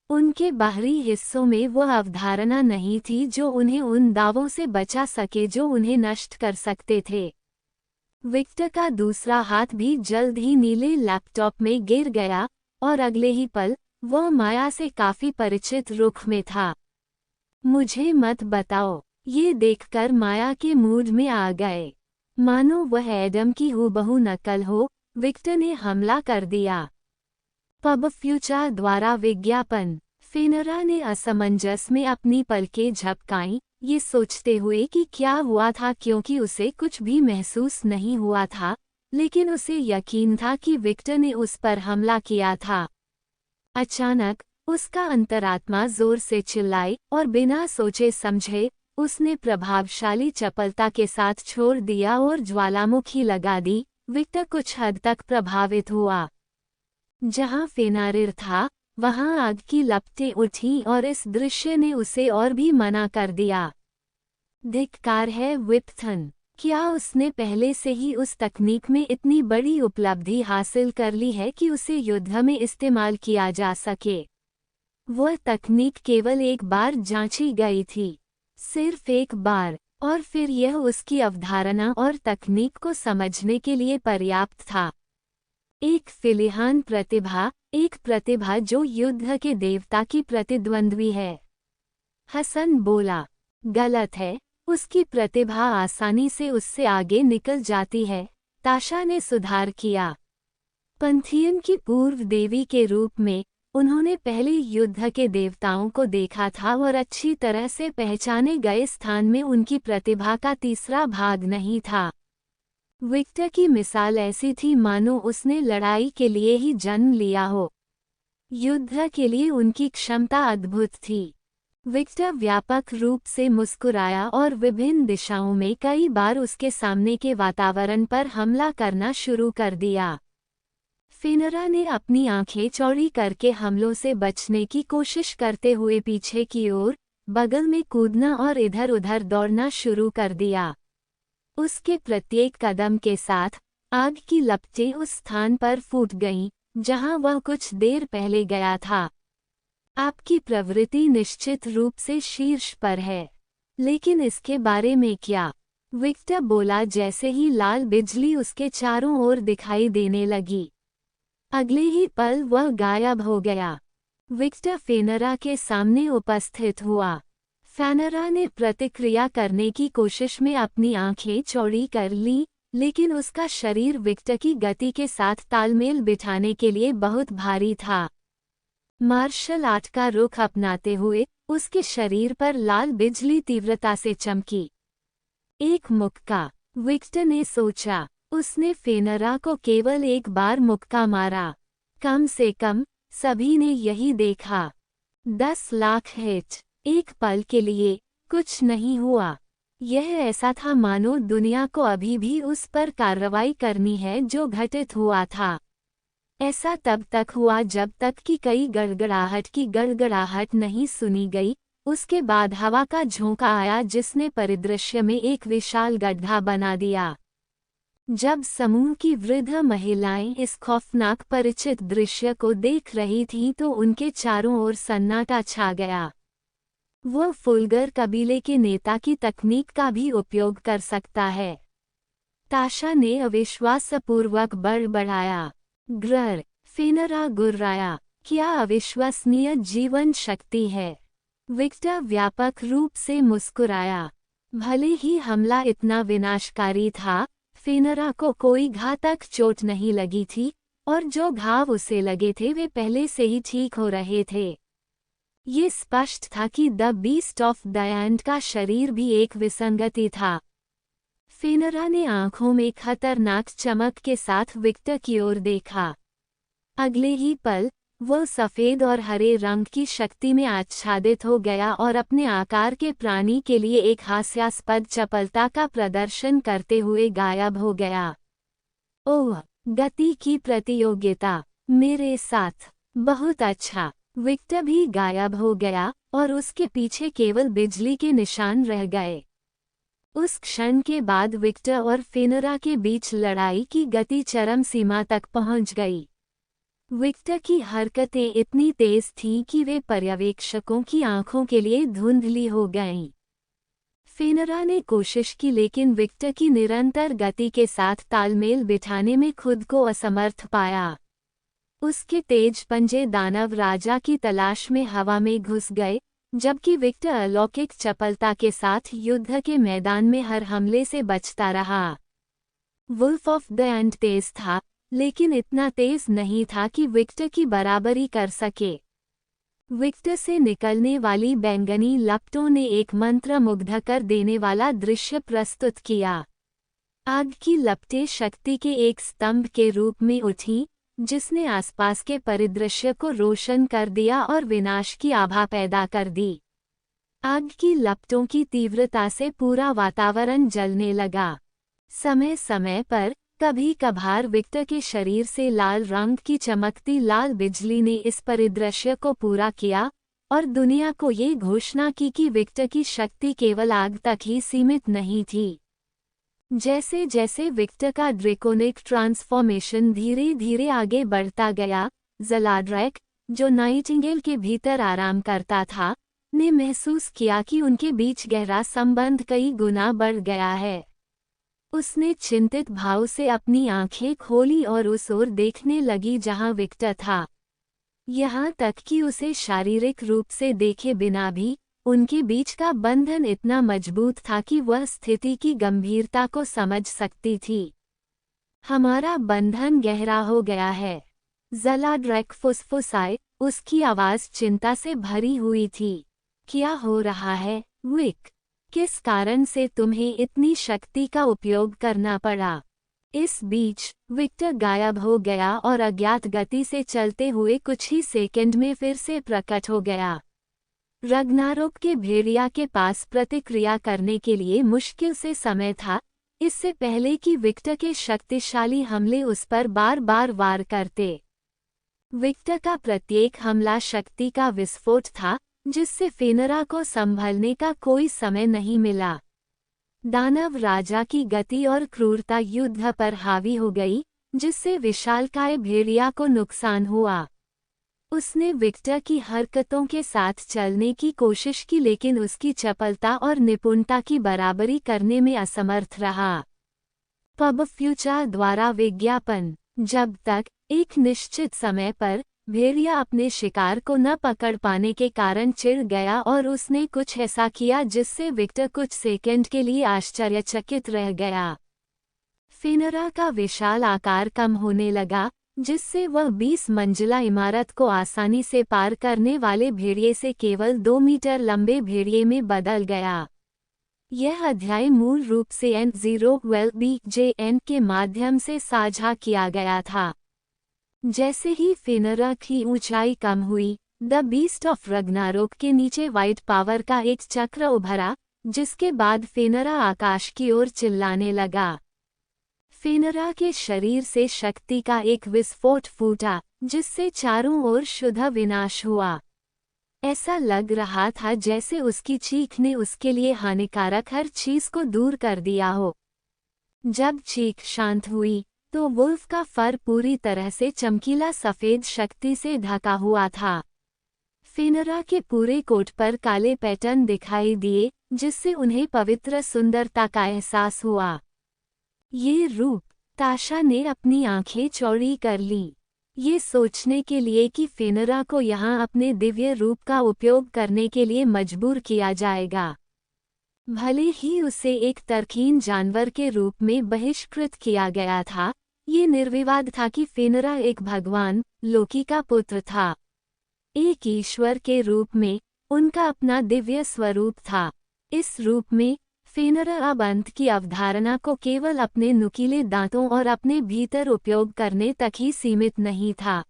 उनके बाहरी हिस्सों में वह अवधारणा नहीं थी जो उन्हें उन दावों से बचा सके जो उन्हें नष्ट कर सकते थे। विक्टर का दूसरा हाथ भी जल्द ही नीले लैपटॉप में गिर गया और अगले ही पल वह माया से काफी परिचित रुख में था। मुझे मत बताओ, ये देखकर माया के मूड में आ गए। मानो वह एडम की हूबहू नकल हो, विक्टर ने हमला कर दिया। पब फ्यूचर द्वारा विज्ञापन। फेनरा ने असमंजस में अपनी पलकें झपकाईं, ये सोचते हुए कि क्या हुआ था, क्योंकि उसे कुछ भी महसूस नहीं हुआ था, लेकिन उसे यकीन था कि विक्टर ने उस पर हमला किया था। अचानक उसका अंतरात्मा जोर से चिल्लाई और बिना सोचे समझे उसने प्रभावशाली चपलता के साथ छोड़ दिया और ज्वालामुखी लगा दी। विक्टर कुछ हद तक प्रभावित हुआ। जहां फेनारिर था, वहां आग की लपटें उठी और इस दृश्य ने उसे और भी मना कर दिया। धिक्कार है विप्थन, क्या उसने पहले से ही उस तकनीक में इतनी बड़ी उपलब्धि हासिल कर ली है कि उसे युद्ध में इस्तेमाल किया जा सके? वह तकनीक केवल एक बार जांची गई थी, सिर्फ एक बार, और फिर यह उसकी अवधारणा और तकनीक को समझने के लिए पर्याप्त था। एक फिलिहान प्रतिभा, एक प्रतिभा जो युद्ध के देवता की प्रतिद्वंद्वी है। हसन बोला, गलत है, उसकी प्रतिभा आसानी से उससे आगे निकल जाती है। ताशा ने सुधार किया। पंथियन की पूर्व देवी के रूप में उन्होंने पहले युद्ध के देवताओं को देखा था और अच्छी तरह से पहचाने गए स्थान में उनकी प्रतिभा का तीसरा भाग नहीं था। विक्टर की मिसाल ऐसी थी मानो उसने लड़ाई के लिए ही जन्म लिया हो। युद्ध के लिए उनकी क्षमता अद्भुत थी। विक्टर व्यापक रूप से मुस्कुराया और विभिन्न दिशाओं में कई बार उसके सामने के वातावरण पर हमला करना शुरू कर दिया। फेनरा ने अपनी आंखें चौड़ी करके हमलों से बचने की कोशिश करते हुए पीछे की ओर, बगल में कूदना और इधर उधर दौड़ना शुरू कर दिया। उसके प्रत्येक कदम के साथ आग की लपटें उस स्थान पर फूट गईं जहां वह कुछ देर पहले गया था। आपकी प्रवृत्ति निश्चित रूप से शीर्ष पर है, लेकिन इसके बारे में क्या? विक्टर बोला जैसे ही लाल बिजली उसके चारों ओर दिखाई देने लगी। अगले ही पल वह गायब हो गया। विक्टर फेनरा के सामने उपस्थित हुआ। फेनरा ने प्रतिक्रिया करने की कोशिश में अपनी आंखें चौड़ी कर ली, लेकिन उसका शरीर विक्टर की गति के साथ तालमेल बिठाने के लिए बहुत भारी था। मार्शल आर्ट का रुख अपनाते हुए उसके शरीर पर लाल बिजली तीव्रता से चमकी। एक मुक्का, विक्टर ने सोचा। उसने फेनरा को केवल एक बार मुक्का मारा। कम से कम सभी ने यही देखा। 10 लाख हिट। एक पल के लिए कुछ नहीं हुआ। यह ऐसा था मानो दुनिया को अभी भी उस पर कार्रवाई करनी है जो घटित हुआ था। ऐसा तब तक हुआ जब तक कि कई गड़गड़ाहट की गड़गड़ाहट नहीं सुनी गई। उसके बाद हवा का झोंका आया जिसने परिदृश्य में एक विशाल गड्ढा बना दिया। जब समूह की वृद्ध महिलाएं इस खौफनाक परिचित दृश्य को देख रही थीं तो उनके चारों ओर सन्नाटा छा गया। वह फुलगर कबीले के नेता की तकनीक का भी उपयोग कर सकता है। ताशा ने अविश्वासपूर्वक बड़बड़ाया। ग्रर, फेनरा गुर्राया। क्या अविश्वसनीय जीवन शक्ति है। विक्टर व्यापक रूप से मुस्कुराया। भले ही हमला इतना विनाशकारी था, फेनरा को कोई घातक चोट नहीं लगी थी, और जो घाव उसे लगे थे वे पहले से ही ठीक हो रहे थे। ये स्पष्ट था कि the beast of the and का शरीर भी एक विसंगति था। फेनरा ने आंखों में खतरनाक चमक के साथ विक्टर की ओर देखा। अगले ही पल वह सफ़ेद और हरे रंग की शक्ति में आच्छादित हो गया और अपने आकार के प्राणी के लिए एक हास्यास्पद चपलता का प्रदर्शन करते हुए गायब हो गया। ओह, गति की प्रतियोगिता मेरे साथ। बहुत अच्छा। विक्टर भी गायब हो गया और उसके पीछे केवल बिजली के निशान रह गए। उस क्षण के बाद विक्टर और फेनरा के बीच लड़ाई की गति चरम सीमा तक पहुंच गई। विक्टर की हरकतें इतनी तेज थीं कि वे पर्यवेक्षकों की आंखों के लिए धुंधली हो गईं। फेनरा ने कोशिश की लेकिन विक्टर की निरंतर गति के साथ तालमेल बिठाने में खुद को असमर्थ पाया। उसके तेज पंजे दानव राजा की तलाश में हवा में घुस गए, जबकि विक्टर अलौकिक चपलता के साथ युद्ध के मैदान में हर हमले से बचता रहा। वुल्फ ऑफ द एंड तेज था, लेकिन इतना तेज नहीं था कि विक्टर की बराबरी कर सके। विक्टर से निकलने वाली बैंगनी लपटों ने एक मंत्रमुग्ध कर देने वाला दृश्य प्रस्तुत किया। आग की लपटें शक्ति के एक स्तंभ के रूप में उठीं, जिसने आसपास के परिदृश्य को रोशन कर दिया और विनाश की आभा पैदा कर दी। आग की लपटों की तीव्रता से पूरा वातावरण जलने लगा। समय समय पर कभी कभार विक्टर के शरीर से लाल रंग की चमकती लाल बिजली ने इस परिदृश्य को पूरा किया और दुनिया को ये घोषणा की कि विक्टर की शक्ति केवल आग तक ही सीमित नहीं थी। जैसे जैसे विक्टर का ड्रेकोनिक ट्रांसफॉर्मेशन धीरे धीरे आगे बढ़ता गया, ज़लाड्रैक, जो नाइटिंगेल के भीतर आराम करता था, ने महसूस किया कि उनके बीच गहरा संबंध कई गुना बढ़ गया है। उसने चिंतित भाव से अपनी आंखें खोली और उस ओर देखने लगी जहां विक्टर था। यहाँ तक कि उसे शारीरिक रूप से देखे बिना भी उनके बीच का बंधन इतना मजबूत था कि वह स्थिति की गंभीरता को समझ सकती थी। हमारा बंधन गहरा हो गया है। ज़लाड्रैक फुसफुसाए, उसकी आवाज़ चिंता से भरी हुई थी। क्या हो रहा है, विक? किस कारण से तुम्हें इतनी शक्ति का उपयोग करना पड़ा? इस बीच विक्टर गायब हो गया और अज्ञात गति से चलते हुए कुछ ही सेकंड में फिर से प्रकट हो गया। रग्नारोक के भेड़िया के पास प्रतिक्रिया करने के लिए मुश्किल से समय था, इससे पहले कि विक्टर के शक्तिशाली हमले उस पर बार बार वार करते। विक्टर का प्रत्येक हमला शक्ति का विस्फोट था, जिससे फेनरा को संभलने का कोई समय नहीं मिला। दानव राजा की गति और क्रूरता युद्ध पर हावी हो गई, जिससे विशालकाय भेड़िया को नुकसान हुआ। उसने विक्टर की हरकतों के साथ चलने की कोशिश की, लेकिन उसकी चपलता और निपुणता की बराबरी करने में असमर्थ रहा। पब फ्यूचर द्वारा विज्ञापन। जब तक एक निश्चित समय पर भेड़िया अपने शिकार को न पकड़ पाने के कारण चिढ़ गया और उसने कुछ ऐसा किया जिससे विक्टर कुछ सेकंड के लिए आश्चर्यचकित रह गया। फेनरा का विशाल आकार कम होने लगा, जिससे वह 20 मंजिला इमारत को आसानी से पार करने वाले भेड़िए से केवल 2 मीटर लंबे भेड़िए में बदल गया। यह अध्याय मूल रूप से N012BJN के माध्यम से साझा किया गया था। जैसे ही फेनरा की ऊंचाई कम हुई, द बीस्ट ऑफ रग्नारोक के नीचे व्हाइट पावर का एक चक्र उभरा, जिसके बाद फेनरा आकाश की ओर चिल्लाने लगा। फेनरा के शरीर से शक्ति का एक विस्फोट फूटा, जिससे चारों ओर शुद्ध विनाश हुआ। ऐसा लग रहा था जैसे उसकी चीख ने उसके लिए हानिकारक हर चीज को दूर कर दिया हो। जब चीख शांत हुई, तो वुल्फ का फर पूरी तरह से चमकीला सफेद शक्ति से ढका हुआ था। फेनरा के पूरे कोट पर काले पैटर्न दिखाई दिए, जिससे उन्हें पवित्र सुंदरता का एहसास हुआ। ये रूप। ताशा ने अपनी आंखें चौड़ी कर लीं, ये सोचने के लिए कि फेनरा को यहाँ अपने दिव्य रूप का उपयोग करने के लिए मजबूर किया जाएगा। भले ही उसे एक तरकीन जानवर के रूप में बहिष्कृत किया गया था, ये निर्विवाद था कि फेनरा एक भगवान, लोकी का पुत्र था। एक ईश्वर के रूप में उनका अपना दिव्य स्वरूप था। इस रूप में फेनरा अब अंत की अवधारणा को केवल अपने नुकीले दांतों और अपने भीतर उपयोग करने तक ही सीमित नहीं था।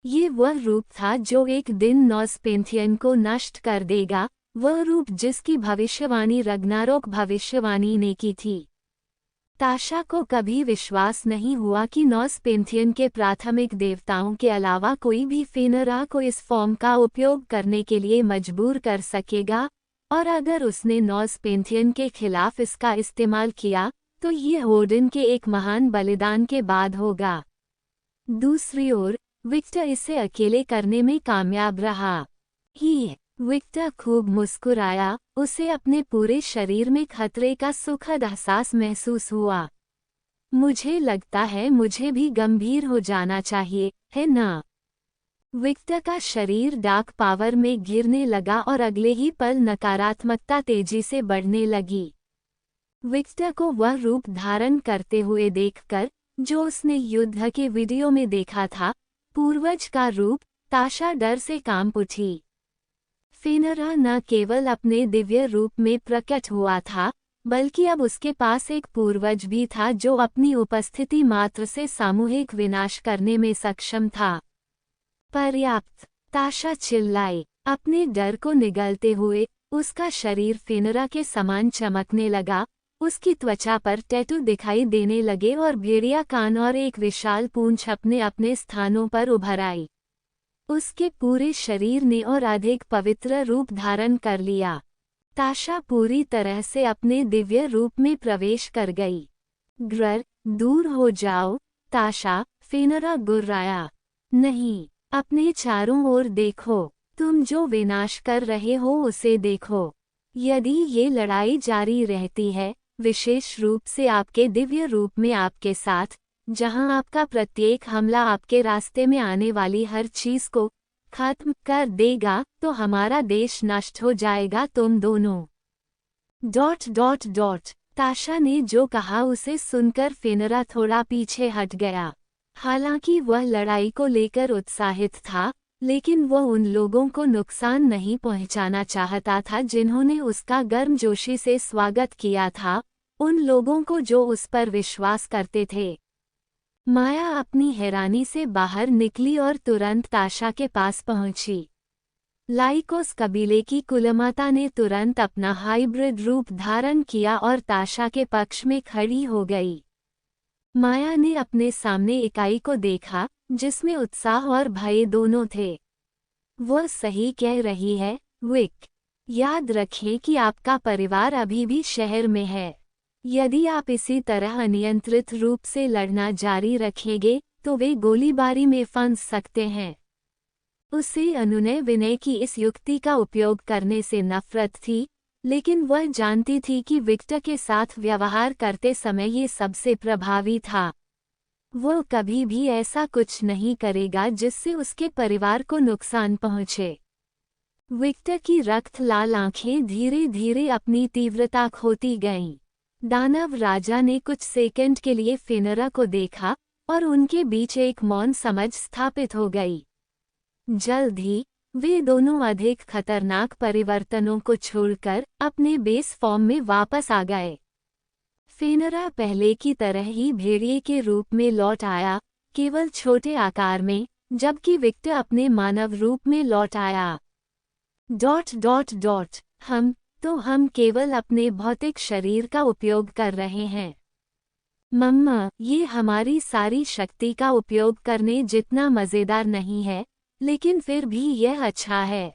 ये वह रूप था जो एक दिन नॉर्स पैंथियन को नष्ट कर देगा, वह रूप जिसकी भविष्यवाणी रग्नारोक भविष्यवाणी ने की थी। ताशा को कभी विश्वास नहीं हुआ कि नॉर्स पैंथियन के प्राथमिक देवताओं के अलावा कोई भी फेनरा को इस फॉर्म का उपयोग करने के लिए मजबूर कर सकेगा, और अगर उसने नॉर्स पैंथियन के खिलाफ इसका इस्तेमाल किया, तो ये ओडिन के एक महान बलिदान के बाद होगा। दूसरी ओर विक्टर इसे अकेले करने में कामयाब रहा। विक्टर खूब मुस्कुराया, उसे अपने पूरे शरीर में खतरे का सुखद एहसास महसूस हुआ। मुझे लगता है मुझे भी गंभीर हो जाना चाहिए, है ना? विक्टर का शरीर डार्क पावर में गिरने लगा और अगले ही पल नकारात्मकता तेजी से बढ़ने लगी। विक्टर को वह रूप धारण करते हुए देखकर, जो उसने युद्ध के वीडियो में देखा था, पूर्वज का रूप, ताशा डर से कांप उठी। फेनरा न केवल अपने दिव्य रूप में प्रकट हुआ था, बल्कि अब उसके पास एक पूर्वज भी था जो अपनी उपस्थिति मात्र से सामूहिक विनाश करने में सक्षम था। पर्याप्त, ताशा चिल्लाई, अपने डर को निगलते हुए। उसका शरीर फेनरा के समान चमकने लगा, उसकी त्वचा पर टैटू दिखाई देने लगे और भेड़िया कान और एक विशाल पूंछ अपने अपने स्थानों पर उभर आई। उसके पूरे शरीर ने और अधिक पवित्र रूप धारण कर लिया। ताशा पूरी तरह से अपने दिव्य रूप में प्रवेश कर गई। ग्रर, दूर हो जाओ, ताशा, फेनरा गुर्राया। नहीं, अपने चारों ओर देखो, तुम जो विनाश कर रहे हो उसे देखो। यदि ये लड़ाई जारी रहती है, विशेष रूप से आपके दिव्य रूप में आपके साथ, जहां आपका प्रत्येक हमला आपके रास्ते में आने वाली हर चीज को खत्म कर देगा, तो हमारा देश नष्ट हो जाएगा, तुम दोनों। ... ताशा ने जो कहा उसे सुनकर फेनरा थोड़ा पीछे हट गया। हालांकि वह लड़ाई को लेकर उत्साहित था, लेकिन वह उन लोगों को नुकसान नहीं पहुंचाना चाहता था जिन्होंने उसका गर्मजोशी से स्वागत किया था, उन लोगों को जो उस पर विश्वास करते थे। माया अपनी हैरानी से बाहर निकली और तुरंत ताशा के पास पहुंची। लाइकोस कबीले की कुलमाता ने तुरंत अपना हाइब्रिड रूप धारण किया और ताशा के पक्ष में खड़ी हो गई। माया ने अपने सामने इकाई को देखा, जिसमें उत्साह और भय दोनों थे। वह सही कह रही है, विक। याद रखें कि आपका परिवार अभी भी शहर में है। यदि आप इसी तरह अनियंत्रित रूप से लड़ना जारी रखेंगे तो वे गोलीबारी में फंस सकते हैं। उसे अनुनय विनय की इस युक्ति का उपयोग करने से नफरत थी, लेकिन वह जानती थी कि विक्टर के साथ व्यवहार करते समय ये सबसे प्रभावी था। वो कभी भी ऐसा कुछ नहीं करेगा जिससे उसके परिवार को नुकसान पहुंचे। विक्टर की रक्त लाल आंखें धीरे धीरे अपनी तीव्रता खोती गईं। दानव राजा ने कुछ सेकंड के लिए फेनरा को देखा और उनके बीच एक मौन समझ स्थापित हो गई। जल्द ही वे दोनों अधिक खतरनाक परिवर्तनों को छोड़कर अपने बेस फॉर्म में वापस आ गए। फेनरा पहले की तरह ही भेड़िए के रूप में लौट आया, केवल छोटे आकार में, जबकि विक्टर अपने मानव रूप में लौट आया। हम केवल अपने भौतिक शरीर का उपयोग कर रहे हैं। मम्मा, ये हमारी सारी शक्ति का उपयोग करने जितना मज़ेदार नहीं है, लेकिन फिर भी यह अच्छा है।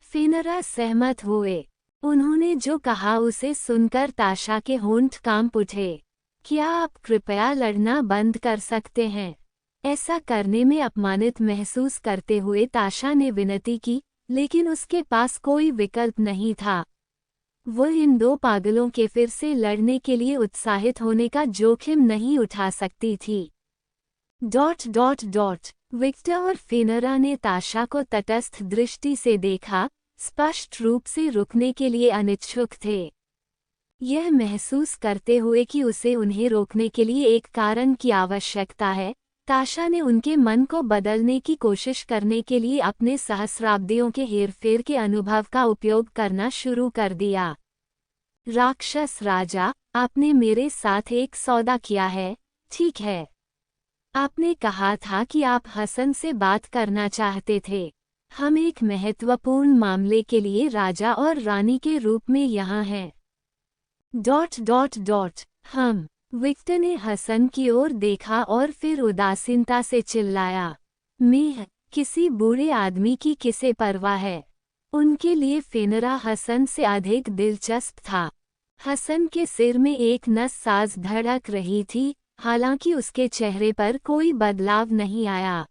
फेनरा सहमत हुए। उन्होंने जो कहा उसे सुनकर ताशा के होंठ कांप उठे। क्या आप कृपया लड़ना बंद कर सकते हैं? ऐसा करने में अपमानित महसूस करते हुए ताशा ने विनती की, लेकिन उसके पास कोई विकल्प नहीं था। वह इन दो पागलों के फिर से लड़ने के लिए उत्साहित होने का जोखिम नहीं उठा सकती थी। विक्टर और फेनरा ने ताशा को तटस्थ दृष्टि से देखा, स्पष्ट रूप से रुकने के लिए अनिच्छुक थे। यह महसूस करते हुए कि उसे उन्हें रोकने के लिए एक कारण की आवश्यकता है, ताशा ने उनके मन को बदलने की कोशिश करने के लिए अपने सहस्राब्दियों के हेरफेर के अनुभव का उपयोग करना शुरू कर दिया। राक्षस राजा, आपने मेरे साथ एक सौदा किया है, ठीक है? आपने कहा था कि आप हसन से बात करना चाहते थे। हम एक महत्वपूर्ण मामले के लिए राजा और रानी के रूप में यहाँ हैं। हम। विक्टर ने हसन की ओर देखा और फिर उदासीनता से चिल्लाया, मैं, किसी बूढ़े आदमी की किसे परवाह है? उनके लिए फेनरा हसन से अधिक दिलचस्प था। हसन के सिर में एक नस साज धड़क रही थी, हालांकि उसके चेहरे पर कोई बदलाव नहीं आया।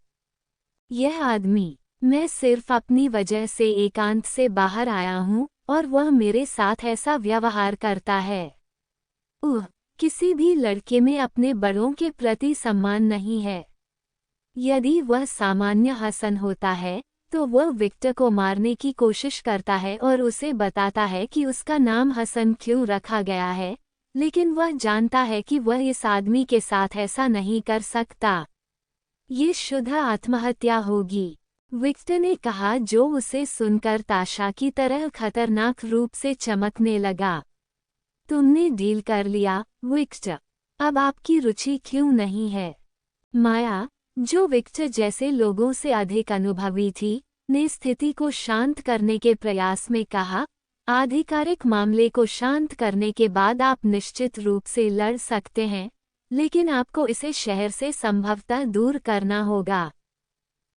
यह आदमी, मैं सिर्फ अपनी वजह से एकांत से बाहर आया हूँ और वह मेरे साथ ऐसा व्यवहार करता है। किसी भी लड़के में अपने बड़ों के प्रति सम्मान नहीं है। यदि वह सामान्य हसन होता है तो वह विक्टर को मारने की कोशिश करता है और उसे बताता है कि उसका नाम हसन क्यों रखा गया है, लेकिन वह जानता है कि वह इस आदमी के साथ ऐसा नहीं कर सकता। ये शुद्ध आत्महत्या होगी, विक्टर ने कहा, जो उसे सुनकर ताशा की तरह खतरनाक रूप से चमकने लगा। तुमने डील कर लिया, विक्टर। अब आपकी रुचि क्यों नहीं है? माया, जो विक्टर जैसे लोगों से अधिक अनुभवी थी, ने स्थिति को शांत करने के प्रयास में कहा, आधिकारिक मामले को शांत करने के बाद आप निश्चित रूप से लड़ सकते हैं, लेकिन आपको इसे शहर से संभवतः दूर करना होगा।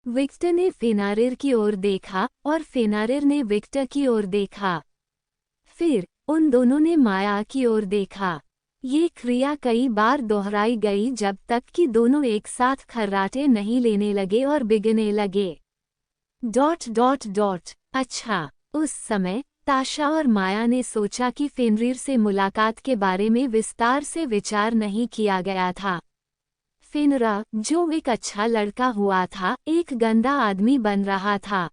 विक्टर ने फेनारिर की ओर देखा और फेनारिर ने विक्टर की ओर देखा। फिर उन दोनों ने माया की ओर देखा। ये क्रिया कई बार दोहराई गई जब तक कि दोनों एक साथ खर्राटे नहीं लेने लगे और बिगने लगे। अच्छा, उस समय ताशा और माया ने सोचा कि फेनरिर से मुलाकात के बारे में विस्तार से विचार नहीं किया गया था। फेनरा, जो एक अच्छा लड़का हुआ था, एक गंदा आदमी बन रहा था।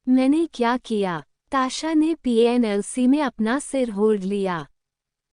मैंने क्या किया? ताशा ने PNLC में अपना सिर होड़ लिया।